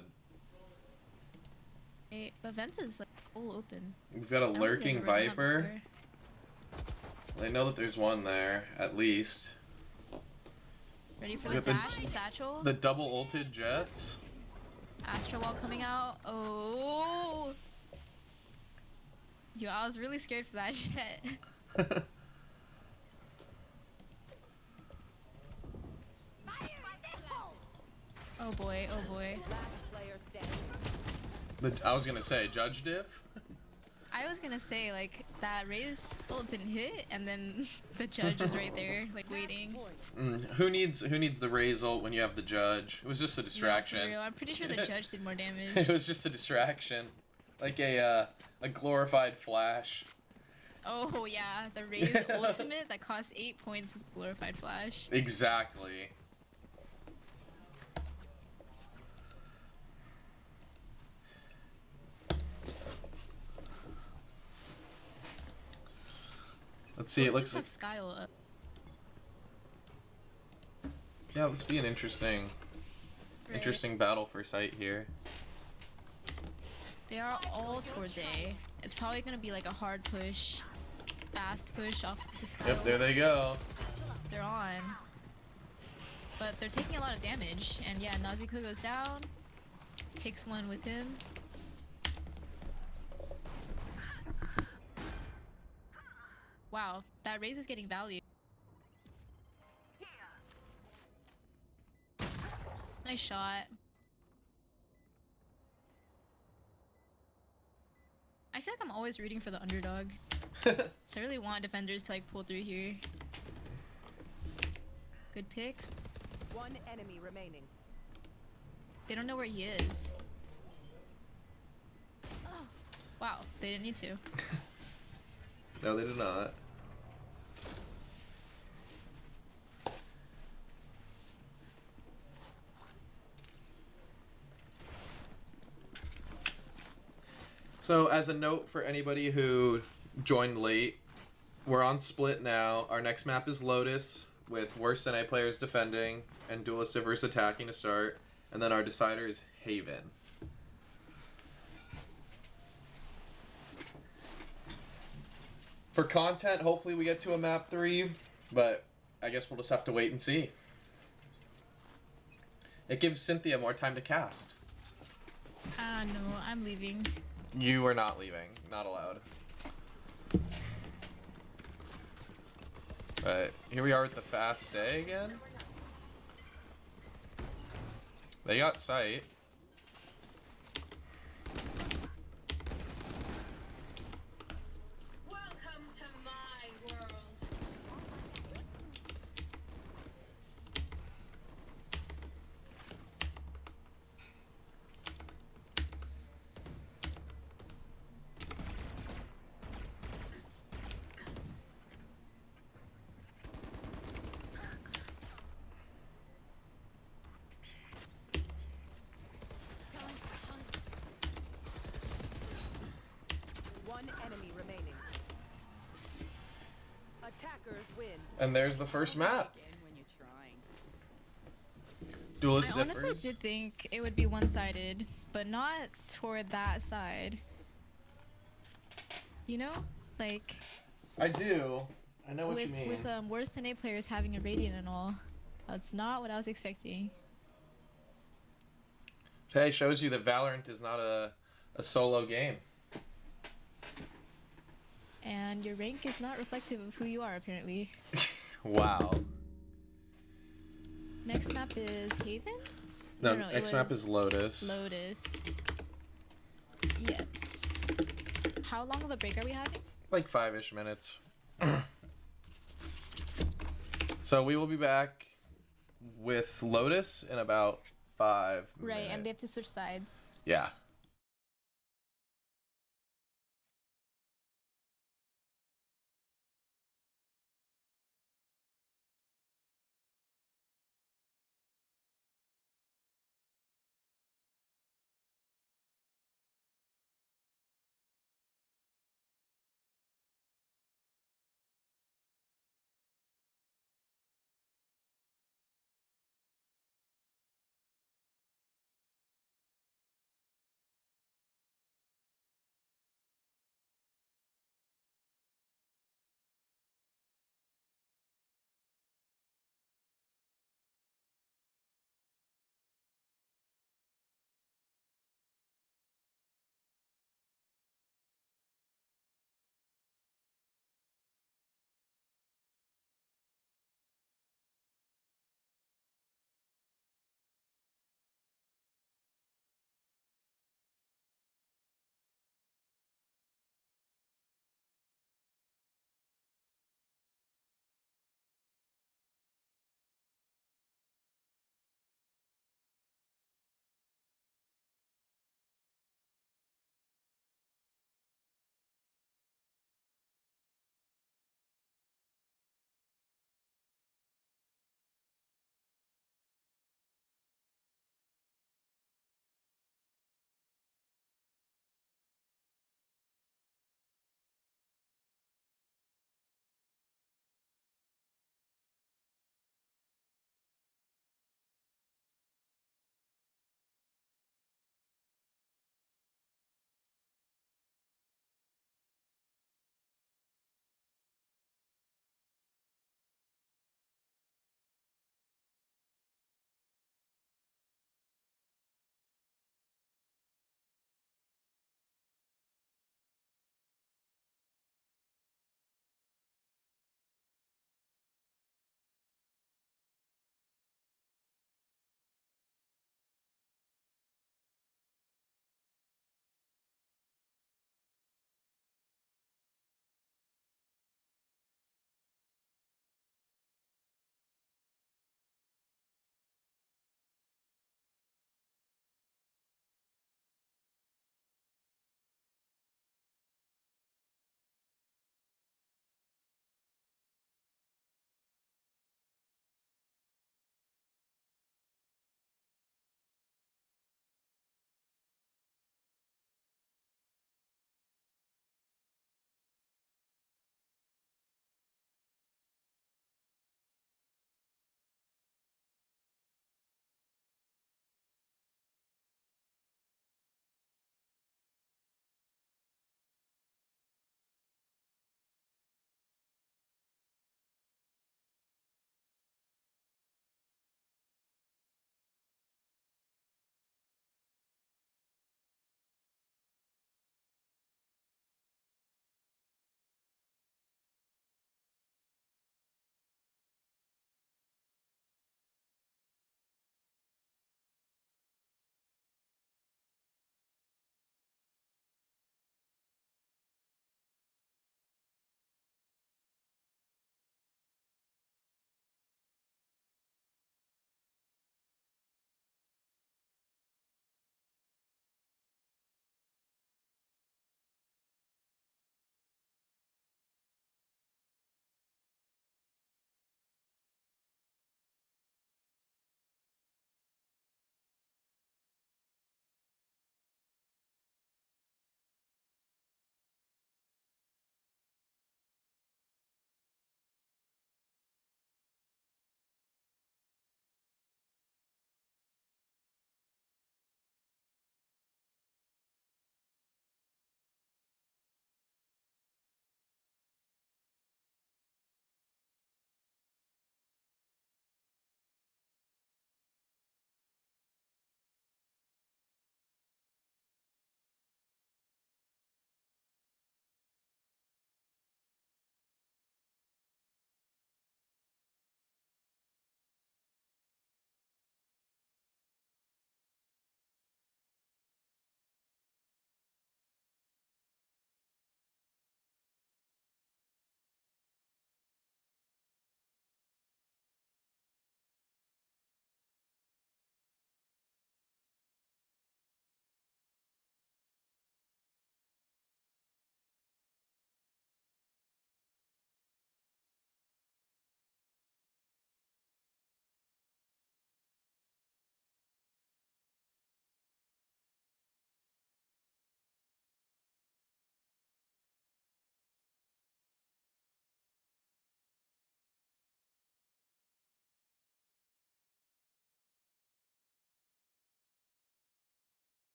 Right? But Vents is like full open. we've got a I don't think I've lurking ever done that Viper. before. They know that there's one there, at least. Ready for We the got the- dash and satchel? The double ulted Jets. Astra wall coming out. Oh. Yo, I was really scared for that jet. Oh boy, oh boy. Last player standing. I was gonna say, Judge Diff? I was gonna say, like, that Raze ult didn't hit, and then the judge is right there, like, waiting. Who needs the Raze ult when you have the judge? It was just a No, distraction. for real. I'm pretty sure the judge did more It damage. was just a distraction, like a glorified flash. Oh, yeah. The Raze ultimate that costs 8 points is glorified flash. Exactly. Let's see. It looks like Skyle up. yeah. This be an interesting battle for sight here. They are all towards A. It's probably gonna be like a hard push, fast push off the Skyle. Yep, there they go. They're on. But they're taking a lot of damage. And yeah, Naziku goes down. Takes one with him. Wow, that Raze is getting value. Nice shot. I feel like I'm always rooting for the underdog. So I really want defenders to like pull through here. Good picks. One enemy remaining. They don't know where he is. Wow, they didn't need to. No, they did not. So, as a note for anybody who joined late, we're on split now. Our next map is Lotus, with worst NA players defending and Duelist Divers attacking to start. And then our decider is Haven. For content, hopefully we get to a map 3, but I guess we'll just have to wait and see. It gives Cynthia more time to cast. Ah, no, I'm leaving. You are not leaving. Not allowed. But here we are with the fast stay again. They got sight. Welcome to my world. Time to hunt. One enemy remaining. Attackers win. And there's the first map. Again when you're trying. Duelist I honestly Zippers. did think it would be one-sided, but not toward that side. You know? Like, I do. I know what you mean. with worse NA players having a Radiant and all. That's not what I was expecting. Hey, shows you that Valorant is not a solo game. And your rank is not reflective of who you are, apparently. Wow. Next map is Haven? No, it next map is was Lotus. Lotus. Yes. How long of a break are we having? Like 5-ish minutes. So we will be back with Lotus in about 5 minutes. Right, and they have to switch sides. Yeah.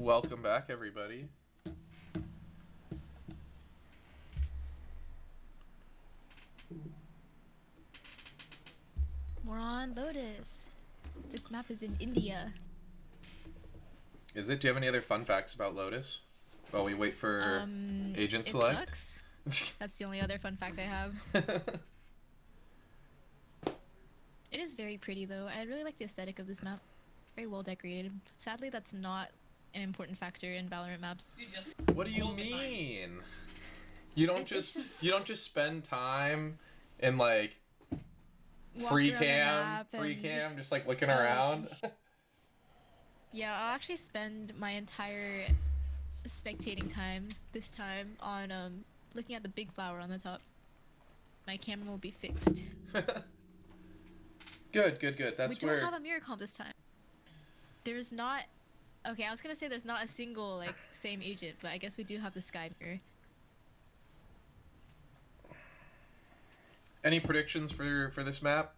Welcome back, everybody. We're on Lotus. This map is in India. Is it? Do you have any other fun facts about Lotus? While we wait for agent It select. sucks. That's the only other fun fact I have. It is very pretty though. I really like the aesthetic of this map. Very well decorated. Sadly, that's not an important factor in Valorant maps. What do you mean? You don't It's just- you don't just spend time in like Walk free around the cam, map and- just like looking Oh. around. Yeah, I'll actually spend my entire spectating time this time on looking at the big flower on the top. My camera will be fixed. Good. That's we where. don't have a mirror comp this time. There's not. Okay, I was gonna say there's not a single like same agent, but I guess we do have the sky mirror. Any predictions for this map?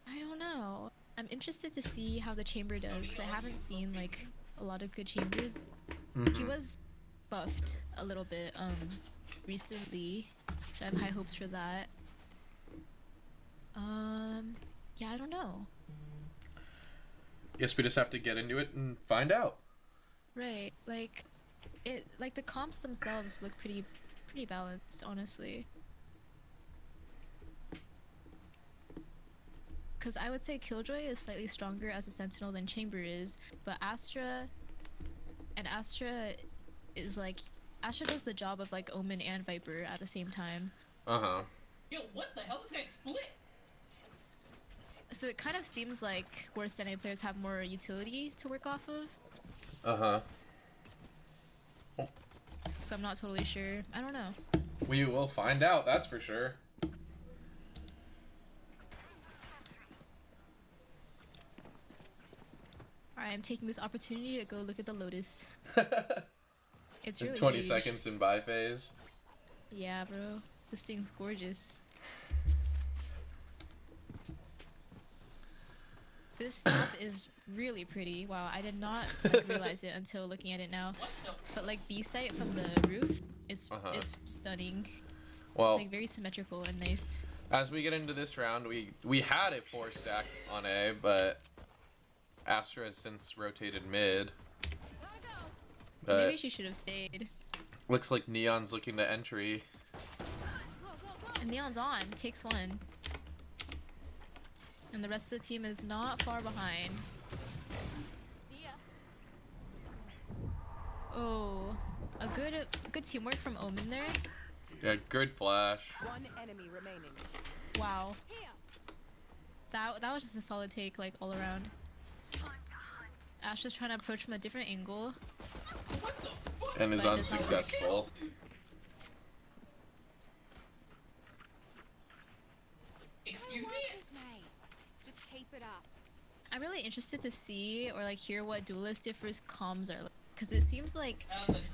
I don't know. I'm interested to see how the chamber does because I haven't seen like a lot of good chambers. He was buffed a little bit recently, so I have high hopes for that. Yeah, I don't know. Guess we just have to get into it and find out. Right, like the comps themselves look pretty balanced, honestly. Because I would say Killjoy is slightly stronger as a Sentinel than Chamber is, but Astra is like Astra does the job of like Omen and Viper at the same time. Uh-huh. Yo, what the hell? This guy split! So it kind of seems like where Sentinel players have more utility to work off of. Uh-huh. So I'm not totally sure. I don't know. We will find out, that's for sure. Alright, I'm taking this opportunity to go look at the Lotus. It's really 20 huge. seconds in buy phase. Yeah, bro. This thing's gorgeous. This map is really pretty. Wow, I did not like, realize it until looking at it now. But like B-site from the roof, it's stunning. Well, It's like very symmetrical and nice. as we get into this round, we had a 4-stack on A, but Astra has since rotated mid. But Maybe she should have stayed. looks like Neon's looking to entry. And Neon's on, takes one. And the rest of the team is not far behind. See ya. Oh, a good teamwork from Omen there. Yeah, good flash. One enemy remaining. Wow. That was just a solid take, like all around. Ash just trying to approach from a different angle. And is But it does not work. unsuccessful. Excuse me? Just keep it up. I'm really interested to see or like hear what duelist differs comms are like. Because it seems like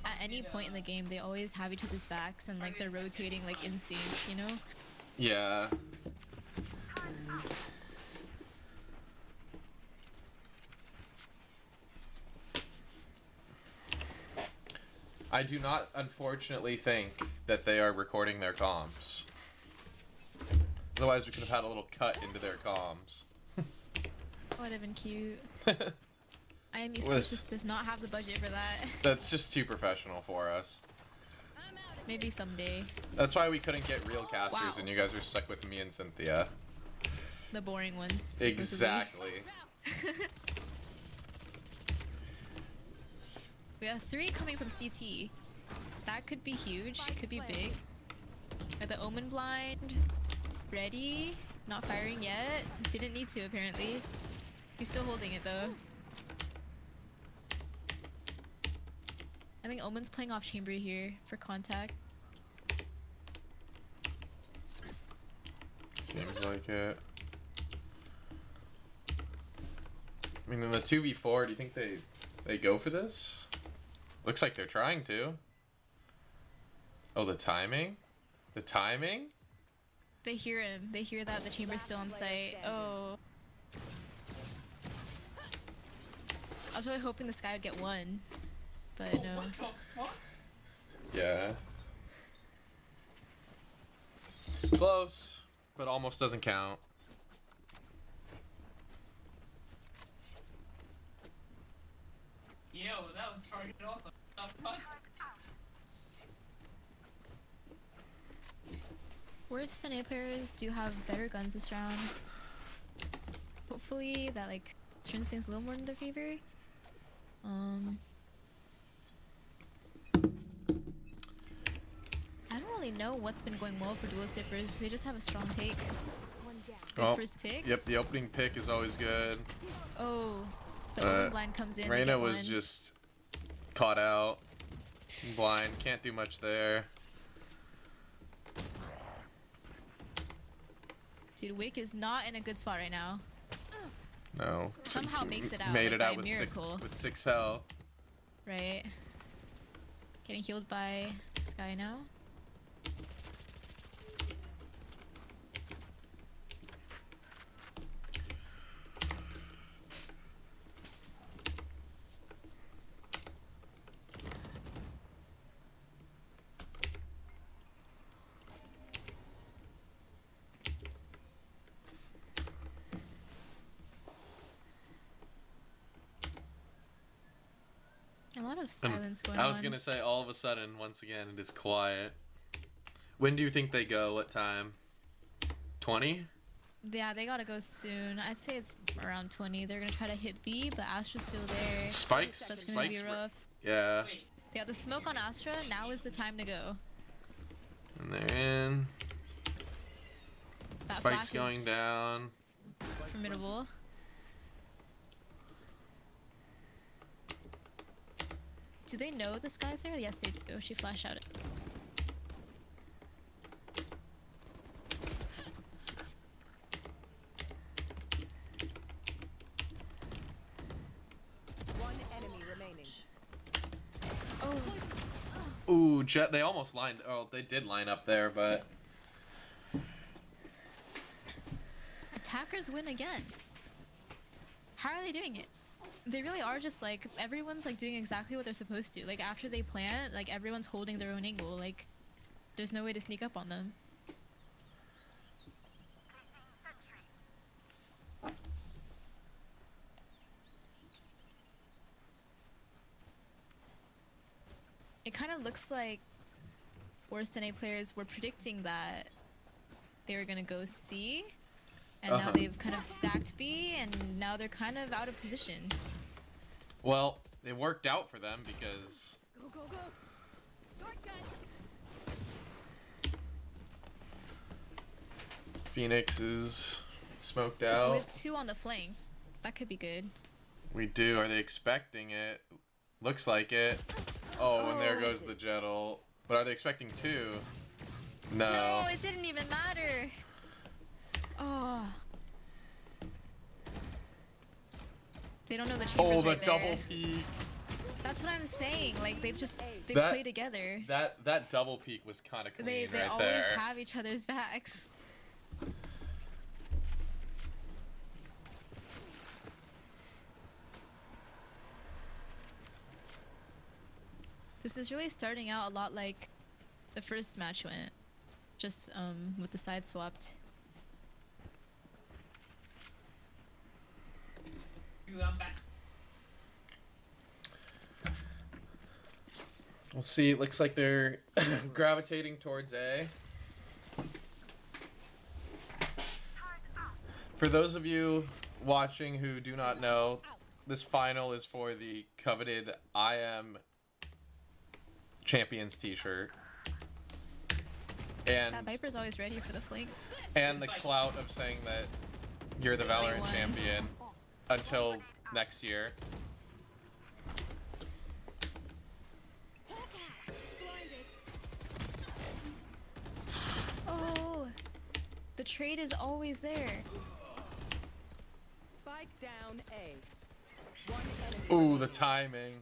at any point in the game they always have each other's backs and like they're rotating like in sync, you know? Yeah. I do not, unfortunately, think that they are recording their comms. Otherwise, we could have had a little cut into their comms. That would have been cute. I am East Was- Coast just does not have the budget for that. That's just too professional for us. Maybe someday. That's why we couldn't get real casters, Wow. and you guys are stuck with me and Cynthia. The boring ones. supposedly. Exactly. We have 3 coming from CT. That could be huge. Could be big. Got the Omen blind. Ready. Not firing yet. Didn't need to apparently. He's still holding it though. I think Omen's playing off chamber here for contact. Seems like it. I mean, in the 2v4, do you think they go for this? Looks like they're trying to. Oh, the timing? The timing? They hear him. They hear that the chamber's still on site. Oh. was really hoping this guy would get one, but no. What the fuck? Yeah. Close, but almost doesn't count. Yo, that was target also. The fuck? Worst NA players do have better guns this round. Hopefully that like turns things a little more in their favor. I don't really know what's been going well for duelist dippers. They just have a strong take. One down. Good Oh, first pick. Yep, the opening pick is always good. Oh, the open blind comes in. they Reyna get was one. just caught out. Blind, can't do much there. Dude, Wick is not in a good spot right now. No. Somehow makes it out. Made like, it by out a with miracle. six health. Right. Getting healed by Sky now. A lot of silence going on. I was gonna say, all of a sudden, once again, it is quiet. When do you think they go? What time? 20? Yeah, they gotta go soon. I'd say it's around 20. They're gonna try to hit B, but Astra's still there. Spikes? So it's gonna be Spikes? rough. Yeah. Wait, Yeah, the smoke on Astra, now is the time to go. And they're in. That Spike's flash going is down. formidable. Do they know this guy's there? Yes, they do. She flashed out it. One enemy remaining. Oh, Ooh, Jet, they almost lined. Oh, they did line up there, but. attackers win again. How are they doing it? They really are just like, everyone's like doing exactly what they're supposed to. Like after they plant, like everyone's holding their own angle. Like there's no way to sneak up on them. It kind of looks like worst NA players were predicting that they were gonna go C, and now they've kind of stacked B, and now they're kind of out of position. Well, it worked out for them because. Go, go, go. Shotgun. Phoenix is smoked We out. have 2 on the flank. That could be good. We do. Are they expecting it? Looks like it. Oh, and there Oh. goes the Jet ult. But are they expecting 2? No. No, it didn't even matter. Oh. They don't know the chambers Oh, the right double there. peek. That's what I'm saying. Like they That- play together. That double peek was kind of clean They right always there. have each other's backs. This is really starting out a lot like the first match went, just with the side swapped. dude, I'm back. We'll see. It looks like they're gravitating towards A. For those of you watching who do not know, this final is for the coveted I Am Champions t-shirt. And That Viper's always ready for the flank. the clout of saying that you're the Valorant won. champion until next year. Blinded. Oh, the trade is always there. Spike down A. One enemy. Ooh, remaining. the timing.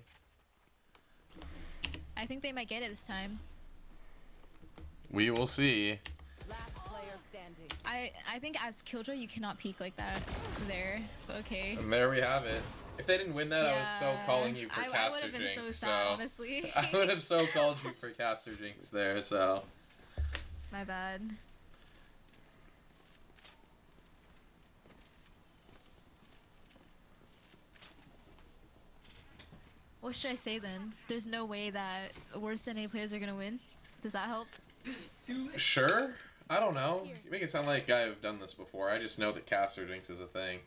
I think they might get it this time. We will see. Last player standing. I think as Killjoy you cannot peek like that there. But okay. And there we have it. If they didn't win that, I was so calling you for I would Caster have been Jinx. so sad, honestly. I would have so called you for Caster Jinx there. So My bad. What should I say then? There's no way that worse than A players are gonna win. Does that help? sure. I don't know. You make it sound like I've done this before. I just know that Caster Jinx is a thing.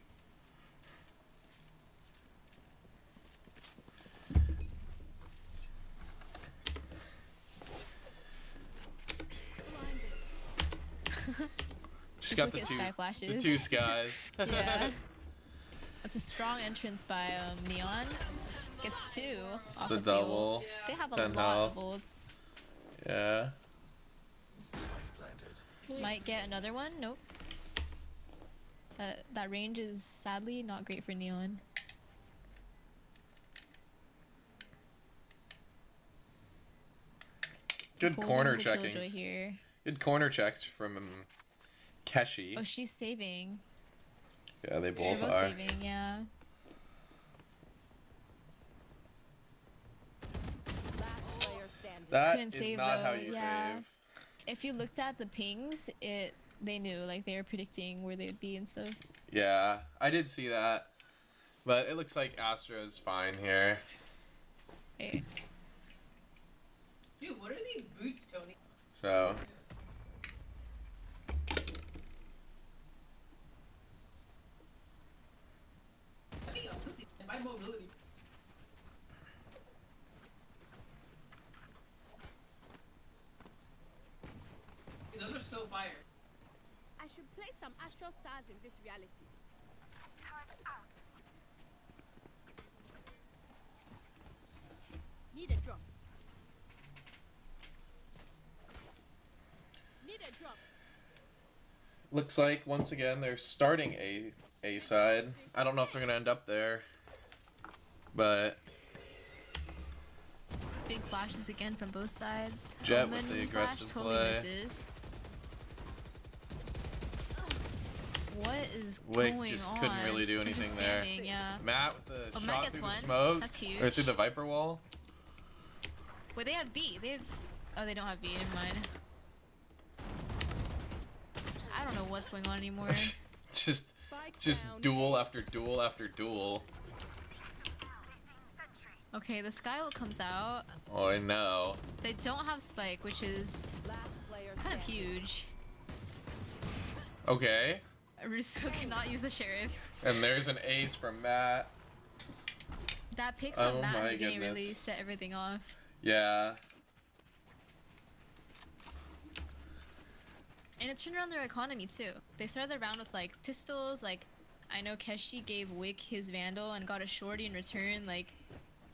Just got Look the at two, sky the flashes. two skies. Yeah. That's a strong entrance by Neon. Gets 2 off The of fuel. double. They have a 10 lot health. of bolts. Yeah. Might get another one. Nope. That range is sadly not great for Neon. Good Holding corner the Killjoy checkings. here. Good corner checks from Keshi. Oh, she's saving. Yeah, they They're both both are. saving, yeah. Last player standing. That Couldn't is save, not how though, you yeah. save. If you looked at the pings, they knew, like, they were predicting where they would be and stuff. Yeah, I did see that. But it looks like Astra's fine here. Hey. Dude, what are these boots, Tony? So, I think I'm pussy. My mobility. Dude, those are so fire. I should play some Astral Stars in this reality. Need a drop. Need a drop. looks like once again they're starting A side. I don't know if they're gonna end up there, but Big flashes again from both sides. Jet with Omen the flash aggressive totally play. misses. What is Wick going just on? couldn't really do They're just anything there. standing, yeah. Matt with the Oh, Matt shot gets through the one. smoke That's huge. or through the Viper wall. Wait, they have B. They have. Oh, they don't have B. Never mind. I don't know what's going on anymore. just Spike just down. duel after duel after duel. Okay, the Skylo comes out. Oh, I know. They don't have Spike, which is Last player kind of standing. huge. Okay, Russo cannot use the Sheriff. and there's an ace from Matt. That pick from Oh Matt in my the game really goodness. set everything off. Yeah. And it turned around their economy too. They started the round with like pistols, like I know Keshi gave Wick his Vandal and got a shorty in return. Like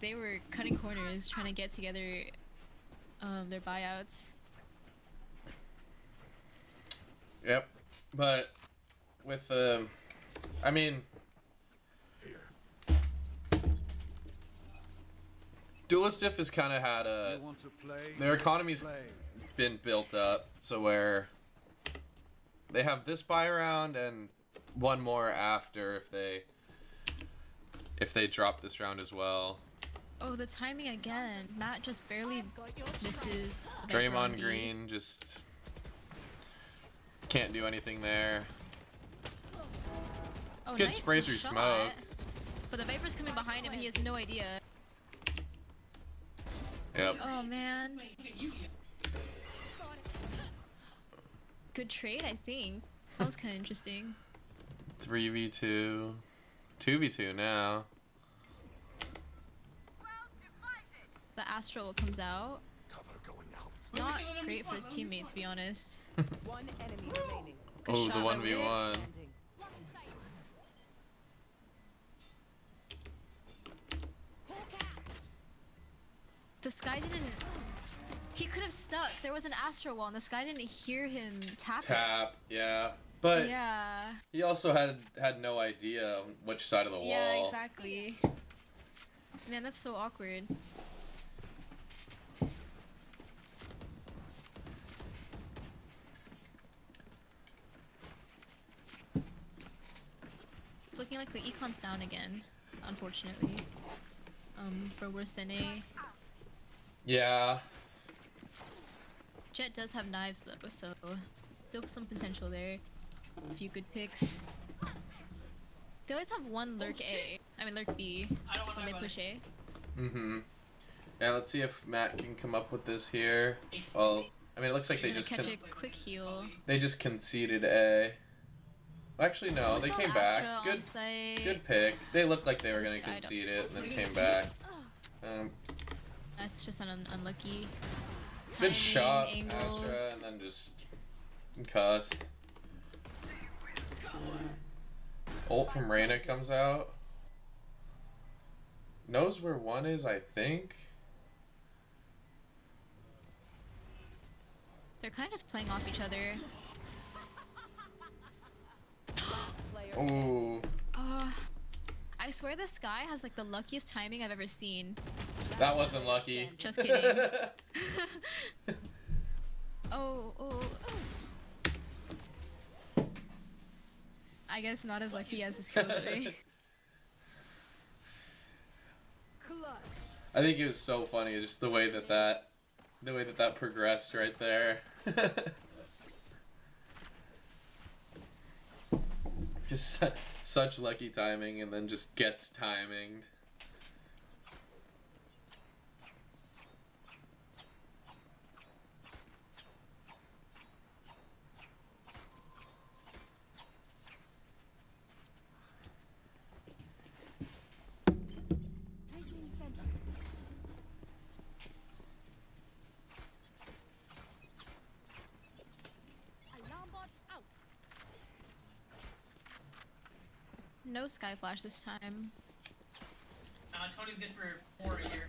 they were cutting corners trying to get together their buyouts. Yep. But with the, I mean, Duelist has kind of had a, You want to play? their economy's Play. been built up, so where they have this buy round and one more after if they drop this round as well. Oh, the timing again. Matt just barely Got your misses. Viper on Draymond B. Green just can't do anything there. Oh, Good nice spray through shot. smoke. But the Viper's coming behind him and he has no idea. Yep. Oh man. You Good trade, I think. That was kind of interesting. 3v2. 2v2 now. The Astral comes out. Cover going out. Not great for his teammate, to be honest. One enemy remaining. Good Oh, the shot by 1v1. Standing. The Sky didn't. He could have stuck. There was an Astro wall, and the Sky didn't hear him tap it. Tap, yeah. But Yeah. he also had no idea which side of the wall. Yeah, exactly. Man, that's so awkward. It's looking like the econ's down again. unfortunately. For worse than A. Yeah. Jet does have knives though, so still some potential there. A few good picks. They always have one lurk A. I mean lurk B I don't want when they my push A. Mm-hmm. Yeah, let's see if Matt can come up with this here. Well, I mean, it looks like they Gonna just catch a quick heal. they just conceded A. Actually, no, We they saw came Astra back. on Good, site. good pick. They looked like they were This gonna guy concede it and then came back. That's just an unlucky Good timing, shot, angles. Astra, and then just concussed. Ult from Reyna comes out. Knows where one is, I think. They're kind of just playing off each other. Ooh, I swear this guy has like the luckiest timing I've ever seen. that wasn't lucky. Just kidding. Oh. I guess not as lucky as his killjoy. I think it was so funny, just the way that progressed right there. Just such lucky timing, and then just gets timinged. Alarm bot out. No sky flash this time. Tony's good for 4 a year.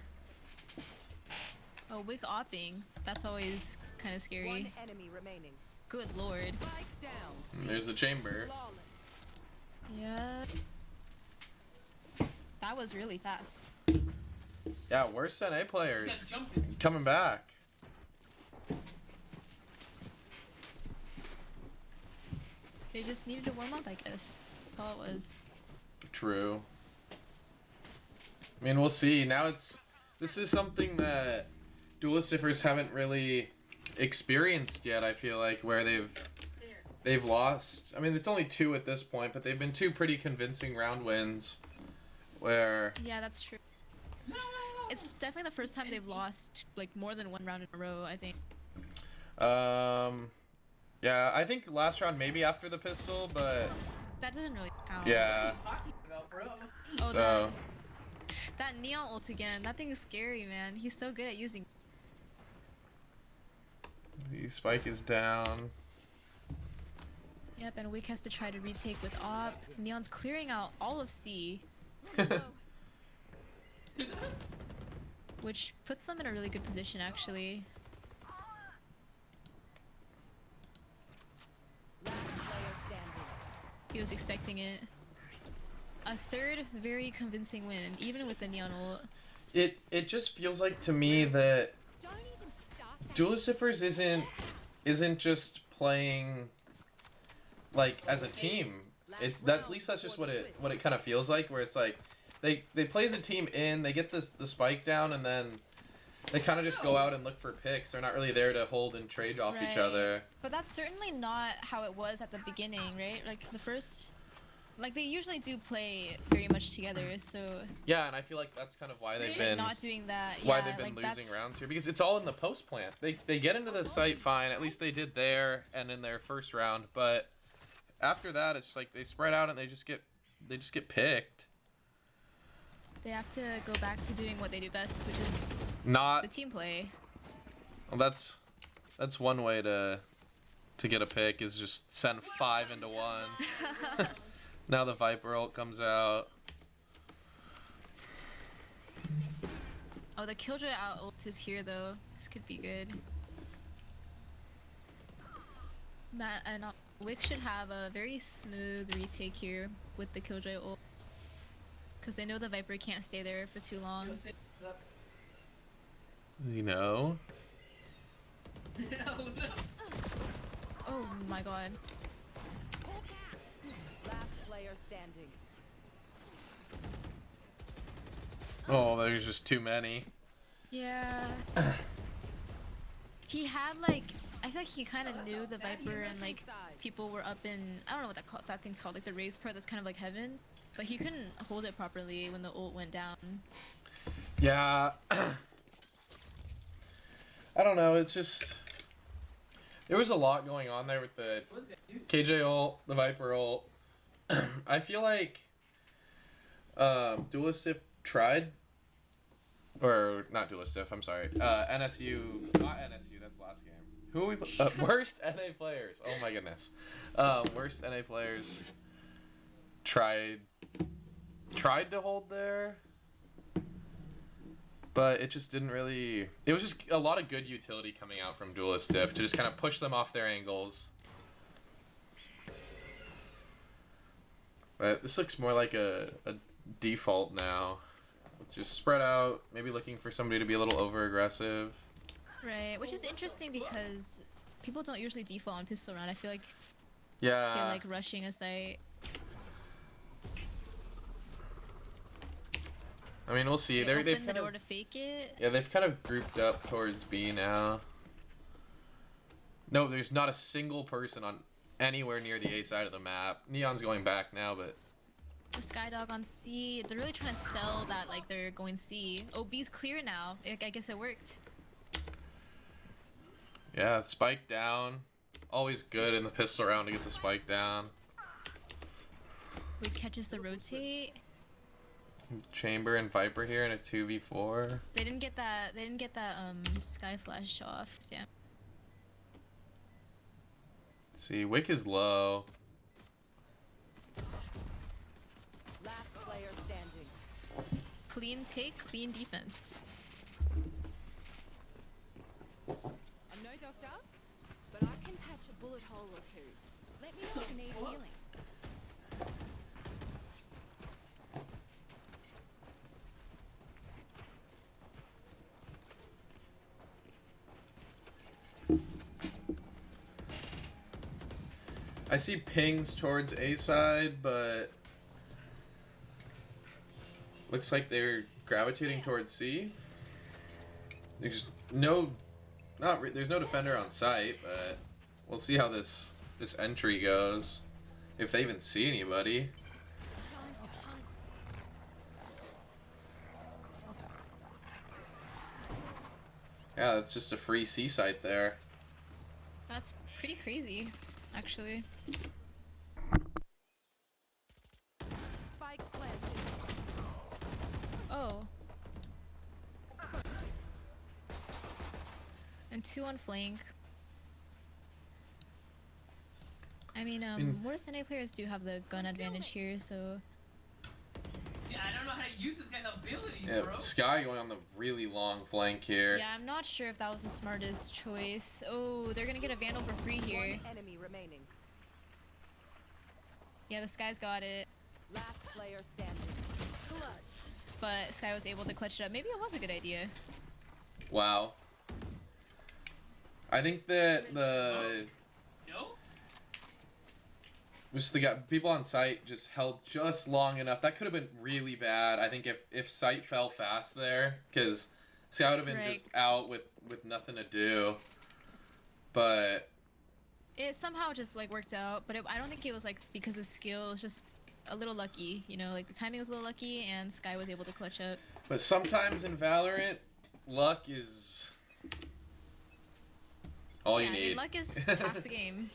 Oh, wick opping. That's always kind of scary. One enemy remaining. Good lord. Spike down. And there's the chamber. Flawless. Yeah. That was really fast. Yeah, worse than A This players guy's jumping. coming back. They just needed to warm up, I guess. That's all it was. True. I mean, we'll see. Now this is something that duelicifers haven't really experienced yet. I feel like where they've lost. I mean, it's only 2 at this point, but they've been 2 pretty convincing round wins. Where Yeah, that's true. It's definitely the first time they've lost like more than one round in a row, I think. yeah, I think last round maybe after the pistol, but That doesn't really count. yeah. Talking about, bro. Oh, So that neon ult again. That thing is scary, man. He's so good at using. the spike is down. Yep, and Wick has to try to retake with op. Neon's clearing out all of C, which puts them in a really good position, actually. Last player standing. He was expecting it. A third very convincing win, even with the neon ult. It just feels like to me that Don't even start that. duelicifers isn't just playing like as a team. It's that at least that's just what it kind of feels like, where it's like they play as a team they get the spike down, and then they kind of just go out and look for picks. They're not really there to hold and trade off each Right. other. But that's certainly not how it was at the beginning, right? Like the first, like they usually do play very much together. So Yeah, and I feel like that's kind of why they've been not doing that. why yeah, they've been like losing that's- rounds here, because it's all in the post plant. They get into the site fine, at least they did there and in their first round, but after that it's like they spread out and they just get picked. They have to go back to doing what they do best, which is Not the team play. well, that's one way to get a pick, is just send 5 into 1. Now the Viper ult comes out. Oh, the Killjoy out ult is here though. This could be good. Matt and Wick should have a very smooth retake here with the Killjoy ult, because they know the Viper can't stay there for too long. You know? No, no. Oh my god. Last player standing. Oh, there's just too many. Yeah. He had like, I feel like he kind of knew the Viper and like people were up in, I don't know what that thing's called, like the raised part that's kind of like heaven, but he couldn't hold it properly when the ult went down. Yeah. I don't know, it's just... There was a lot going on there with the KJ ult, the Viper ult. I feel like Duelistif tried, or not Duelistif, I'm sorry. NSU, not NSU, that's last game. Who are we? Worst NA players. Oh my goodness. Worst NA players tried to hold there, but it just didn't really. It was just a lot of good utility coming out from Duelistif to just kind of push them off their angles. But this looks more like a default now. It's just spread out, maybe looking for somebody to be a little over aggressive. Right, which is interesting because people don't usually default on pistol round. I feel like Yeah. they're like rushing a site. I mean, we'll see. They They've open the kind door of, to fake it. yeah, they've kind of grouped up towards B now. No, there's not a single person on anywhere near the A side of the map. Neon's going back now, but The Skydog on C. They're really trying to sell that like they're going C. Oh, B's clear now. I guess it worked. yeah, spike down. Always good in the pistol round to get the spike down. Wait, catches the rotate. Chamber and Viper here in a 2v4. They didn't get that. They didn't get that sky flash off. Damn. Let's see, Wick is low. Last player standing. Clean take, clean defense. I'm no doctor, but I can patch a bullet hole or two. Let me know if you need healing. I see pings towards A side, but looks like they're gravitating towards C. There's no, there's no defender on site, but we'll see how this entry goes. If they even see anybody. Time to hunt. Yeah, that's just a free C site there. That's pretty crazy, actually. Spike planted. Oh. And 2 on flank. I mean, worse NA players do have the gun advantage here, so... Yeah, I don't know how to use this guy's abilities, Yeah, bro. Sky going on the really long flank here. Yeah, I'm not sure if that was the smartest choice. Oh, they're gonna get a Vandal for free here. One enemy remaining. Yeah, the Sky's got it. Last player standing. Clutch. But Sky was able to clutch it up. Maybe it was a good idea. Wow. I think that the No? just the people on site just held just long enough. That could have been really bad. I think if site fell fast there, because Sky would have been Right. just out with nothing to do. But It somehow just like worked out, but I don't think it was like because of skill. It was just a little lucky, you know, like the timing was a little lucky, and Sky was able to clutch up. sometimes in Valorant, luck is all yeah, you I need. mean, luck is half the game.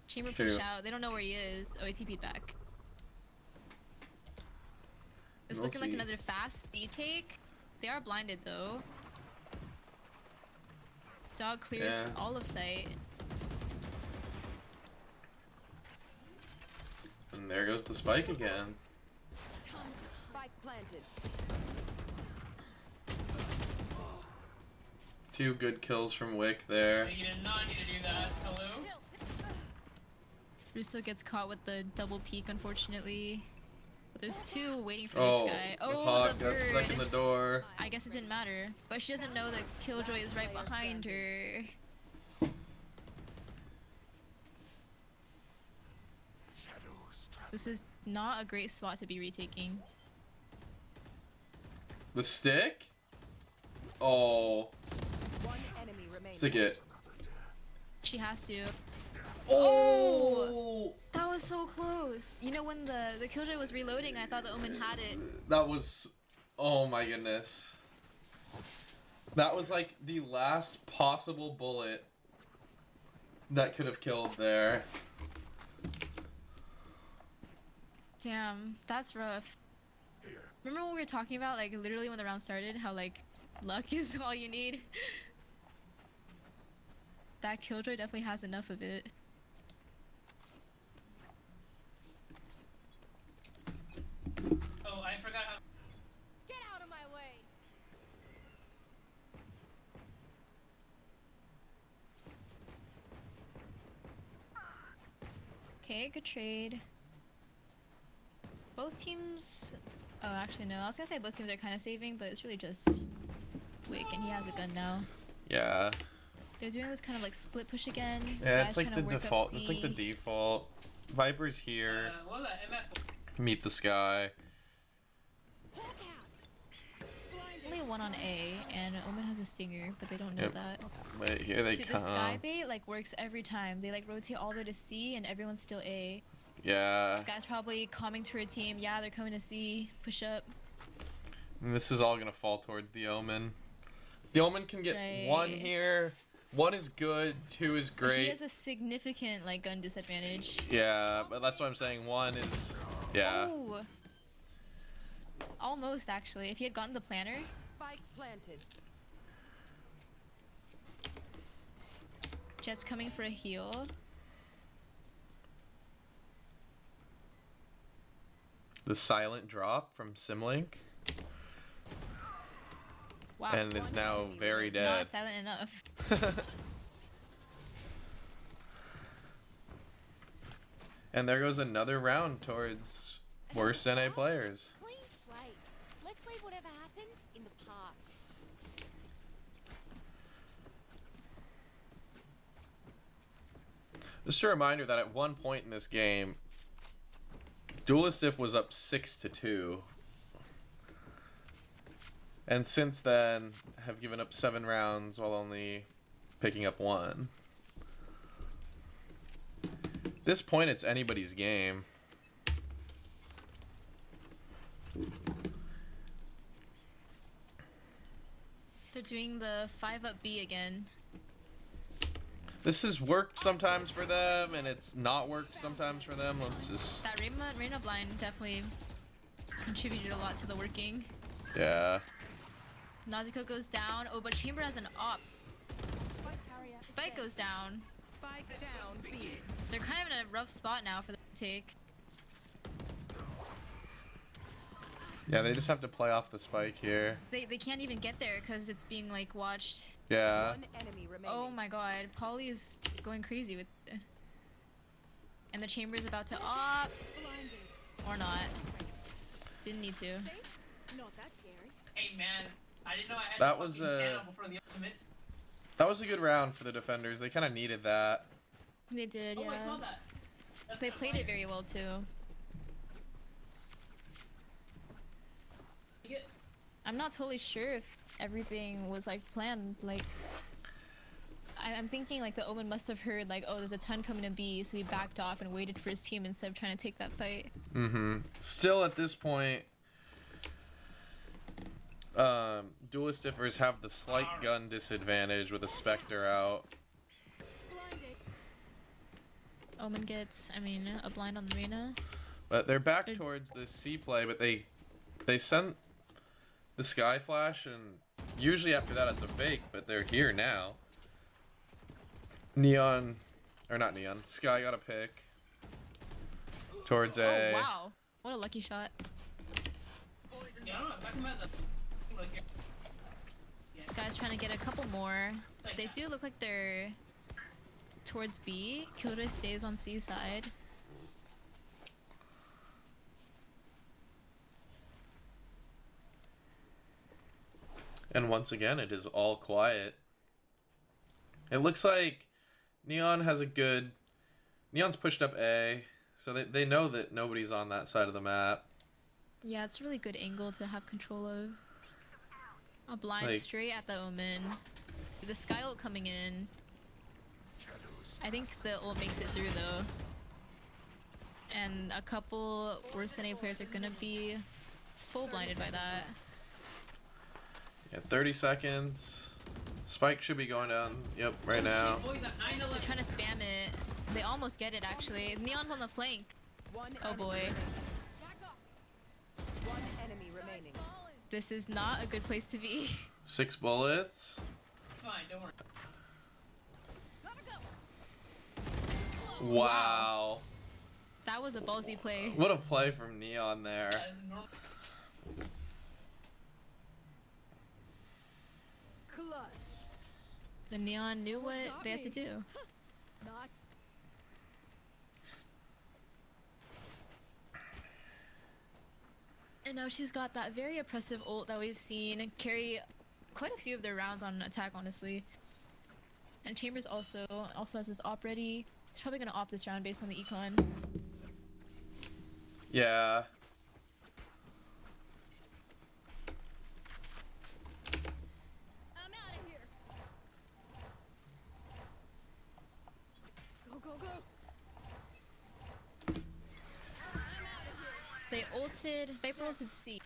Chamber True. pushed out. They don't know where he is. Oh, he TP'd back. It's We'll looking like see. another fast D take. They are blinded though. Dog clears Yeah. all of sight. And there goes the spike again. Spike planted. 2 good kills from Wick there. You did not need to do that. Hello? Russo gets caught with the double peek, unfortunately. But there's 2 waiting for Oh, this guy. the Oh, hawk the got stuck in the bird. door. I guess it didn't matter. But she doesn't know that Killjoy is right behind her. This is not a great spot to be retaking. The stick? Oh. One enemy remaining. Stick it. She has to. Oh! That was so close. You know, when the killjoy was reloading, I thought the Omen had it. That was... Oh my goodness. That was like the last possible bullet that could have killed there. Damn, that's rough. Remember what we were talking about, like literally when the round started, how like luck is all you need? That killjoy definitely has enough of it. Oh, I forgot how. Get out of my way. Okay, good trade. Both teams... Oh, actually no. I was gonna say both teams are kind of saving, but it's really just Wick, and he has a gun now. Yeah. They're doing this kind of like split push again. Yeah, Sky's it's like trying the to work up default. It's like the C. default. Viper's here. What was that? MF? Meet the sky. Hawk out. Blinded. Only one on A, and Omen has a stinger, but they don't know Yep. that. Wait, here they Dude, come. the sky bait like works every time. They like rotate all the way to C, and everyone's still A. Yeah. Sky's probably coming to her team. Yeah, they're coming to C. Push up. And this is all gonna fall towards the Omen. The Omen can get Right. one here. One is good. Two is But he great. has a significant like gun disadvantage. Yeah, but that's what I'm saying. One is, yeah. Oh. Almost actually. If he had gotten the planner. Spike planted. Jet's coming for a heal. The silent drop from Simlink, Wow. and is now very dead. Not silent enough. And there goes another round towards worst NA players. Clean slate. Let's leave whatever happened in the past. Just a reminder that at one point in this game, Duelistif was up 6-2. And since then, have given up 7 rounds while only picking up 1. At this point, it's anybody's game. They're doing the 5-up B again. This has worked sometimes for them, and it's not worked sometimes for them. Let's just... That Reyna blind definitely contributed a lot to the working. Yeah. Nazuko goes down. Oh, but Chamber has an op. Spike carrier. Spike goes down. Spike down. B. They're kind of in a rough spot now for the take. Yeah, they just have to play off the spike here. They can't even get there because it's being like watched. Yeah. One enemy remaining. Oh my god, Polly is going crazy with... And the Chamber's about to op. Blinded. Or not. Didn't need to. See? Not that scary. Hey man, I didn't know I had That to was, fucking channel before the ultimate. That was a good round for the defenders. They kind of needed that. They did, Oh, I saw yeah. that. That's They kinda played fire. it very well too. You get- I'm not totally sure if everything was like planned. Like, I'm thinking like the Omen must have heard like, oh, there's a ton coming to B, so he backed off and waited for his team instead of trying to take that fight. Mm-hmm. Still at this point, Duelistifers have the slight gun disadvantage with a Spectre out. Blinded. Omen gets, I mean, a blind on the Reyna. But they're back towards the C play, but they sent the Sky Flash, and usually after that it's a fake, but they're here now. Neon, or not Neon, Sky got a pick towards A. Oh wow, what a lucky shot. Yeah, I don't know. Talking about the. Look here. This guy's trying to get a couple more. They do look like they're towards B. Killjoy stays on C side. And once again, it is all quiet. It looks like Neon has a good... Neon's pushed up A, so they know that nobody's on that side of the map. Yeah, it's a really good angle to have control of. A blind Like- straight at the Omen. With the Sky ult coming in. I think the ult makes it through though. And a couple worse than A players are gonna be full blinded by that. Yeah, 30 seconds. Spike should be going down. Yep, right now. Boy, the 9 They're trying to spam it. They almost get it actually. Neon's on the flank. Oh boy. One enemy remaining. This is not a good place to be. 6 bullets. Fine, don't worry. Wow. That was a ballsy play. What a play from Neon Yeah, there. it's normal. Clutch. The Neon knew what they had to do. Not. And now she's got that very oppressive ult that we've seen carry quite a few of their rounds on attack, honestly. And Chambers also has his op ready. He's probably gonna op this round based on the econ. Yeah. I'm out of here. Go, go, go. They ulted, Viper ulted C.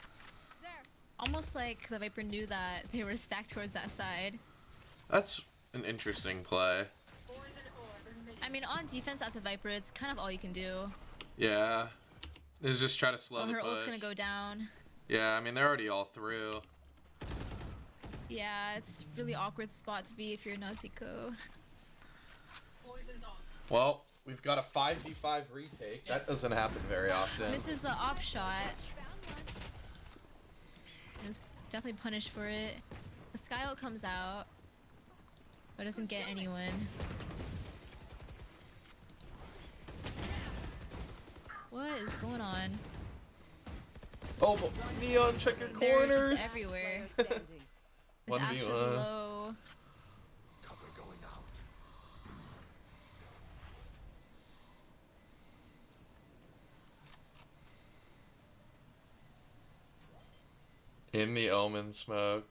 There. Almost like the Viper knew that they were stacked towards that side. That's an interesting play. I mean, on defense as a Viper, it's kind of all you can do. Yeah. Is just try to slow Oh, the her push. ult's gonna go down. Yeah, I mean they're already all through. Yeah, it's really awkward spot to be if you're Nazico. Poison's off. Well, we've got a 5v5 retake. That doesn't happen very often. Misses the op shot. He was definitely punished for it. The Sky ult comes out, but doesn't get anyone. What is going on? Oh, but Neon, check your They're corners. just everywhere. Player standing. This 1v1. Astra's low. Cover going out. In the Omen smoke.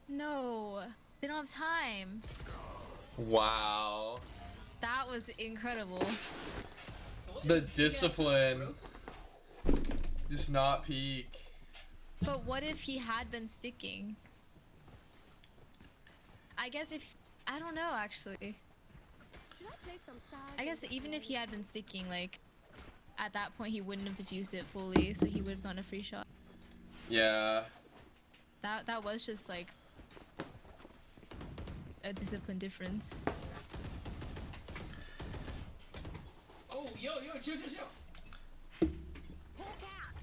No, they don't have time. Wow. That was incredible. The discipline. Just not peak. But what if he had been sticking? I guess if I don't know actually. Should I play some stars I guess and even if he sing? had been sticking, like at that point he wouldn't have diffused it fully, so he would have gotten a free shot. Yeah. That was just like a discipline difference. Oh, yo, chill. Hawk out.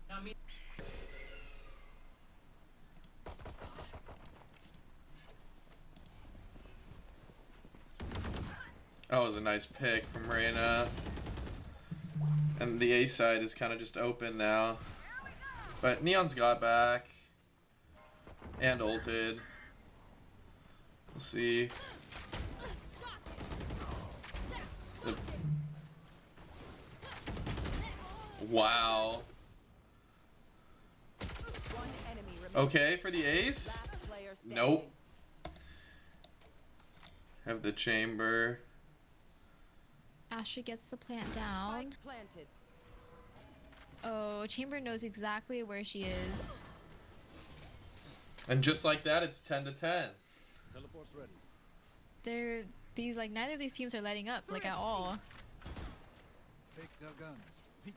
Not me. That was a nice pick from Reyna. And the A side is kind of just open now. But Neon's got back. And ulted. We'll see. The- Wow. One enemy remaining. Okay for the ace? Last player standing. Nope. Have the chamber. Astra gets the plant down. Spike planted. Oh, Chamber knows exactly where she is. And just like that, it's 10 to 10. Teleport's ready. Neither of these teams are letting up, like at all. Take their guns. Feet.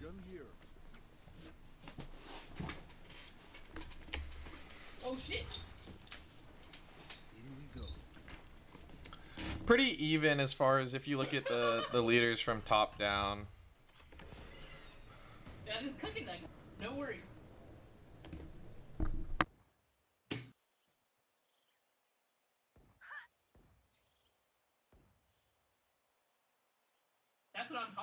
Gun here. Oh shit. In we go. Pretty even as far as if you look at the leaders from top down. Yeah, just cooking that. No worry. That's what I'm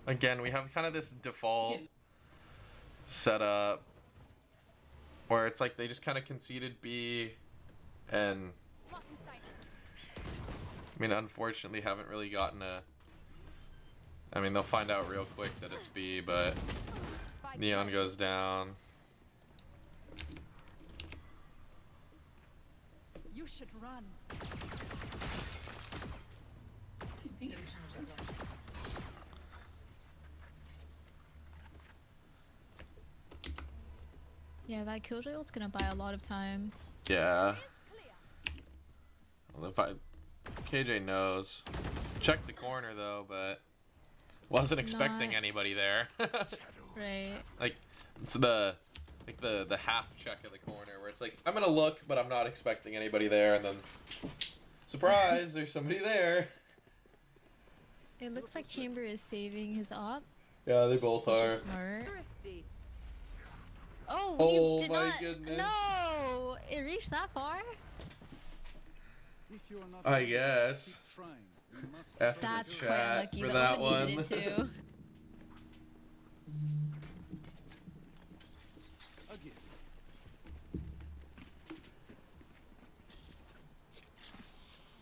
Again, we have kind of this default setup where it's like they just kind of conceded B, and I mean, unfortunately, haven't really gotten a. I mean, they'll find out real quick that it's B, but Neon goes down. You should run. Yeah, that Killjoy ult's gonna buy a lot of time. Yeah. Well, if KJ knows. Check the corner though, but wasn't expecting Not- anybody there. Right. Like it's the half check of the corner where it's like I'm gonna look, but I'm not expecting anybody there, and then surprise, there's somebody there. It looks like Chamber is saving his op, Yeah, they both which are. is smart. Thrifty. Oh, Oh you did my not. goodness. No, it reached that far. If you're not I ready, guess. keep trying. You must F try. in That's the quite chat unlucky. for The that Omen one. needed it too. A gift.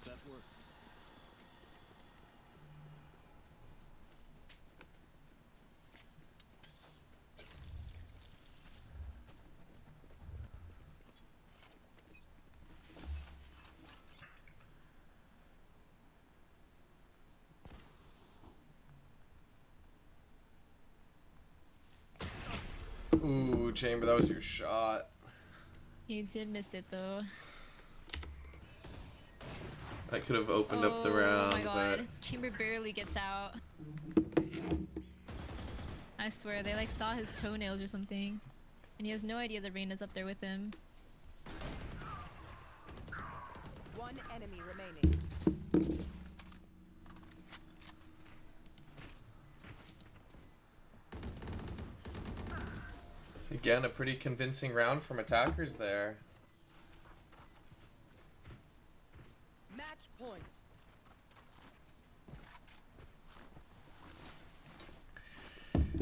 That works. Ooh, Chamber, that was your shot. He did miss it though. That could have opened up the Oh round, my god, but Chamber barely gets out. I swear, they like saw his toenails or something. And he has no idea the Reyna's up there with him. One enemy remaining. again, a pretty convincing round from attackers there. Match point.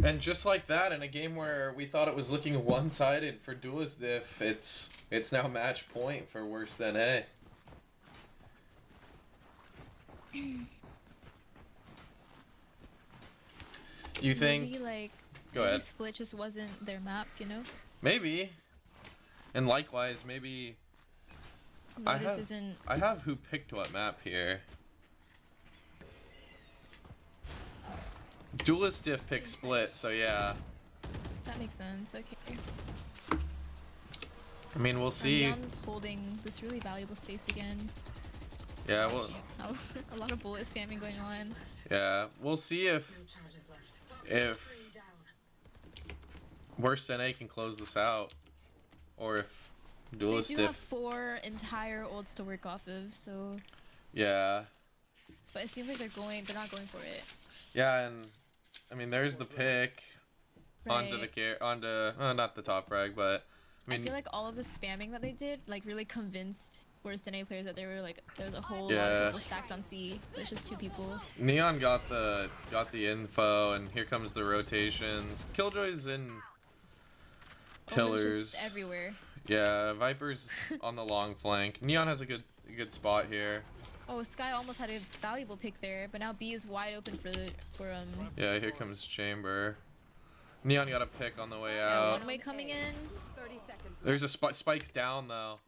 And just like that, in a game where we thought it was looking one-sided for Duelist Diff, it's now match point for Worse Than A. You think? Maybe like Go maybe ahead. Split just wasn't their map, you know? Maybe. And likewise, maybe Lotus isn't. I have who picked what map here. Duelist Diff picked Split, so yeah. That makes sense. Okay. I mean, we'll see. Neon's holding this really valuable space again. Yeah, well, A lot of bullet spamming going on. yeah, we'll see if Worse Than A can close this out, or if They Duelist do Diff. have 4 entire ults to work off of, so. Yeah, But it seems like they're not going for it. yeah, and I mean, there's the pick onto Right. not the top frag, but I I mean, feel like all of the spamming that they did, like, really convinced Worse Than A players that they were like, there's a whole lot Yeah. of people stacked on C, but it's just 2 people. Neon got the info, and here comes the rotations. Killjoy's in Omen's pillars. just everywhere. Yeah, Viper's on the long flank. Neon has a good spot here. Oh, Sky almost had a valuable pick there, but now B is wide open for Yeah, here comes Chamber. Neon got a pick on the way yeah, out. one way coming in. 30 seconds. There's a spikes down though.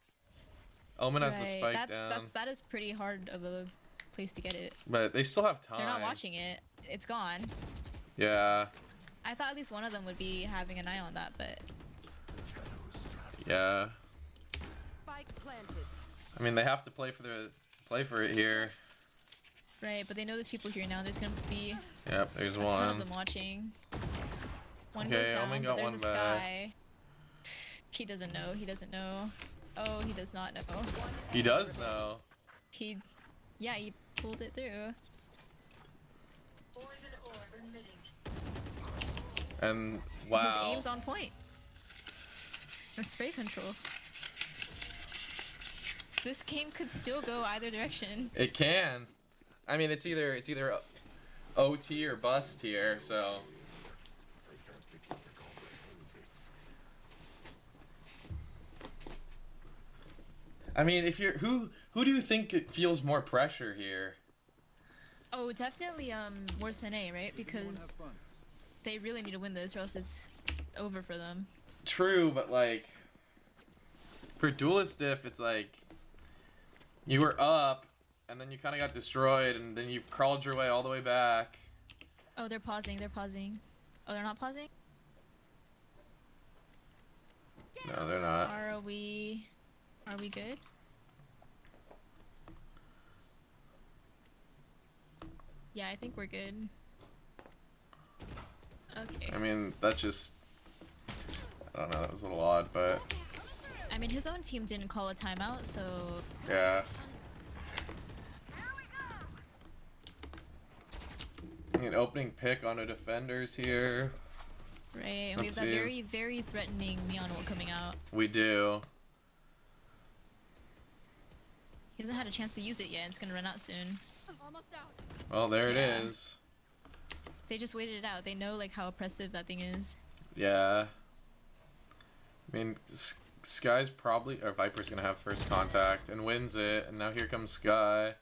Omen has the Right, spike down, that is pretty hard of a place to get it. but they still have time. They're not watching it. It's gone. Yeah, I thought at least one of them would be having an eye on that, but yeah. Spike planted. I mean, they have to play for it here. right. But they know there's people here now. There's gonna be Yep, there's a ton of one. them watching. One Okay, goes down, Omen but got there's one a back. Sky. He doesn't know. He doesn't know. Oh, he does not know. He does know. He, yeah, he pulled it through. And His wow. aim's on point. The spray control. This game could still go either direction. It can. I mean, it's either OT or bust here, so. I mean, if you're who do you think it feels more pressure here? Oh, definitely worse than A, right? Because they really need to win this or else it's over for them. True, but like for Duelist Diff, it's like you were up and then you kind of got destroyed and then you've crawled your way all the way back. Oh, they're pausing. They're pausing. Oh, they're not pausing? No, they're not. Are we good? Yeah, I think we're good. Okay. I mean, that just I don't know, that was a little odd, but I mean, his own team didn't call a timeout, so yeah. I mean, opening pick on a defenders here. right. And we have Let's that see. very, very threatening neon ult coming out. We do. He hasn't had a chance to use it yet. It's gonna run out soon. Almost out. Well, there Yeah. it is. They just waited it out. They know like how oppressive that thing is. Yeah. I mean, Sky's probably or Viper's gonna have first contact and wins it, and now here comes Sky.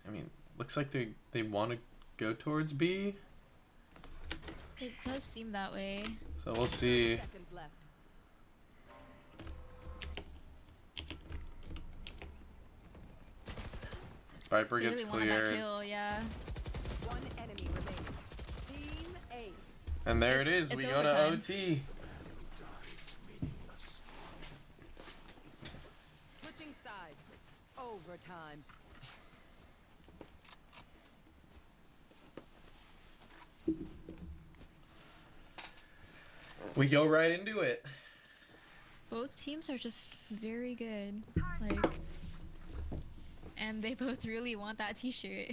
I mean, looks like they want to go towards B, It does seem that way. so we'll see. Seconds left. Viper They gets really wanted that cleared, kill, yeah. One enemy remaining. Team Ace. and there it It's- is. We it's go to overtime. OT. Switching sides. Overtime. We go right into it. Both teams are just very good. Like, and they both really want that t-shirt.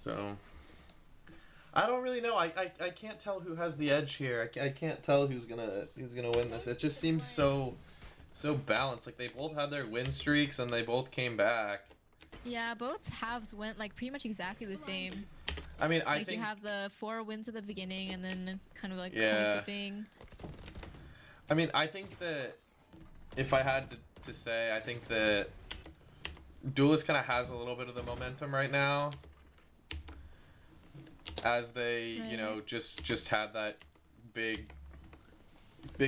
So I don't really know. I can't tell who has the edge here. I can't tell who's gonna win this. It just seems so balanced. Like they both had their win streaks and they both came back. Yeah, both halves went like pretty much exactly the same. I mean, I Like think you have the 4 wins at the beginning and then kind of like Yeah. coin flipping. I mean, I think that if I had to say, I think that Duelist kind of has a little bit of the momentum right now, as they, you know, just had that big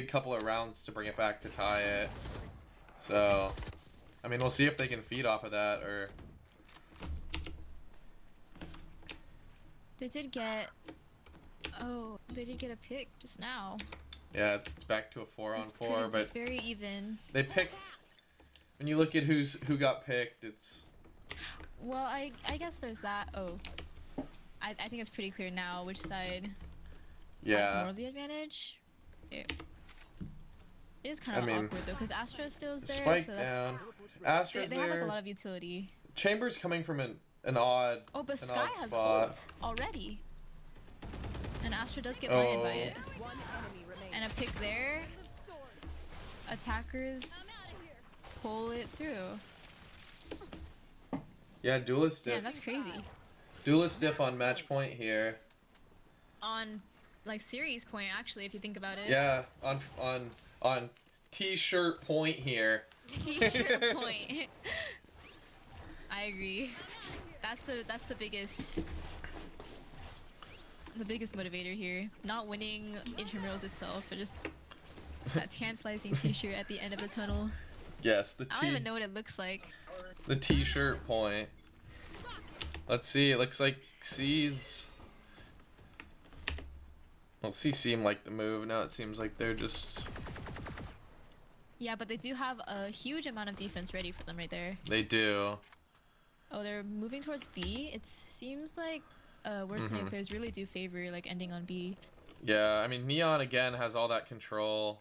couple of rounds to bring it back to tie it. So, I mean, we'll see if they can feed off of that or. They did get a pick just now. Yeah, it's back to a 4-on-4, but it's very even. they picked. When you look at who got picked, it's. Well, I guess there's that. Oh, I think it's pretty clear now which side has Yeah. more of the advantage. It is kind I of mean, awkward though, because Astra still is there, Spike so that's down. they Astra's have like there. a lot of utility. Chambers coming from an odd. Oh, but an Sky odd has spot. ult already, and Astra does get blinded by it. One enemy remaining. And a pick there. Attackers pull it through. Yeah, Duelist Damn, diff. that's crazy. Duelist diff on match point here. On like series point, actually, if you think about it. Yeah, on t-shirt point here. T-shirt point. I agree. That's the biggest motivator here. Not winning intramurals itself, but just that tantalizing t-shirt at the end of the tunnel. Yes, the I don't even know what it looks like. the t-shirt point. Let's see. It looks like C's. Well, C seemed like the move. Now it seems like they're just. Yeah, but they do have a huge amount of defense ready for them right there. They do. Oh, they're moving towards B. It seems like worst Mhm. players really do favor like ending on B. Yeah, I mean Neon again has all that control.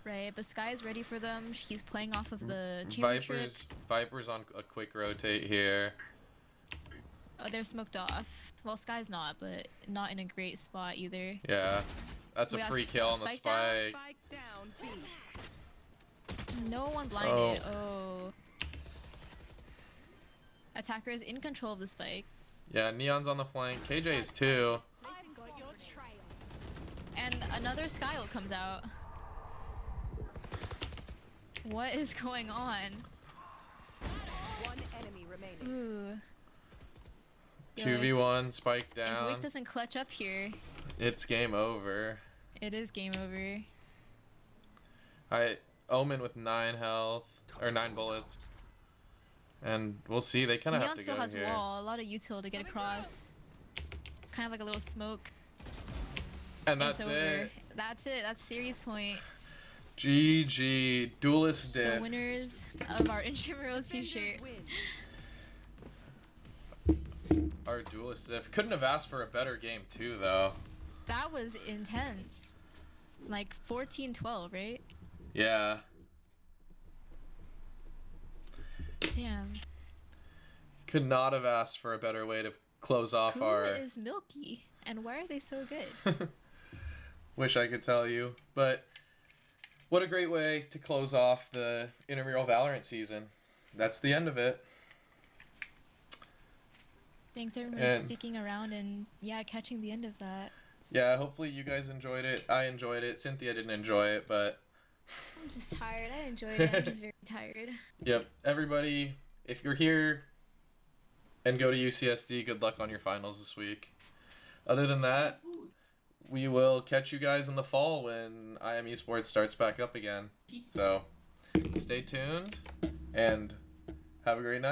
Right, but Sky is ready for them. He's playing off of the chamber trip. Viper's on a quick rotate here. Oh, they're smoked off. Well, Sky's not, but not in a great spot either. Yeah, that's a We got free kill on the spike down. spike. Spike down, B. No one blinded. Oh. Attacker is in control of the spike. Yeah, Neon's on the flank. KJ is too. I've got your trail. And another Skyle comes out. What is going on? One enemy remaining. Ooh. 2v1, spike If down. Wick doesn't clutch up here, It's game over. it is game over. Omen with 9 health, or 9 bullets. And we'll see, they kind of have Neon to still go has here. wall, a lot of util to get across. Kind of like a little smoke. And that's It's over. it. That's it. That's series point. GG, duelist The diff. winners of our Intramural t-shirt. Win. Our duelist diff. Couldn't have asked for a better game too, though. That was intense. Like 14-12, right? Yeah. Damn. Could not have asked for a better way to close off Who our... is Milky? And why are they so good? Wish I could tell you. But what a great way to close off the Intramural Valorant season. That's the end of it. Thanks everyone And- for sticking around and yeah, catching the end of that. Yeah, hopefully you guys enjoyed it. I enjoyed it. Cynthia didn't enjoy it, but I'm just tired. I enjoyed it. I'm just very tired. yep. Everybody, if you're here and go to UCSD, good luck on your finals this week. Other than that, we will catch you guys in the fall when IM Esports starts back up again. So stay tuned and have a great night.